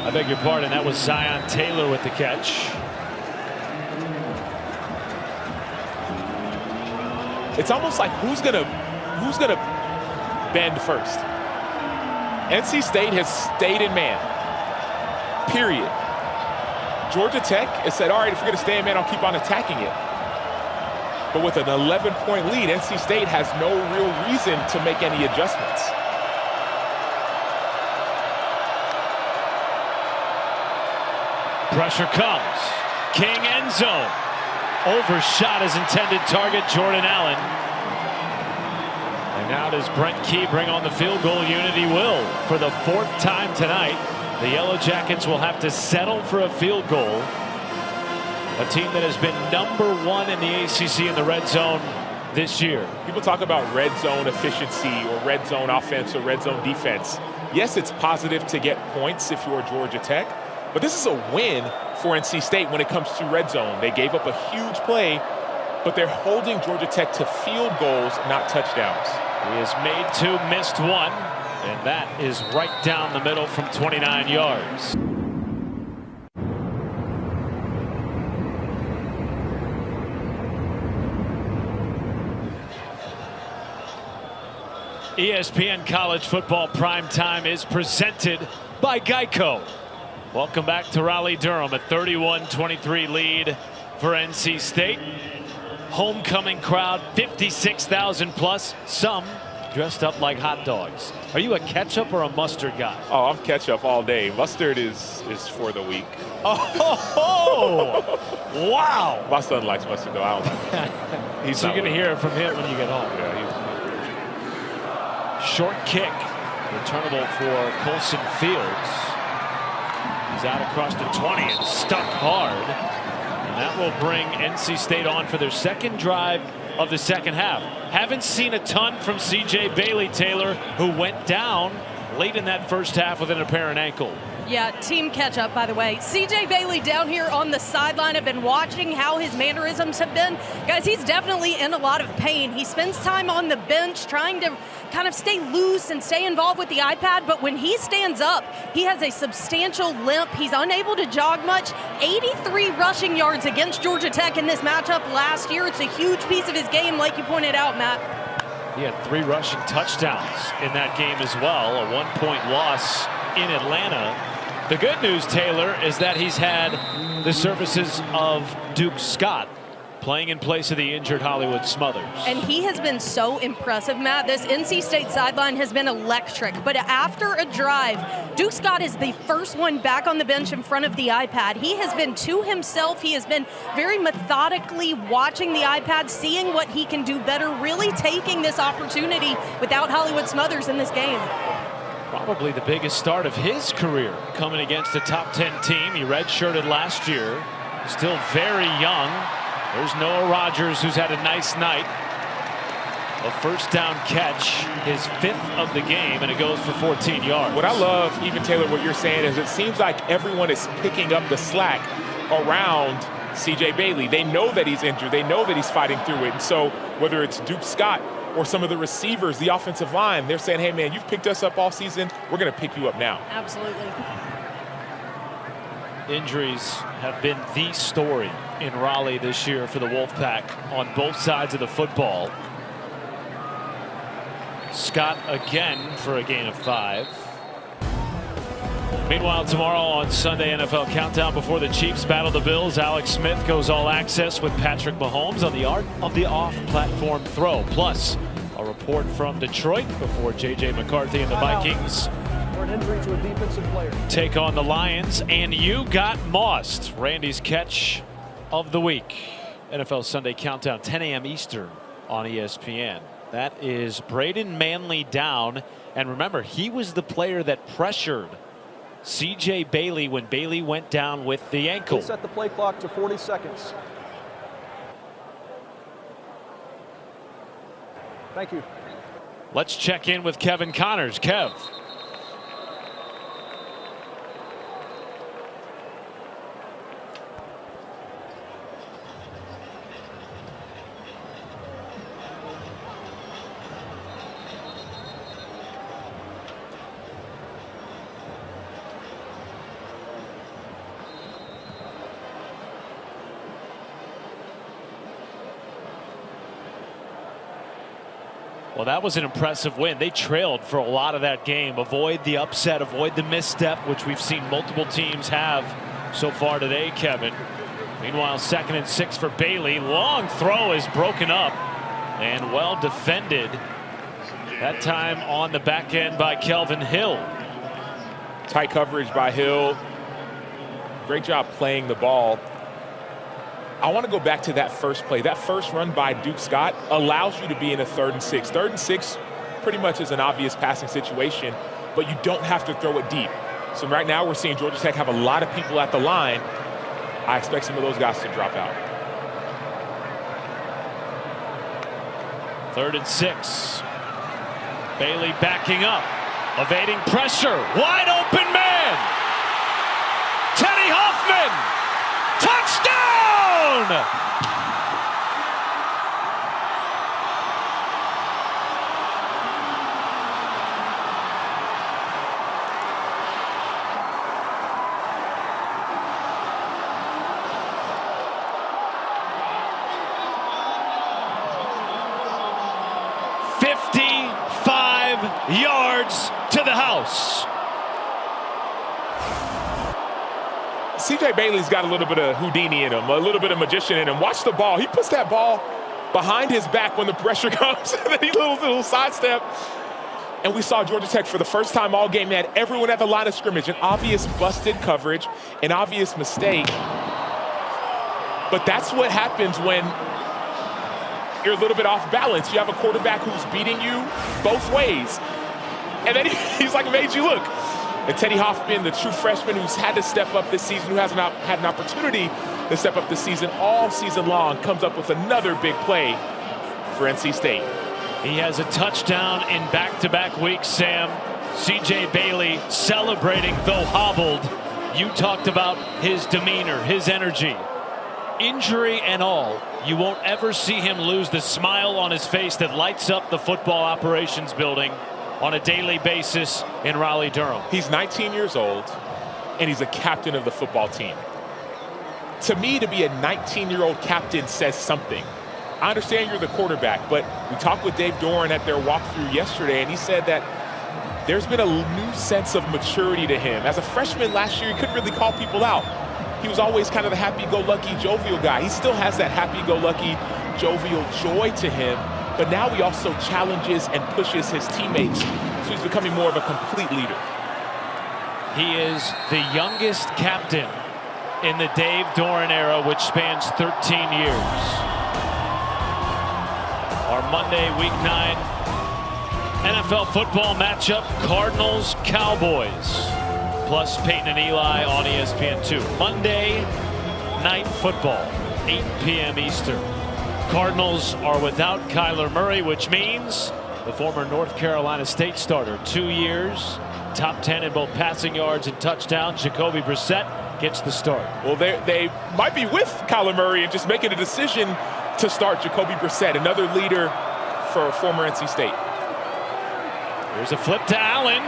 I beg your pardon, that was Zion Taylor with the catch. It's almost like who's gonna bend first. NC State has stayed in man. Period. Georgia Tech has said, all right, if we're going to stay in man, I'll keep on attacking it. But with an 11-point lead, NC State has no real reason to make any adjustments. Pressure comes. King end zone. Overshot his intended target, Jordan Allen. And now does Brent Key bring on the field goal unit? He will for the 4th time tonight. The Yellow Jackets will have to settle for a field goal. A team that has been #1 in the ACC in the red zone this year. People talk about red zone efficiency or red zone offense or red zone defense. Yes, it's positive to get points if you're Georgia Tech, but this is a win for NC State when it comes to red zone. They gave up a huge play, but they're holding Georgia Tech to field goals, not touchdowns. He has made 2, missed 1, and that is right down the middle from 29 yards. ESPN College Football Primetime is presented by Geico. Welcome back to Raleigh-Durham, a 31-23 lead for NC State. Homecoming crowd, 56,000 plus, some dressed up like hot dogs. Are you a ketchup or a mustard guy? Oh, I'm ketchup all day. Mustard is for the weak. Oh, wow. My son likes mustard, though. I don't like it. So you're going to hear it from him when you get home. Yeah, short kick, returnable for Colson Fields. He's out across the 20 and stuck hard. And that will bring NC State on for their second drive of the second half. Haven't seen a ton from C.J. Bailey, Taylor, who went down late in that first half with an apparent ankle. Yeah, team catch up, by the way. C.J. Bailey down here on the sideline. I've been watching how his mannerisms have been. Guys, he's definitely in a lot of pain. He spends time on the bench trying to kind of stay loose and stay involved with the iPad, but when he stands up, he has a substantial limp. He's unable to jog much. 83 rushing yards against Georgia Tech in this matchup last year. It's a huge piece of his game, like you pointed out, Matt. He had 3 rushing touchdowns in that game as well, a 1-point loss in Atlanta. The good news, Taylor, is that he's had the services of Duke Scott playing in place of the injured Hollywood Smothers. And he has been so impressive, Matt. This NC State sideline has been electric. But after a drive, Duke Scott is the first one back on the bench in front of the iPad. He has been to himself. He has been very methodically watching the iPad, seeing what he can do better, really taking this opportunity without Hollywood Smothers in this game. Probably the biggest start of his career coming against a top 10 team. He redshirted last year, still very young. There's Noah Rogers, who's had a nice night. A first down catch, his 5th of the game, and it goes for 14 yards. What I love, even Taylor, what you're saying is it seems like everyone is picking up the slack around C.J. Bailey. They know that he's injured. They know that he's fighting through it. And so whether it's Duke Scott or some of the receivers, the offensive line, they're saying, hey, man, you've picked us up all season. We're going to pick you up now. Absolutely. Injuries have been the story in Raleigh this year for the Wolfpack on both sides of the football. Scott again for a gain of 5. Meanwhile, tomorrow on Sunday NFL Countdown, before the Chiefs battle the Bills, Alex Smith goes all access with Patrick Mahomes on the art of the off-platform throw. Plus, a report from Detroit before J.J. McCarthy and the Vikings For an injury to a defensive player. take on the Lions. And you got mossed. Randy's catch of the week. NFL Sunday Countdown, 10 a.m. Eastern on ESPN. That is Braden Manley down. And remember, he was the player that pressured C.J. Bailey when Bailey went down with the ankle. Set the play clock to 40 seconds. Thank you. Let's check in with Kevin Connors. Kev. Well, that was an impressive win. They trailed for a lot of that game. Avoid the upset, avoid the misstep, which we've seen multiple teams have so far today, Kevin. Meanwhile, 2nd and 6 for Bailey. Long throw is broken up and well defended. That time on the back end by Kelvin Hill. Tight coverage by Hill. Great job playing the ball. I want to go back to that first play. That first run by Duke Scott allows you to be in a 3rd and 6. 3rd and 6 pretty much is an obvious passing situation, but you don't have to throw it deep. So right now we're seeing Georgia Tech have a lot of people at the line. I expect some of those guys to drop out. 3rd and 6. Bailey backing up, evading pressure. Wide open man. Teddy Hoffman. Touchdown! 55 yards to the house. CJ Bailey's got a little bit of Houdini in him, a little bit of magician in him. Watch the ball. He puts that ball behind his back when the pressure comes, and then he little sidestep. And we saw Georgia Tech for the first time all game. They had everyone at the line of scrimmage, an obvious busted coverage, an obvious mistake. But that's what happens when you're a little bit off balance. You have a quarterback who's beating you both ways. And then he's like, made you look. And Teddy Hoffman, the true freshman who's had to step up this season, who hasn't had an opportunity to step up this season all season long, comes up with another big play for NC State. He has a touchdown in back-to-back weeks, Sam. CJ Bailey celebrating, though hobbled. You talked about his demeanor, his energy. Injury and all, you won't ever see him lose the smile on his face that lights up the football operations building on a daily basis in Raleigh-Durham. He's 19 years old, and he's a captain of the football team. To me, to be a 19-year-old captain says something. I understand you're the quarterback, but we talked with Dave Doran at their walkthrough yesterday, and he said that there's been a new sense of maturity to him. As a freshman last year, he couldn't really call people out. He was always kind of the happy-go-lucky, jovial guy. He still has that happy-go-lucky, jovial joy to him, but now he also challenges and pushes his teammates, so he's becoming more of a complete leader. He is the youngest captain in the Dave Doran era, which spans 13 years. Our Monday, Week 9 NFL football matchup, Cardinals-Cowboys, plus Peyton and Eli on ESPN2. Monday Night Football, 8 p.m. Eastern. Cardinals are without Kyler Murray, which means the former North Carolina State starter, 2 years, top 10 in both passing yards and touchdowns. Jacoby Brissett gets the start. Well, they might be with Kyler Murray and just making a decision to start Jacoby Brissett, another leader for former NC State. Here's a flip to Allen.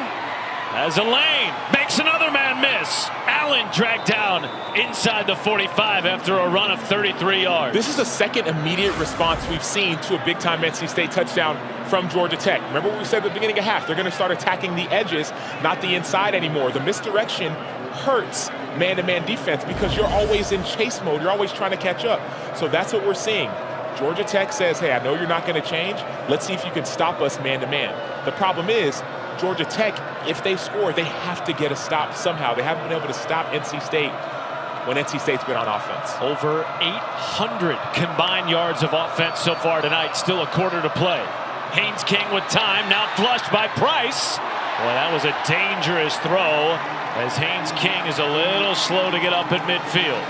Has a lane, makes another man miss. Allen dragged down inside the 45 after a run of 33 yards. This is the second immediate response we've seen to a big-time NC State touchdown from Georgia Tech. Remember what we said at the beginning of half? They're going to start attacking the edges, not the inside anymore. The misdirection hurts man-to-man defense because you're always in chase mode. You're always trying to catch up. So that's what we're seeing. Georgia Tech says, hey, I know you're not going to change. Let's see if you can stop us man-to-man. The problem is, Georgia Tech, if they score, they have to get a stop somehow. They haven't been able to stop NC State when NC State's been on offense. Over 800 combined yards of offense so far tonight. Still a quarter to play. Haynes King with time, now flushed by Price. Boy, that was a dangerous throw as Haynes King is a little slow to get up at midfield.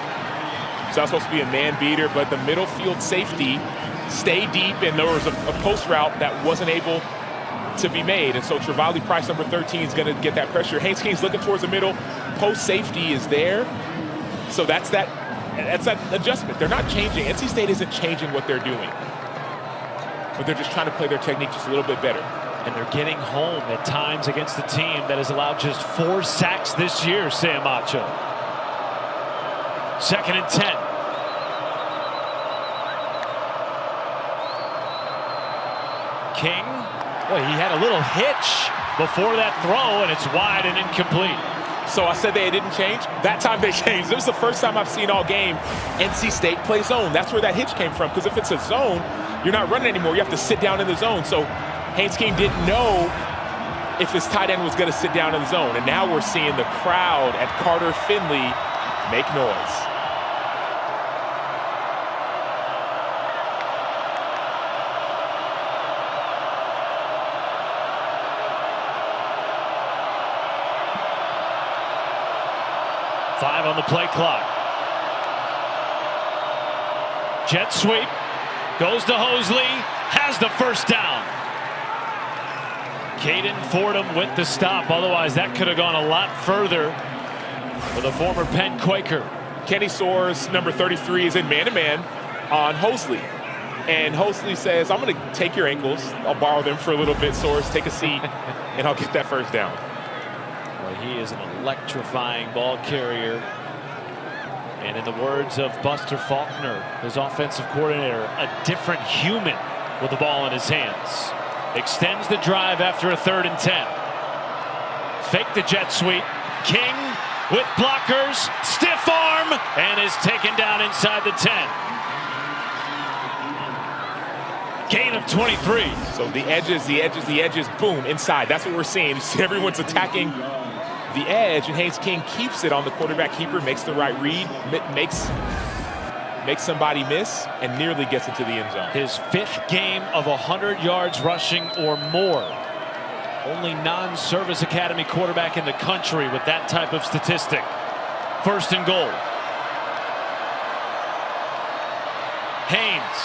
So that's supposed to be a man beater, but the middle field safety stayed deep, and there was a post route that wasn't able to be made. And so Trevally Price, number 13, is going to get that pressure. Haynes King's looking towards the middle. Post safety is there. So that's that adjustment. They're not changing. NC State isn't changing what they're doing, but they're just trying to play their technique just a little bit better. And they're getting home at times against the team that has allowed just 4 sacks this year, Sam Acho. 2nd and 10. King, well, he had a little hitch before that throw, and it's wide and incomplete. So I said they didn't change. That time they changed. This is the first time I've seen all game NC State play zone. That's where that hitch came from, because if it's a zone, you're not running anymore. You have to sit down in the zone. So Haynes King didn't know if his tight end was going to sit down in the zone. And now we're seeing the crowd at Carter Finley make noise. Five on the play clock. Jet sweep. Goes to Hosley. has the first down. Caden Fordham with the stop. Otherwise, that could have gone a lot further for the former Penn Quaker. Kenny Soares, number 33, is in man-to-man on Hosley. And Hosley says, I'm going to take your ankles. I'll borrow them for a little bit, Soares. Take a seat, and I'll get that first down. Well, he is an electrifying ball carrier. And in the words of Buster Faulkner, his offensive coordinator, a different human with the ball in his hands. Extends the drive after a 3rd and 10. Fake the jet sweep. King with blockers, stiff arm, and is taken down inside the 10. Gain of 23. So the edges, boom, inside. That's what we're seeing. Everyone's attacking the edge, and Haynes King keeps it on the quarterback keeper, makes the right read, makes somebody miss, and nearly gets into the end zone. His 5th game of 100 yards rushing or more. Only non-Service Academy quarterback in the country with that type of statistic. 1st and goal. Haynes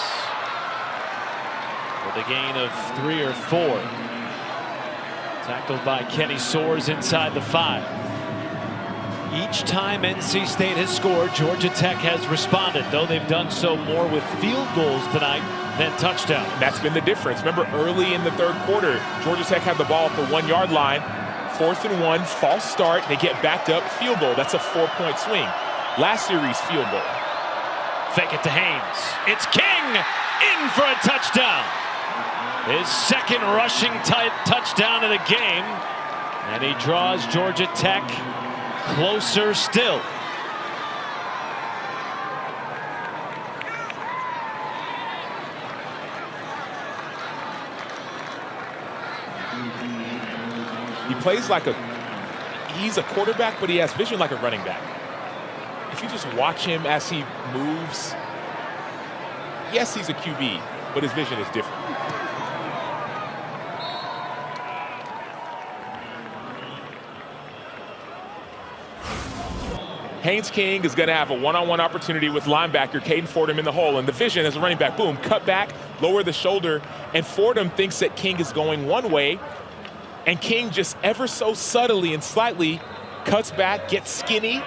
with a gain of 3 or 4. Tackled by Kenny Soares inside the 5. Each time NC State has scored, Georgia Tech has responded, though they've done so more with field goals tonight than touchdowns. That's been the difference. Remember, early in the 3rd quarter, Georgia Tech had the ball at the 1-yard line. 4th and 1, false start. They get backed up, field goal. That's a 4-point swing. Last series, field goal. Fake it to Haynes. It's King in for a touchdown. His 2nd rushing touchdown of the game. And he draws Georgia Tech closer still. He plays like he's a quarterback, but he has vision like a running back. If you just watch him as he moves, yes, he's a QB, but his vision is different. Haynes King is going to have a one-on-one opportunity with linebacker Caden Fordham in the hole, and the vision as a running back, boom, cut back, lower the shoulder, and Fordham thinks that King is going one way, and King just ever so subtly and slightly cuts back, gets skinny,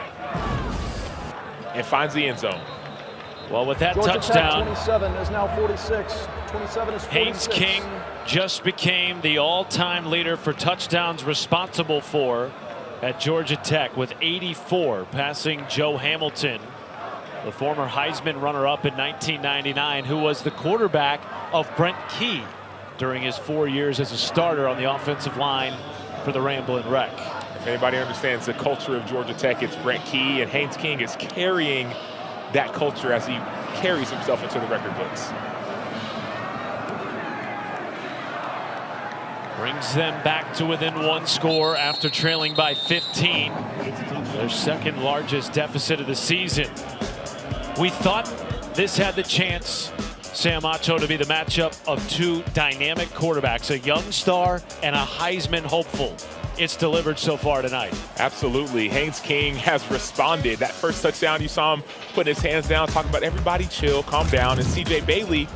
and finds the end zone. Well, with that Georgia touchdown, Tech 27 is now 46. 27 is 46. Haynes King just became the all-time leader for touchdowns responsible for at Georgia Tech with 84, passing Joe Hamilton, the former Heisman runner-up in 1999, who was the quarterback of Brent Key during his 4 years as a starter on the offensive line for the Ramblin' Wreck. If anybody understands the culture of Georgia Tech, it's Brent Key, and Haynes King is carrying that culture as he carries himself into the record books. Brings them back to within 1 score after trailing by 15. Their 2nd largest deficit of the season. We thought this had the chance, Sam Acho, to be the matchup of 2 dynamic quarterbacks, a young star and a Heisman hopeful. It's delivered so far tonight. Absolutely. Haynes King has responded. That first touchdown, you saw him putting his hands down, talking about everybody chill, calm down. And C.J. Bailey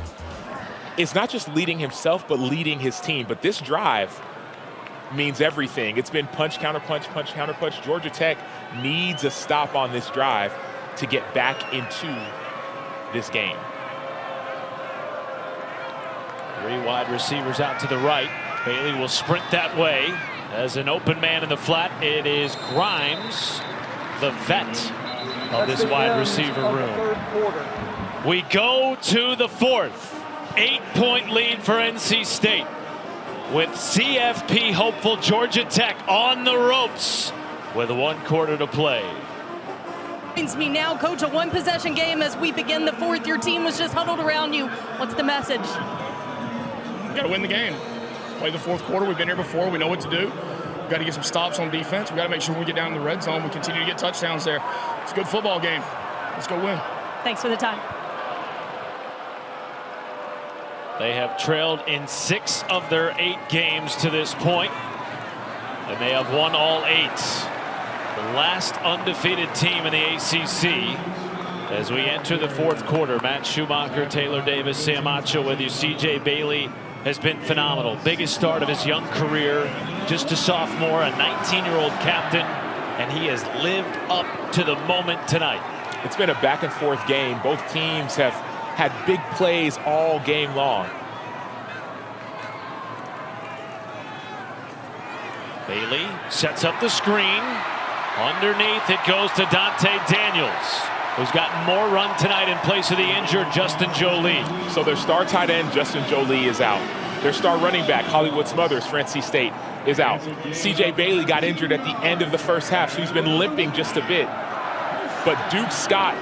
is not just leading himself, but leading his team. But this drive means everything. It's been punch, counter punch, punch, counter punch. Georgia Tech needs a stop on this drive to get back into this game. 3 wide receivers out to the right. Bailey will sprint that way. As an open man in the flat, it is Grimes, the vet of this wide receiver room. We go to the 4th. 8-point lead for NC State, with CFP hopeful Georgia Tech on the ropes with 1 quarter to play. Joins me now, Coach, a 1-possession game as we begin the 4th. Your team was just huddled around you. What's the message? We got to win the game. Play the 4th quarter. We've been here before. We know what to do. We've got to get some stops on defense. We've got to make sure when we get down in the red zone, we continue to get touchdowns there. It's a good football game. Let's go win. Thanks for the time. They have trailed in 6 of their 8 games to this point, and they have won all 8. The last undefeated team in the ACC As we enter the fourth quarter, Matt Schumacher, Taylor Davis, Sam Acho with you. C.J. Bailey has been phenomenal. Biggest start of his young career. Just a sophomore, a 19-year-old captain, and he has lived up to the moment tonight. It's been a back and forth game. Both teams have had big plays all game long. Bailey sets up the screen. Underneath it goes to Dante Daniels, who's gotten more run tonight in place of the injured Justin Jolie. So their star tight end, Justin Jolie, is out. Their star running back, Hollywood Smothers, for NC State, is out. C.J. Bailey got injured at the end of the first half, so he's been limping just a bit. But Duke Scott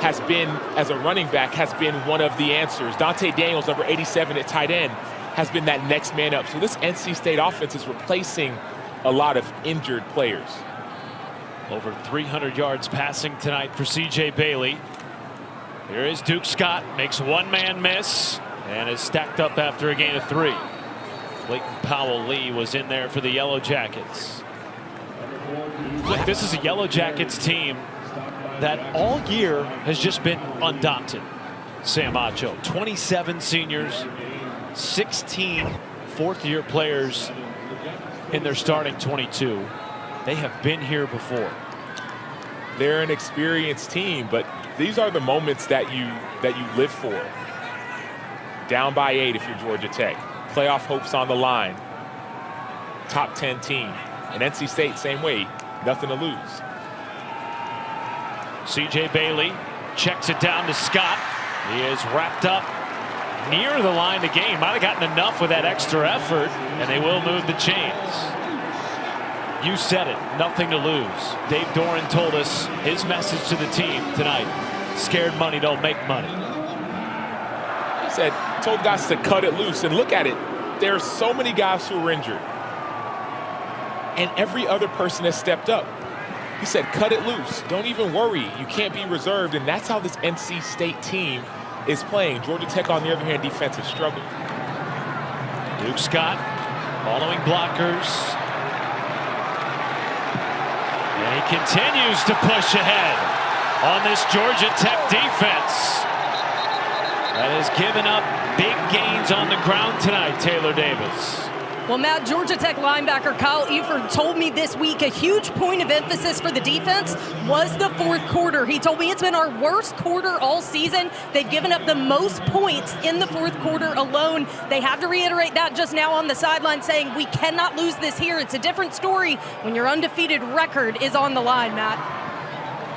has been, as a running back, has been one of the answers. Dante Daniels, number 87 at tight end, has been that next man up. So this NC State offense is replacing a lot of injured players. Over 300 yards passing tonight for C.J. Bailey. Here is Duke Scott, makes one man miss and is stacked up after a gain of 3. Clayton Powell-Lee was in there for the Yellow Jackets. Look, this is a Yellow Jackets team that all year has just been undaunted. Sam Acho, 27 seniors, 16 fourth-year players in their starting 22. They have been here before. They're an experienced team, but these are the moments that you live for. Down by 8 if you're Georgia Tech. Playoff hopes on the line. Top 10 team. And NC State, same way. Nothing to lose. C.J. Bailey checks it down to Scott. He is wrapped up near the line of game. Might have gotten enough with that extra effort, and they will move the chains. You said it, nothing to lose. Dave Doran told us his message to the team tonight. Scared money don't make money. He said, told guys to cut it loose, and look at it. There's so many guys who are injured. And every other person has stepped up. He said, cut it loose. Don't even worry. You can't be reserved. And that's how this NC State team is playing. Georgia Tech, on the other hand, defense has struggled. Duke Scott following blockers. And he continues to push ahead on this Georgia Tech defense that has given up big gains on the ground tonight, Taylor Davis. Well, Matt, Georgia Tech linebacker Kyle Eford told me this week a huge point of emphasis for the defense was the fourth quarter. He told me it's been our worst quarter all season. They've given up the most points in the fourth quarter alone. They have to reiterate that just now on the sideline, saying we cannot lose this here. It's a different story when your undefeated record is on the line, Matt.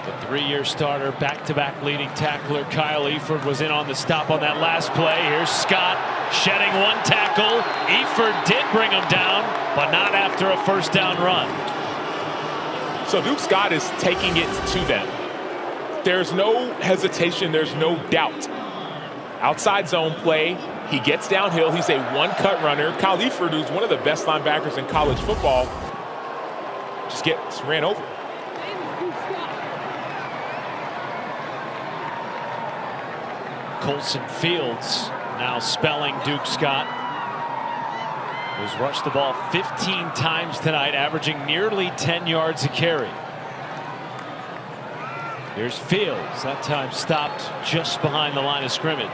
The 3-year starter, back-to-back leading tackler Kyle Eford was in on the stop on that last play. Here's Scott shedding one tackle. Eford did bring him down, but not after a first down run. So Duke Scott is taking it to them. There's no hesitation. There's no doubt. Outside zone play. He gets downhill. He's a one-cut runner. Kyle Eford, who's one of the best linebackers in college football, just gets ran over. Colson Fields now spelling Duke Scott, who's rushed the ball 15 times tonight, averaging nearly 10 yards a carry. Here's Fields, that time stopped just behind the line of scrimmage.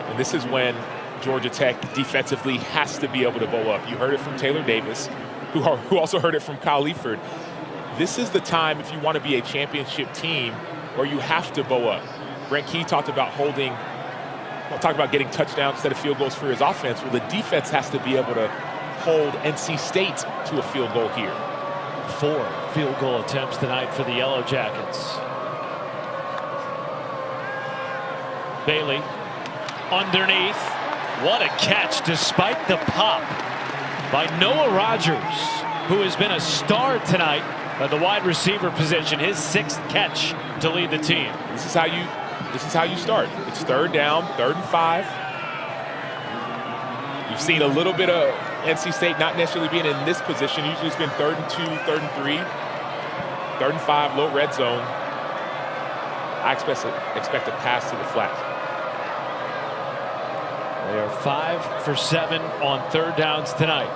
And this is when Georgia Tech defensively has to be able to bow up. You heard it from Taylor Davis, who also heard it from Kyle Eford. This is the time, if you want to be a championship team, where you have to bow up. Brent Key talked about getting touchdowns instead of field goals for his offense. Well, the defense has to be able to hold NC State to a field goal here. 4 field goal attempts tonight for the Yellow Jackets. Bailey underneath. What a catch despite the pop by Noah Rogers, who has been a star tonight at the wide receiver position. His 6th catch to lead the team. This is how you start. It's 3rd down, 3rd and 5. You've seen a little bit of NC State not necessarily being in this position. Usually it's been 3rd and 2, 3rd and 3, 3rd and 5, low red zone. I expect a pass to the flat. They are 5 for 7 on 3rd downs tonight.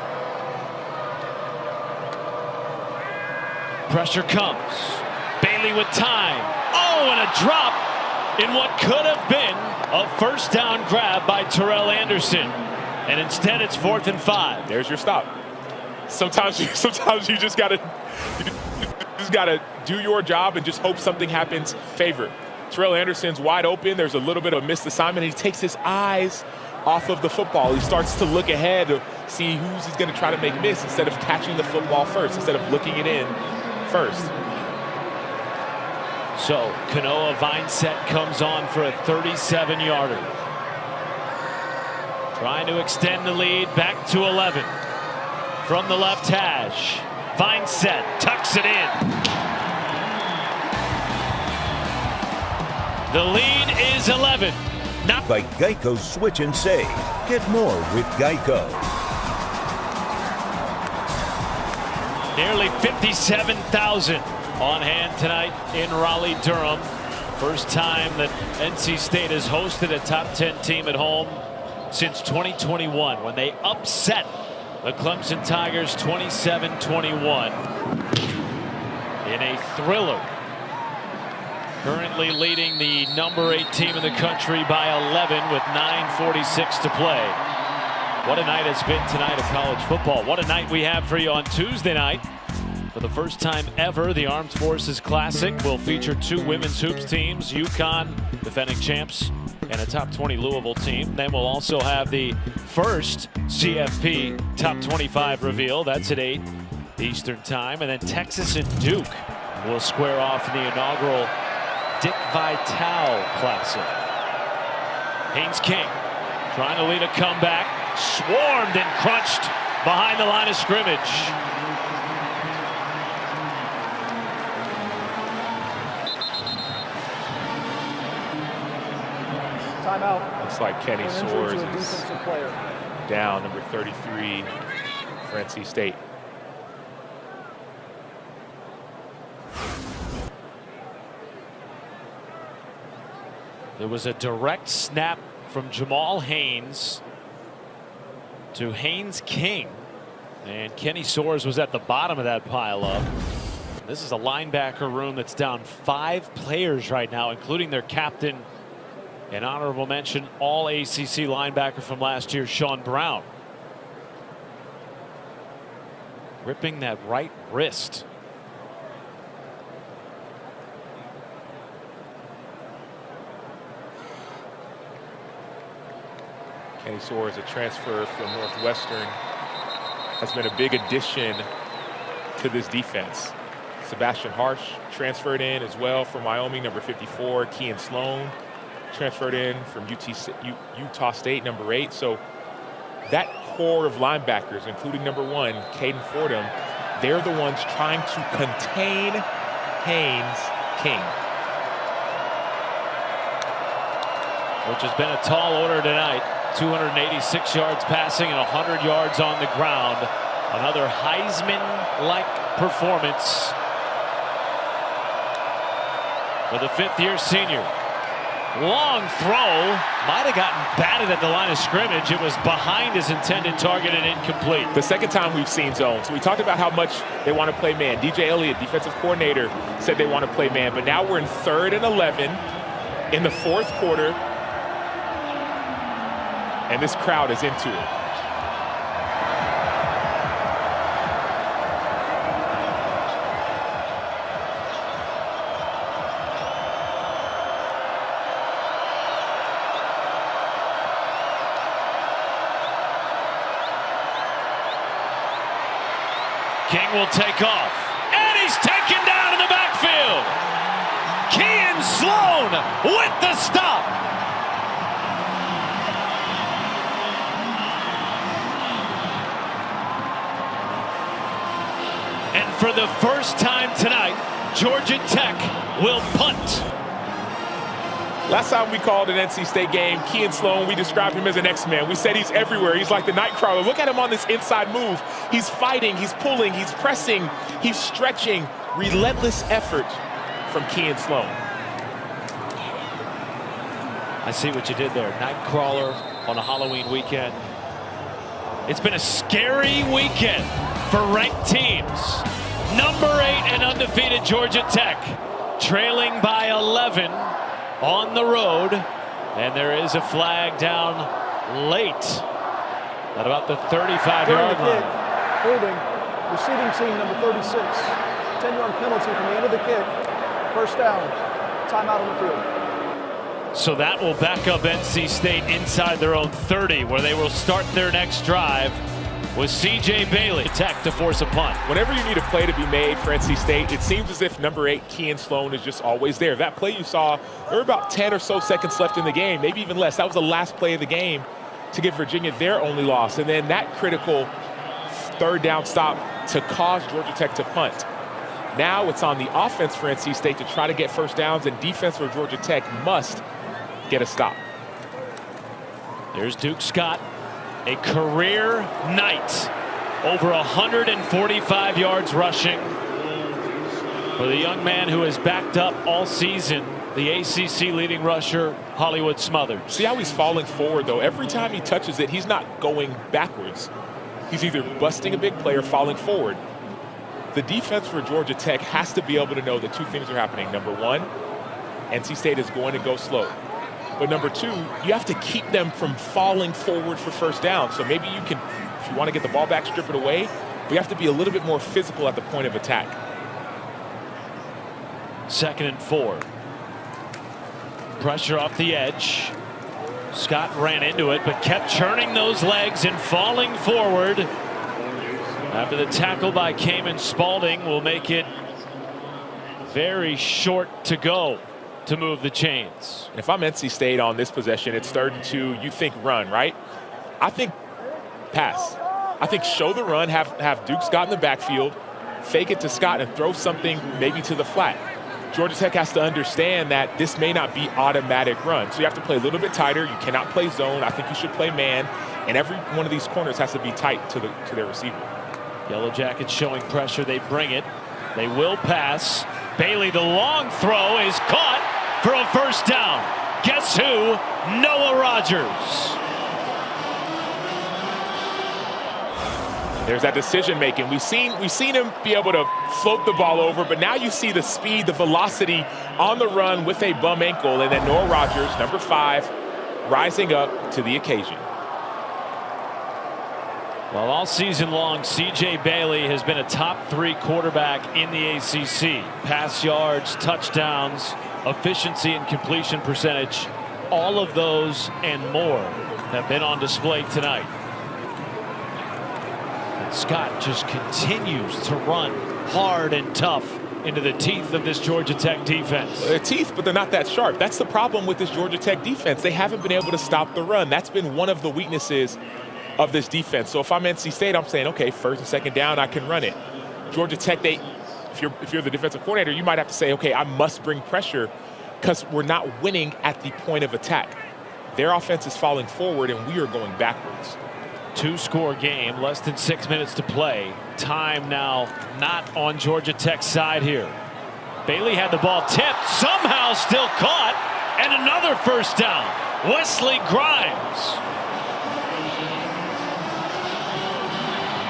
Pressure comes. Bailey with time. Oh, and a drop in what could have been a first down grab by Terrell Anderson. And instead it's 4th and 5. There's your stop. Sometimes you just gotta do your job and just hope something happens favor. Terrell Anderson's wide open. There's a little bit of missed assignment. He takes his eyes off of the football. He starts to look ahead to see who's he's going to try to make miss instead of catching the football first, instead of looking it in first. So Kanoa Vineset comes on for a 37-yarder. Trying to extend the lead back to 11. From the left hash, Vineset tucks it in. The lead is 11. Not by Geico's Switch and Save. Get more with Geico. Nearly 57,000 on hand tonight in Raleigh-Durham. First time that NC State has hosted a top 10 team at home since 2021 when they upset the Clemson Tigers 27-21 in a thriller. Currently leading the number 8 team in the country by 11 with 9:46 to play. What a night it's been tonight of college football. What a night we have for you on Tuesday night. For the first time ever, the Armed Forces Classic will feature 2 women's hoops teams, UConn, defending champs, and a top 20 Louisville team. Then we'll also have the first CFP top 25 reveal. That's at 8 Eastern time. And then Texas and Duke will square off in the inaugural Dick Vitale Classic. Haynes King trying to lead a comeback. Swarmed and crunched behind the line of scrimmage. Timeout. Looks like Kenny An injury Soares to a is defensive player. down, number 33 for NC State. There was a direct snap from Jamal Haynes to Haynes King, and Kenny Soares was at the bottom of that pileup. This is a linebacker room that's down 5 players right now, including their captain and honorable mention all ACC linebacker from last year, Sean Brown. Ripping that right wrist. Kenny Soares, a transfer from Northwestern, has been a big addition to this defense. Sebastian Harsh transferred in as well from Wyoming, number 54. Kean Sloan transferred in from Utah State, number 8. So that core of linebackers, including number 1, Caden Fordham, they're the ones trying to contain Haynes King. Which has been a tall order tonight. 286 yards passing and 100 yards on the ground. Another Heisman-like performance for the 5th-year senior. Long throw, might have gotten batted at the line of scrimmage. It was behind his intended target and incomplete. The second time we've seen zones. We talked about how much they want to play man. DJ Elliott, defensive coordinator, said they want to play man. But now we're in 3rd and 11 in the 4th quarter. And this crowd is into it. King will take off. And he's taken down in the backfield. Kean Sloan with the stop. And for the first time tonight, Georgia Tech will punt. Last time we called an NC State game, Kean Sloan, we described him as an X-Man. We said he's everywhere. He's like the Nightcrawler. Look at him on this inside move. He's fighting, he's pulling, he's pressing, he's stretching. Relentless effort from Kean Sloan. I see what you did there. Nightcrawler on a Halloween weekend. It's been a scary weekend for ranked teams. Number 8 and undefeated Georgia Tech trailing by 11 on the road, and there is a flag down late at about the 35-yard line. Holding receiving team number 36. 10-yard penalty from the end of the kick. First down. Timeout on the field. So that will back up NC State inside their own 30, where they will start their next drive with C.J. Bailey. Attack to force a punt. Whenever you need a play to be made for NC State, it seems as if number 8, Kean Sloan, is just always there. That play you saw, there were about 10 or so seconds left in the game, maybe even less. That was the last play of the game to give Virginia their only loss. And then that critical third down stop to cause Georgia Tech to punt. Now it's on the offense for NC State to try to get first downs, and defense for Georgia Tech must get a stop. There's Duke Scott, a career night, over 145 yards rushing for the young man who has backed up all season, the ACC leading rusher, Hollywood Smothers. See how he's falling forward, though? Every time he touches it, he's not going backwards. He's either busting a big play or falling forward. The defense for Georgia Tech has to be able to know that two things are happening. Number one, NC State is going to go slow. But number two, you have to keep them from falling forward for first down. So maybe you can, if you want to get the ball back, strip it away. But you have to be a little bit more physical at the point of attack. 2nd and 4. Pressure off the edge. Scott ran into it, but kept churning those legs and falling forward. After the tackle by Cayman Spalding will make it very short to go to move the chains. If I'm NC State on this possession, it's 3rd and 2. You think run, right? I think pass. I think show the run, have Duke Scott in the backfield, fake it to Scott and throw something maybe to the flat. Georgia Tech has to understand that this may not be automatic run. So you have to play a little bit tighter. You cannot play zone. I think you should play man. And every one of these corners has to be tight to their receiver. Yellow Jackets showing pressure. They bring it. They will pass. Bailey, the long throw is caught for a first down. Guess who? Noah Rogers. There's that decision making. We've seen him be able to float the ball over, but now you see the speed, the velocity on the run with a bum ankle, and then Noah Rogers, number 5, rising up to the occasion. Well, all season long, C.J. Bailey has been a top 3 quarterback in the ACC. Pass yards, touchdowns, efficiency and completion percentage, all of those and more have been on display tonight. And Scott just continues to run hard and tough into the teeth of this Georgia Tech defense. They're teeth, but they're not that sharp. That's the problem with this Georgia Tech defense. They haven't been able to stop the run. That's been one of the weaknesses of this defense. So if I'm NC State, I'm saying, okay, 1st and 2nd down, I can run it. Georgia Tech, if you're the defensive coordinator, you might have to say, okay, I must bring pressure because we're not winning at the point of attack. Their offense is falling forward and we are going backwards. 2-score game, less than 6 minutes to play. Time now not on Georgia Tech's side here. Bailey had the ball tipped, somehow still caught, and another first down. Wesley Grimes.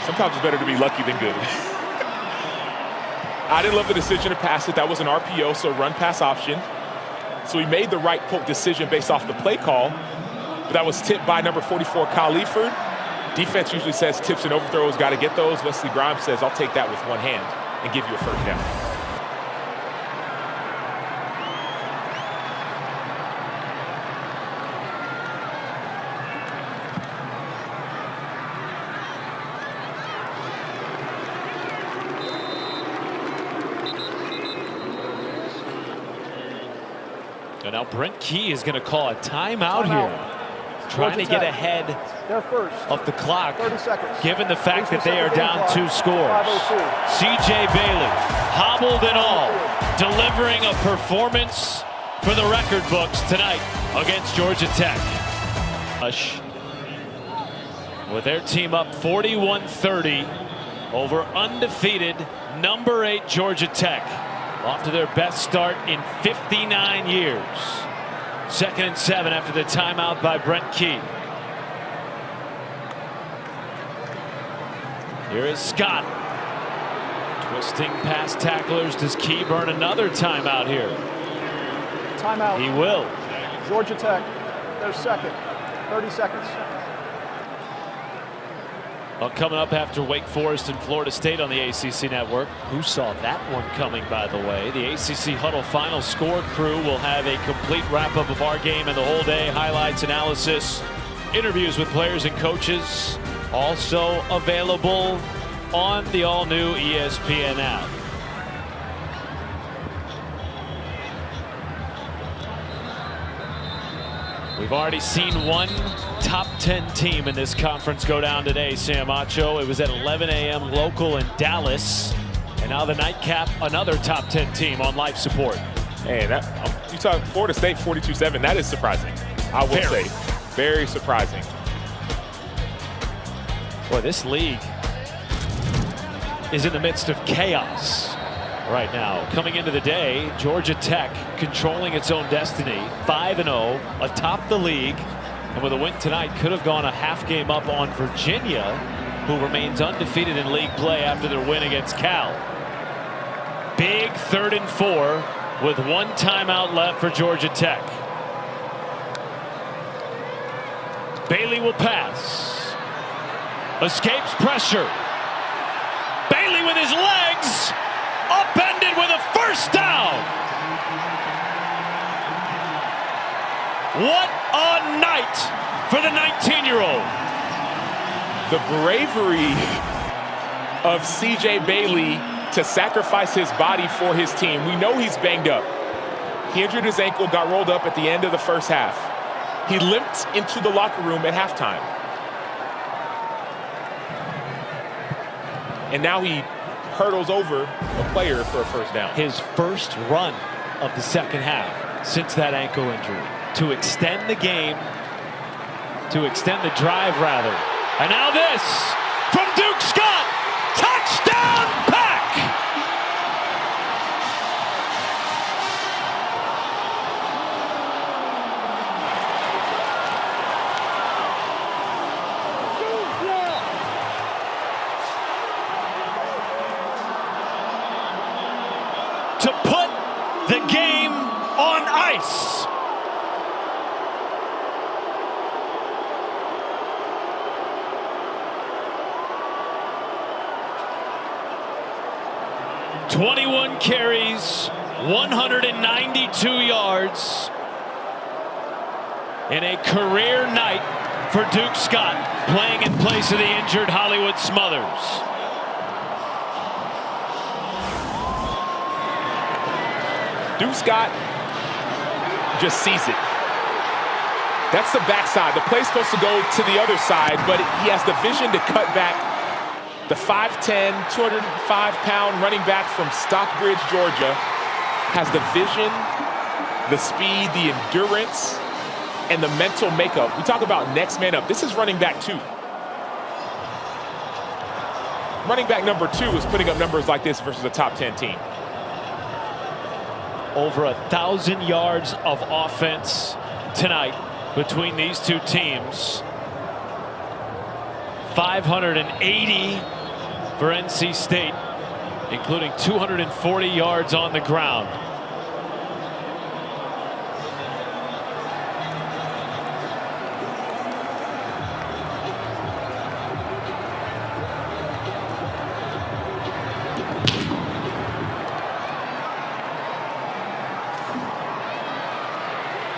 Sometimes it's better to be lucky than good. I didn't love the decision to pass it. That was an RPO, so run pass option. So he made the right decision based off the play call. But that was tipped by number 44, Kyle Leaford. Defense usually says tips and overthrows, got to get those. Wesley Grimes says, I'll take that with one hand and give you a first down. And now Brent Key is going to call a timeout here. Trying to get ahead of the clock, given the fact that they are down 2 scores. C.J. Bailey, hobbled and all, delivering a performance for the record books tonight against Georgia Tech. With their team up 41-30 over undefeated number 8 Georgia Tech. Off to their best start in 59 years. 2nd and 7 after the timeout by Brent Key. Here is Scott. Twisting past tacklers. Does Key burn another timeout here? Timeout. He will. Georgia Tech, their second. 30 seconds. Well, coming up after Wake Forest and Florida State on the ACC network. Who saw that one coming, by the way? The ACC Huddle Final Score crew will have a complete wrap-up of our game and the whole day. Highlights, analysis, interviews with players and coaches. Also available on the all-new ESPN app. We've already seen one top 10 team in this conference go down today, Sam Acho. It was at 11 a.m. local in Dallas. And now the nightcap, another top 10 team on life support. Hey, you talk Florida State 42-7. That is surprising. I will say, very surprising. Boy, this league is in the midst of chaos right now. Coming into the day, Georgia Tech controlling its own destiny, 5-0, atop the league, and with a win tonight could have gone a half game up on Virginia, who remains undefeated in league play after their win against Cal. Big 3rd and 4 with one timeout left for Georgia Tech. Bailey will pass. Escapes pressure. Bailey with his legs. Upended with a first down. What a night for the 19-year-old. The bravery of C.J. Bailey to sacrifice his body for his team. We know he's banged up. He injured his ankle, got rolled up at the end of the first half. He limped into the locker room at halftime. And now he hurdles over a player for a first down. His first run of the second half since that ankle injury to extend the game, to extend the drive rather. And now this from Duke Scott. Touchdown Pack! To put the game on ice. "21 carries, 192 yards in a career night for Duke Scott, playing in place of the injured Hollywood Smothers." Duke Scott just sees it. That's the backside. The play's supposed to go to the other side, but he has the vision to cut back. The 5'10", 205-pound running back from Stockbridge, Georgia, has the vision, the speed, the endurance, and the mental makeup. We talk about next man up. This is running back 2. Running back number 2 is putting up numbers like this versus a top 10 team. Over 1,000 yards of offense tonight between these two teams. 580 for NC State, including 240 yards on the ground.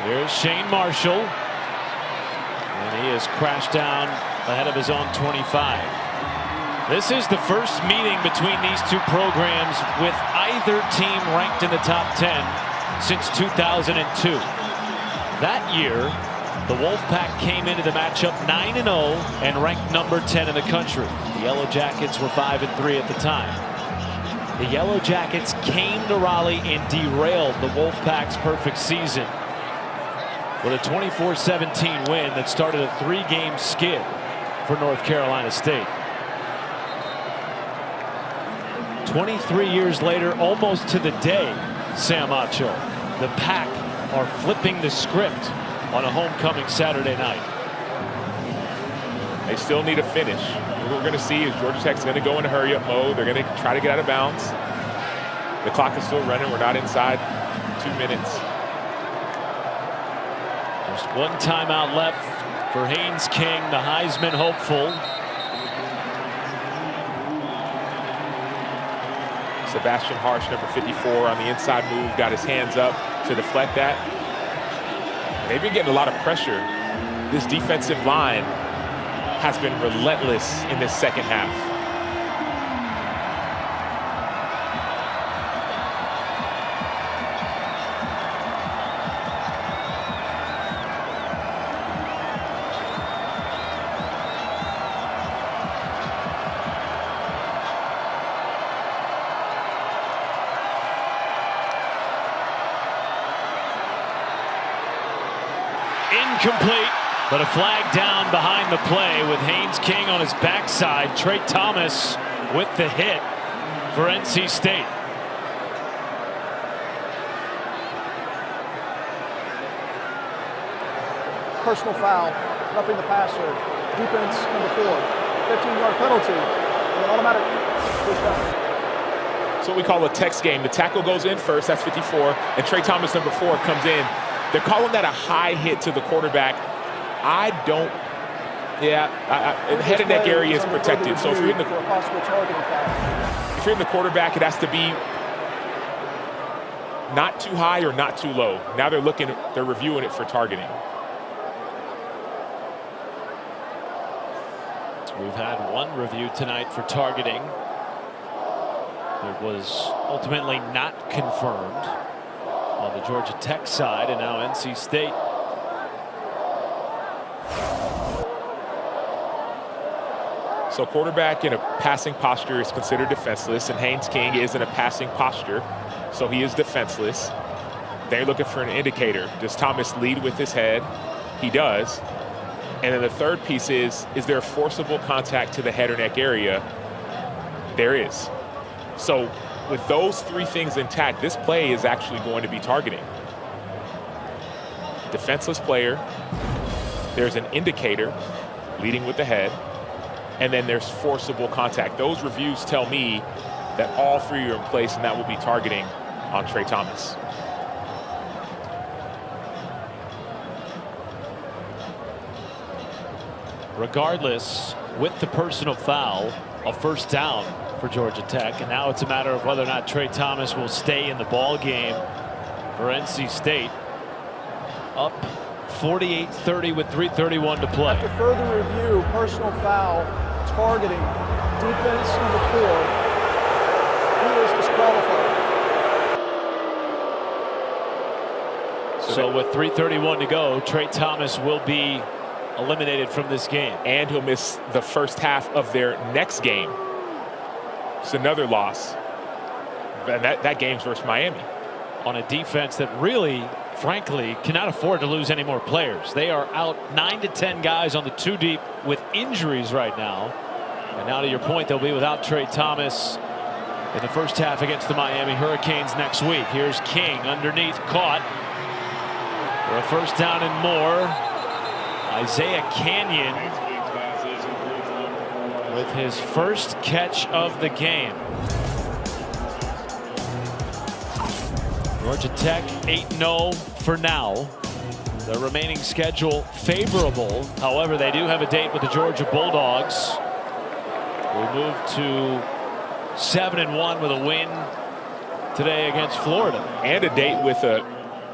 Here's Shane Marshall, and he has crashed down ahead of his own 25. This is the first meeting between these two programs with either team ranked in the top 10 since 2002. That year, the Wolfpack came into the matchup 9-0 and ranked number 10 in the country. The Yellow Jackets were 5-3 at the time. The Yellow Jackets came to Raleigh and derailed the Wolfpack's perfect season with a 24-17 win that started a 3-game skid for North Carolina State. 23 years later, almost to the day, Sam Acho, the Pack are flipping the script on a homecoming Saturday night. They still need a finish. What we're going to see is Georgia Tech's going to go into hurry-up mode. They're going to try to get out of bounds. The clock is still running. We're not inside 2 minutes. Just one timeout left for Haynes King, the Heisman hopeful. Sebastian Harsh, number 54, on the inside move, got his hands up to deflect that. They've been getting a lot of pressure. This defensive line has been relentless in this second half. Incomplete, but a flag down behind the play with Haynes King on his backside. Trey Thomas with the hit for NC State. Personal foul, roughing the passer. Defense number 4. 15-yard penalty, and an automatic first down. So what we call a text game. The tackle goes in first, that's 54, and Trey Thomas, number 4, comes in. They're calling that a high hit to the quarterback. I don't, the head and neck area is protected. So if you're in the quarterback, it has to be not too high or not too low. Now they're reviewing it for targeting. We've had one review tonight for targeting. It was ultimately not confirmed on the Georgia Tech side, and now NC State. So quarterback in a passing posture is considered defenseless, and Haynes King is in a passing posture, so he is defenseless. They're looking for an indicator. Does Thomas lead with his head? He does. And then the third piece is there a forcible contact to the head or neck area? There is. So with those 3 things intact, this play is actually going to be targeting. Defenseless player, there's an indicator leading with the head, and then there's forcible contact. Those reviews tell me that all 3 are in place, and that will be targeting on Trey Thomas. Regardless, with the personal foul, a first down for Georgia Tech, and now it's a matter of whether or not Trey Thomas will stay in the ball game for NC State. Up 48-30 with 3:31 to play. After further review, personal foul, targeting, defense number 4. He is disqualified. So with 3:31 to go, Trey Thomas will be eliminated from this game. And he'll miss the first half of their next game. It's another loss. And that game's versus Miami. On a defense that really, frankly, cannot afford to lose any more players. They are out 9 to 10 guys on the 2 deep with injuries right now. And now to your point, they'll be without Trey Thomas in the first half against the Miami Hurricanes next week. Here's King underneath, caught for a first down and more. Isaiah Canyon with his first catch of the game. Georgia Tech 8-0 for now. The remaining schedule favorable. However, they do have a date with the Georgia Bulldogs. We move to 7-1 with a win today against Florida. And a date with a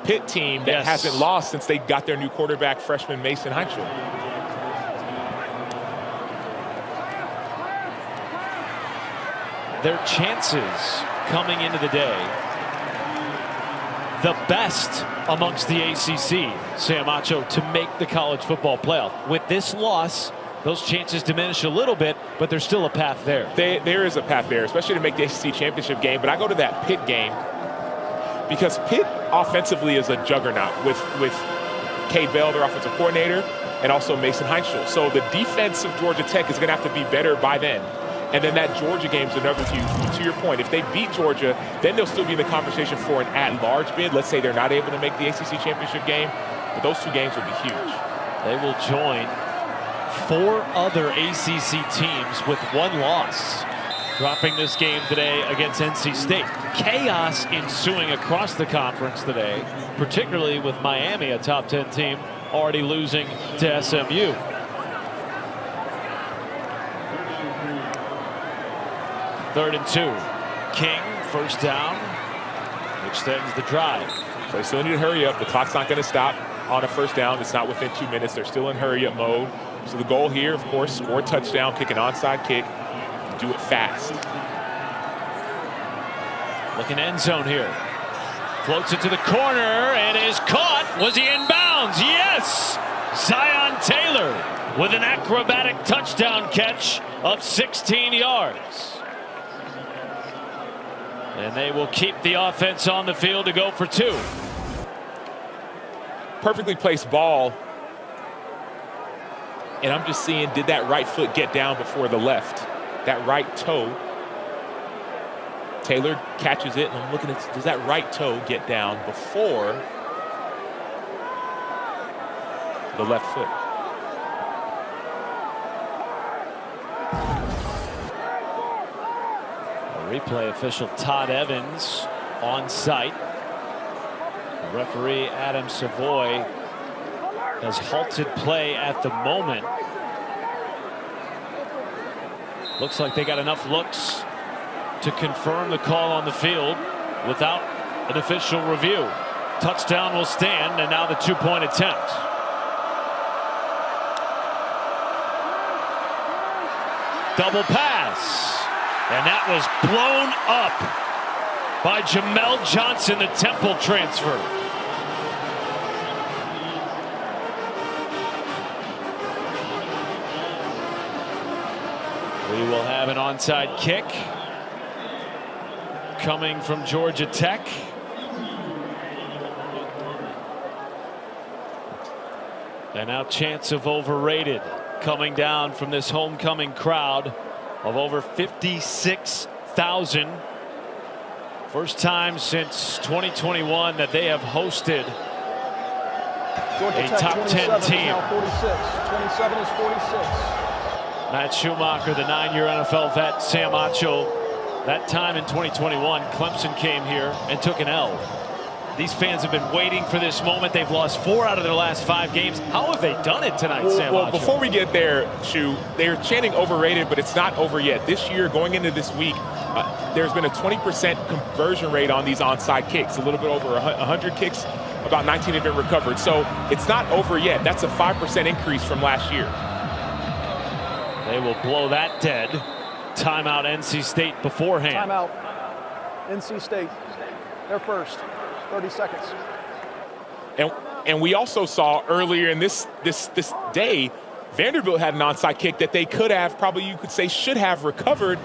Pitt team that hasn't lost since they got their new quarterback, freshman Mason Heinschel. Their chances coming into the day, the best amongst the ACC, Sam Acho, to make the college football playoff. With this loss, those chances diminish a little bit, but there's still a path there. There is a path there, especially to make the ACC championship game. But I go to that Pitt game because Pitt offensively is a juggernaut with Cade Bell, their offensive coordinator, and also Mason Heinschel. So the defense of Georgia Tech is going to have to be better by then. And then that Georgia game is another huge. To your point, if they beat Georgia, then they'll still be in the conversation for an at-large bid. Let's say they're not able to make the ACC championship game, but those 2 games will be huge. They will join 4 other ACC teams with 1 loss dropping this game today against NC State. Chaos ensuing across the conference today, particularly with Miami, a top 10 team, already losing to SMU. Third and 2. King, first down, extends the drive. So they still need to hurry up. The clock's not going to stop on a first down. It's not within 2 minutes. They're still in hurry up mode. So the goal here, of course, score a touchdown, kick an onside kick, do it fast. Looking end zone here. Floats it to the corner and is caught. Was he in bounds? Yes! Zion Taylor with an acrobatic touchdown catch of 16 yards. And they will keep the offense on the field to go for 2. Perfectly placed ball. And I'm just seeing, did that right foot get down before the left? That right toe. Taylor catches it, and I'm looking at, does that right toe get down before the left foot? Replay official Todd Evans on site. Referee Adam Savoy has halted play at the moment. Looks like they got enough looks to confirm the call on the field without an official review. Touchdown will stand, and now the 2-point attempt. Double pass. And that was blown up by Jamel Johnson, the Temple transfer. We will have an onside kick coming from Georgia Tech. And now chance of overrated coming down from this homecoming crowd of over 56,000. First time since 2021 that they have hosted Georgia a Tech, top 10 team. Now 46. 27 is 46. Matt Schumacher, the 9-year NFL vet, Sam Acho. That time in 2021, Clemson came here and took an L. These fans have been waiting for this moment. They've lost 4 out of their last 5 games. How have they done it tonight, Sam Well, Acho? before we get there, Shu, they're chanting overrated, but it's not over yet. This year, going into this week, there's been a 20% conversion rate on these onside kicks. A little bit over 100 kicks, about 19 have been recovered. So it's not over yet. That's a 5% increase from last year. They will blow that dead. Timeout NC State beforehand. Timeout. NC State. They're first. 30 seconds. And we also saw earlier in this day, Vanderbilt had an onside kick that they could have, probably you could say should have recovered,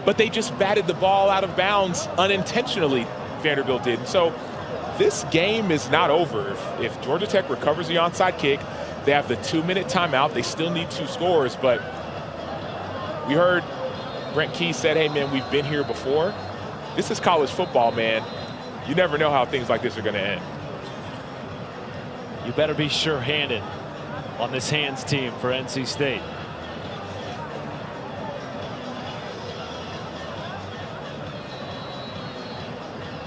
but they just batted the ball out of bounds unintentionally, Vanderbilt did. So this game is not over. If Georgia Tech recovers the onside kick, they have the 2-minute timeout. They still need 2 scores, but we heard Brent Key said, hey, man, we've been here before. This is college football, man. You never know how things like this are going to end. You better be sure-handed on this hands team for NC State.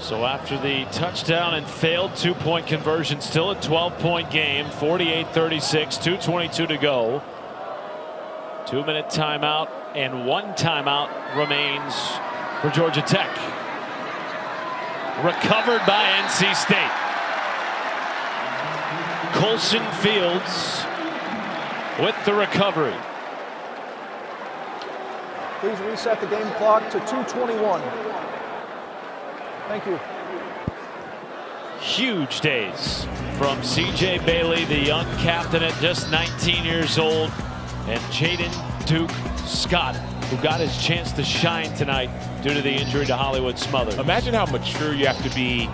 So after the touchdown and failed 2-point conversion, still a 12-point game, 48-36, 2:22 to go. 2-minute timeout and 1 timeout remains for Georgia Tech. Recovered by NC State. Colson Fields with the recovery. Please reset the game clock to 2:21. Thank you. Huge days from C.J. Bailey, the young captain at just 19 years old, and Jaden Duke Scott, who got his chance to shine tonight due to the injury to Hollywood Smothers. Imagine how mature you have to be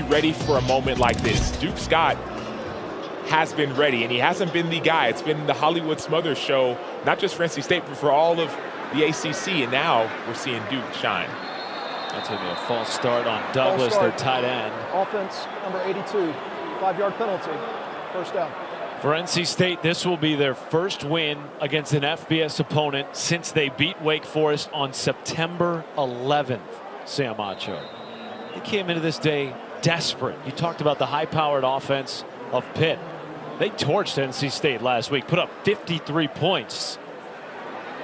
ready for a moment like this. Duke Scott has been ready, and he hasn't been the guy. It's been the Hollywood Smothers show, not just for NC State, but for all of the ACC, and now we're seeing Duke shine. That's going to be a false start on Douglas, their tight end. Offense, number 82. 5-yard penalty. First down. For NC State, this will be their first win against an FBS opponent since they beat Wake Forest on September 11th. Sam Acho. They came into this day desperate. You talked about the high-powered offense of Pitt. They torched NC State last week, put up 53 points.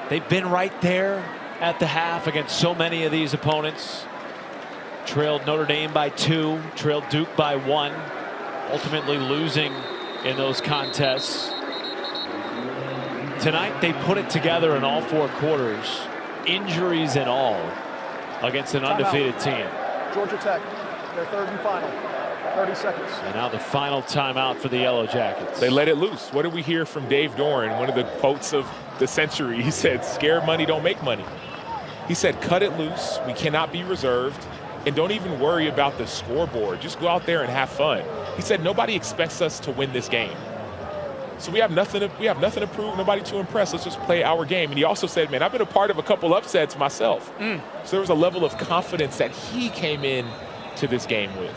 They've been right there at the half against so many of these opponents. Trailed Notre Dame by 2, trailed Duke by 1, ultimately losing in those contests. Tonight they put it together in all 4 quarters, injuries and all, against an undefeated team. Georgia Tech, their third and final. 30 seconds. And now the final timeout for the Yellow Jackets. They let it loose. What did we hear from Dave Doran? One of the quotes of the century. He said, "Scared money don't make money." He said, cut it loose. We cannot be reserved. And don't even worry about the scoreboard. Just go out there and have fun. He said, nobody expects us to win this game. So we have nothing to prove, nobody to impress. Let's just play our game. And he also said, man, I've been a part of a couple upsets myself. So there was a level of confidence that he came in to this game with.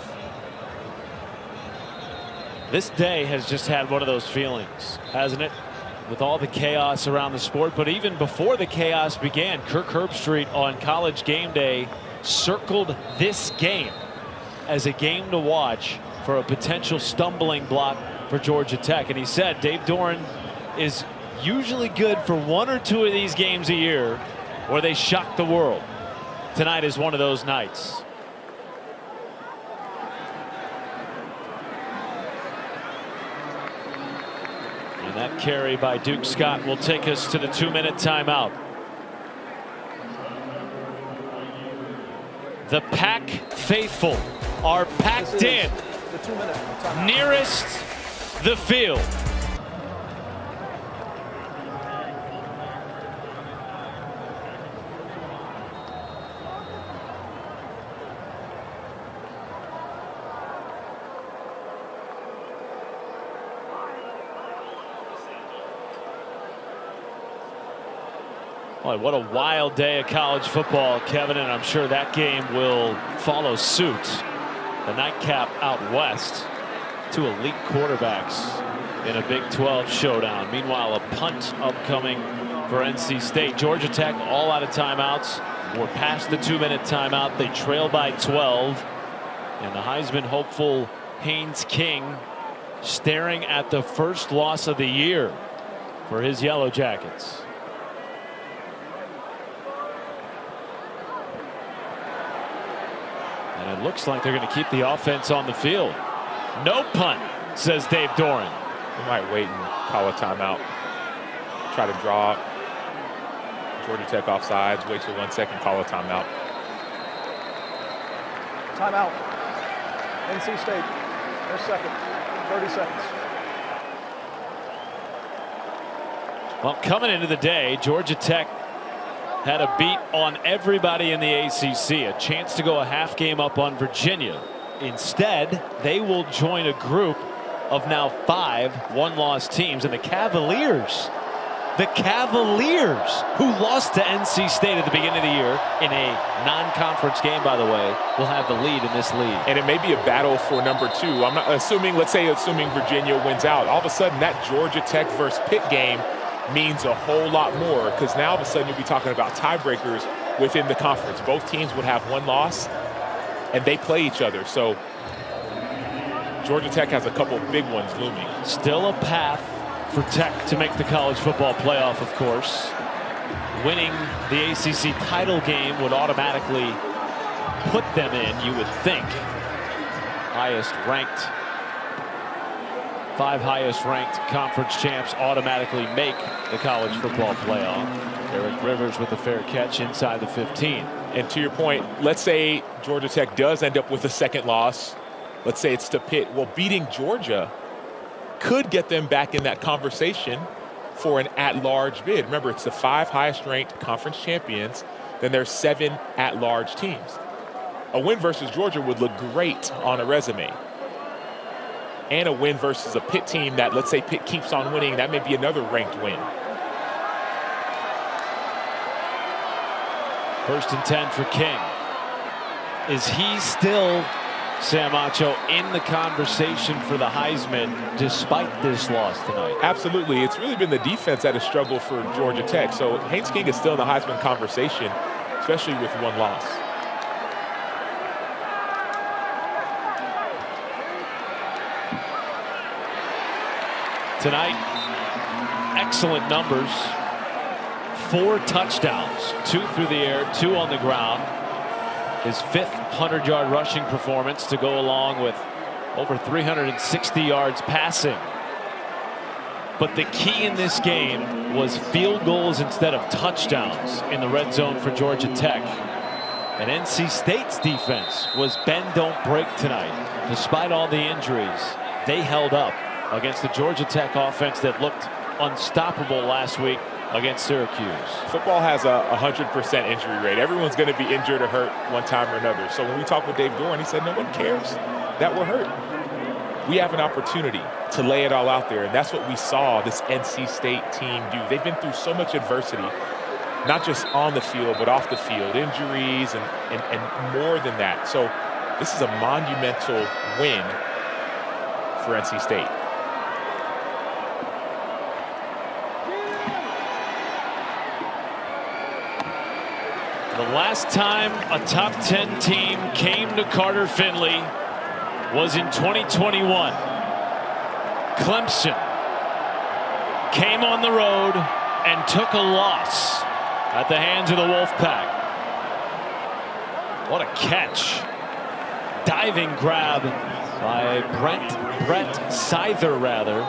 This day has just had one of those feelings, hasn't it? With all the chaos around the sport. But even before the chaos began, Kirk Herbstreit on College Game Day circled this game as a game to watch for a potential stumbling block for Georgia Tech. And he said Dave Doran is usually good for 1 or 2 of these games a year where they shock the world. Tonight is one of those nights. And that carry by Duke Scott will take us to the 2-minute timeout. The Pack faithful are packed in The 2-minute timeout. nearest the field. Boy, what a wild day of college football, Kevin, and I'm sure that game will follow suit. The nightcap out west. 2 elite quarterbacks in a Big 12 showdown. Meanwhile, a punt upcoming for NC State. Georgia Tech all out of timeouts. We're past the 2-minute timeout. They trail by 12. And the Heisman hopeful Haynes King staring at the first loss of the year for his Yellow Jackets. And it looks like they're going to keep the offense on the field. No punt, says Dave Doran. We might wait and call a timeout. Try to draw Georgia Tech offsides. Wait till 1 second, call a timeout. Timeout. NC State, their second. 30 seconds. Well, coming into the day, Georgia Tech had a beat on everybody in the ACC, a chance to go a half game up on Virginia. Instead, they will join a group of now 5 one-loss teams, and the Cavaliers, who lost to NC State at the beginning of the year in a non-conference game, by the way, will have the lead in this league. And it may be a battle for number 2. I'm not assuming, assuming Virginia wins out. All of a sudden, that Georgia Tech versus Pitt game means a whole lot more, because now all of a sudden you'll be talking about tiebreakers within the conference. Both teams would have 1 loss, and they play each other. So Georgia Tech has a couple big ones looming. Still a path for Tech to make the college football playoff, of course. Winning the ACC title game would automatically put them in, you would think. Highest ranked, 5 highest ranked conference champs automatically make the college football playoff. Eric Rivers with a fair catch inside the 15. And to your point, let's say Georgia Tech does end up with a second loss. Let's say it's to Pitt. Well, beating Georgia could get them back in that conversation for an at-large bid. Remember, it's the 5 highest-ranked conference champions. Then there's 7 at-large teams. A win versus Georgia would look great on a resume. And a win versus a Pitt team that, let's say Pitt keeps on winning, that may be another ranked win. 1st and 10 for King. Is he still Sam Acho in the conversation for the Heisman despite this loss tonight. Absolutely. It's really been the defense that has struggled for Georgia Tech. So Haynes King is still in the Heisman conversation, especially with one loss. Tonight, excellent numbers. 4 touchdowns, 2 through the air, 2 on the ground. His 5th 100-yard rushing performance to go along with over 360 yards passing. But the key in this game was field goals instead of touchdowns in the red zone for Georgia Tech. And NC State's defense was bend don't break tonight. Despite all the injuries, they held up against the Georgia Tech offense that looked unstoppable last week against Syracuse. Football has a 100% injury rate. Everyone's going to be injured or hurt one time or another. So when we talked with Dave Doran, he said no one cares that we're hurt. We have an opportunity to lay it all out there, and that's what we saw this NC State team do. They've been through so much adversity, not just on the field, but off the field, injuries and more than that. So this is a monumental win for NC State. The last time a top 10 team came to Carter Finley was in 2021. Clemson came on the road and took a loss at the hands of the Wolfpack. What a catch. Diving grab by Brett Seither, rather.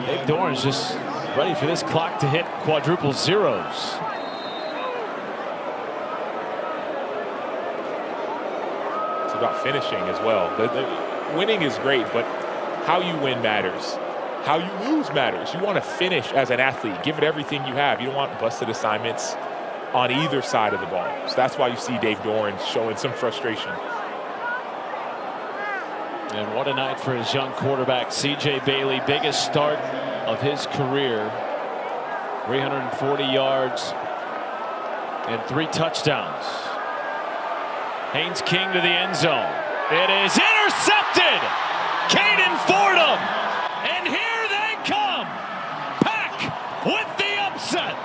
Dave Doran's just ready for this clock to hit quadruple zeros. It's about finishing as well. Winning is great, but how you win matters. How you lose matters. You want to finish as an athlete. Give it everything you have. You don't want busted assignments on either side of the ball. So that's why you see Dave Doran showing some frustration. And what a night for his young quarterback, C.J. Bailey. Biggest start of his career. 340 yards and 3 touchdowns. Haynes King to the end zone. It is intercepted. Caden Fordham. And here they come. Pack with the upset.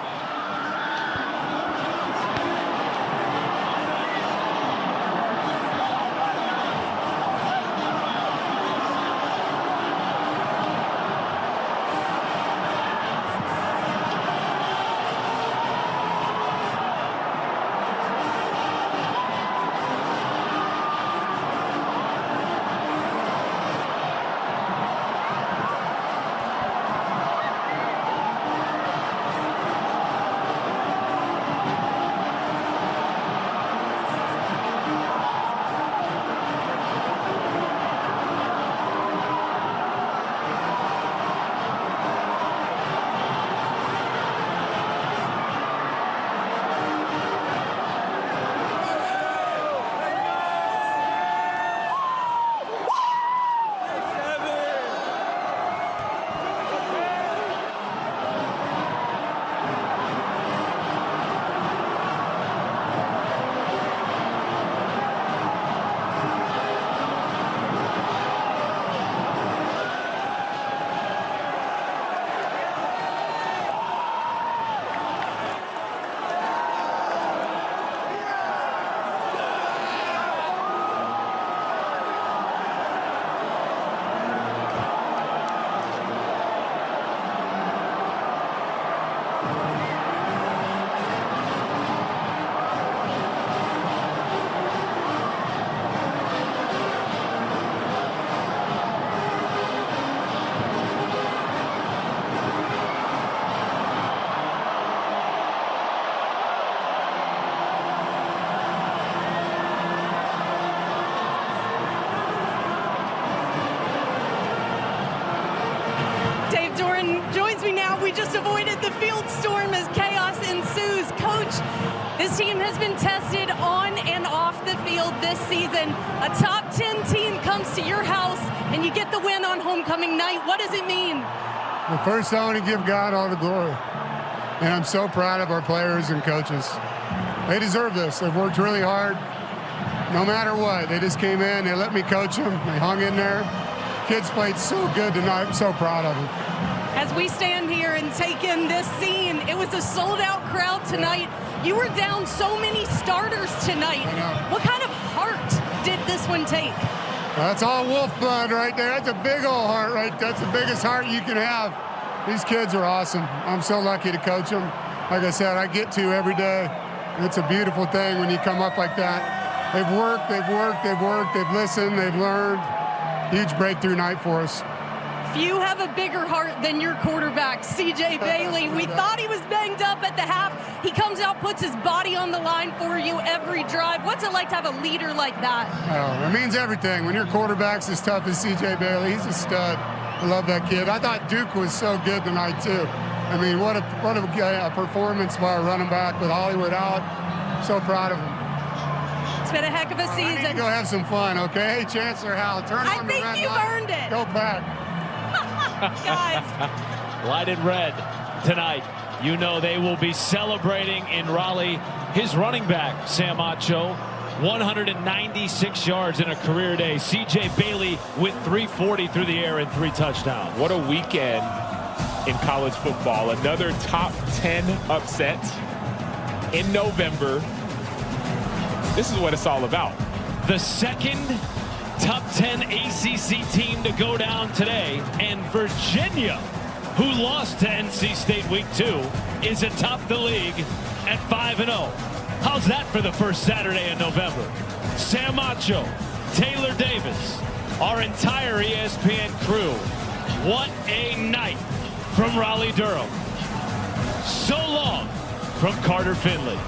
We just avoided the field storm as chaos ensues. Coach, this team has been tested on and off the field this season. A top 10 team comes to your house and you get the win on homecoming night. What does it mean? Well, first, I want to give God all the glory. And I'm so proud of our players and coaches. They deserve this. They've worked really hard. no matter what. They just came in, they let me coach them, they hung in there. Kids played so good tonight. I'm so proud of them. As we stand here and take in this scene, it was a sold-out crowd tonight. You were down so many starters tonight. What kind of heart did this one take? That's all wolf blood right there. That's a big old heart right there. That's the biggest heart you can have. These kids are awesome. I'm so lucky to coach them. Like I said, I get to every day. It's a beautiful thing when you come up like that. They've worked, they've worked, they've worked, they've listened, they've learned. Huge breakthrough night for us. Few have a bigger heart than your quarterback, C.J. Bailey. We thought he was banged up at the half. He comes out, puts his body on the line for you every drive. What's it like to have a leader like that? Oh, it means everything. When your quarterback's as tough as C.J. Bailey, he's a stud. I love that kid. I thought Duke was so good tonight, too. I mean, what a performance by a running back with Hollywood out. So proud of him. It's been a heck of a season. I need to go have some fun, okay? Hey, Chancellor Hal, turn on the red light. I think you've earned it. Go back. Guys. Light in red tonight. You know they will be celebrating in Raleigh. His running back, Sam Acho, 196 yards in a career day. C.J. Bailey with 340 through the air and 3 touchdowns. What a weekend in college football. Another top 10 upset in November. This is what it's all about. The second top 10 ACC team to go down today, and Virginia, who lost to NC State week 2, is atop the league at 5-0. How's that for the first Saturday in November? Sam Acho, Taylor Davis, our entire ESPN crew. What a night from Raleigh-Durham. So long from Carter Finley.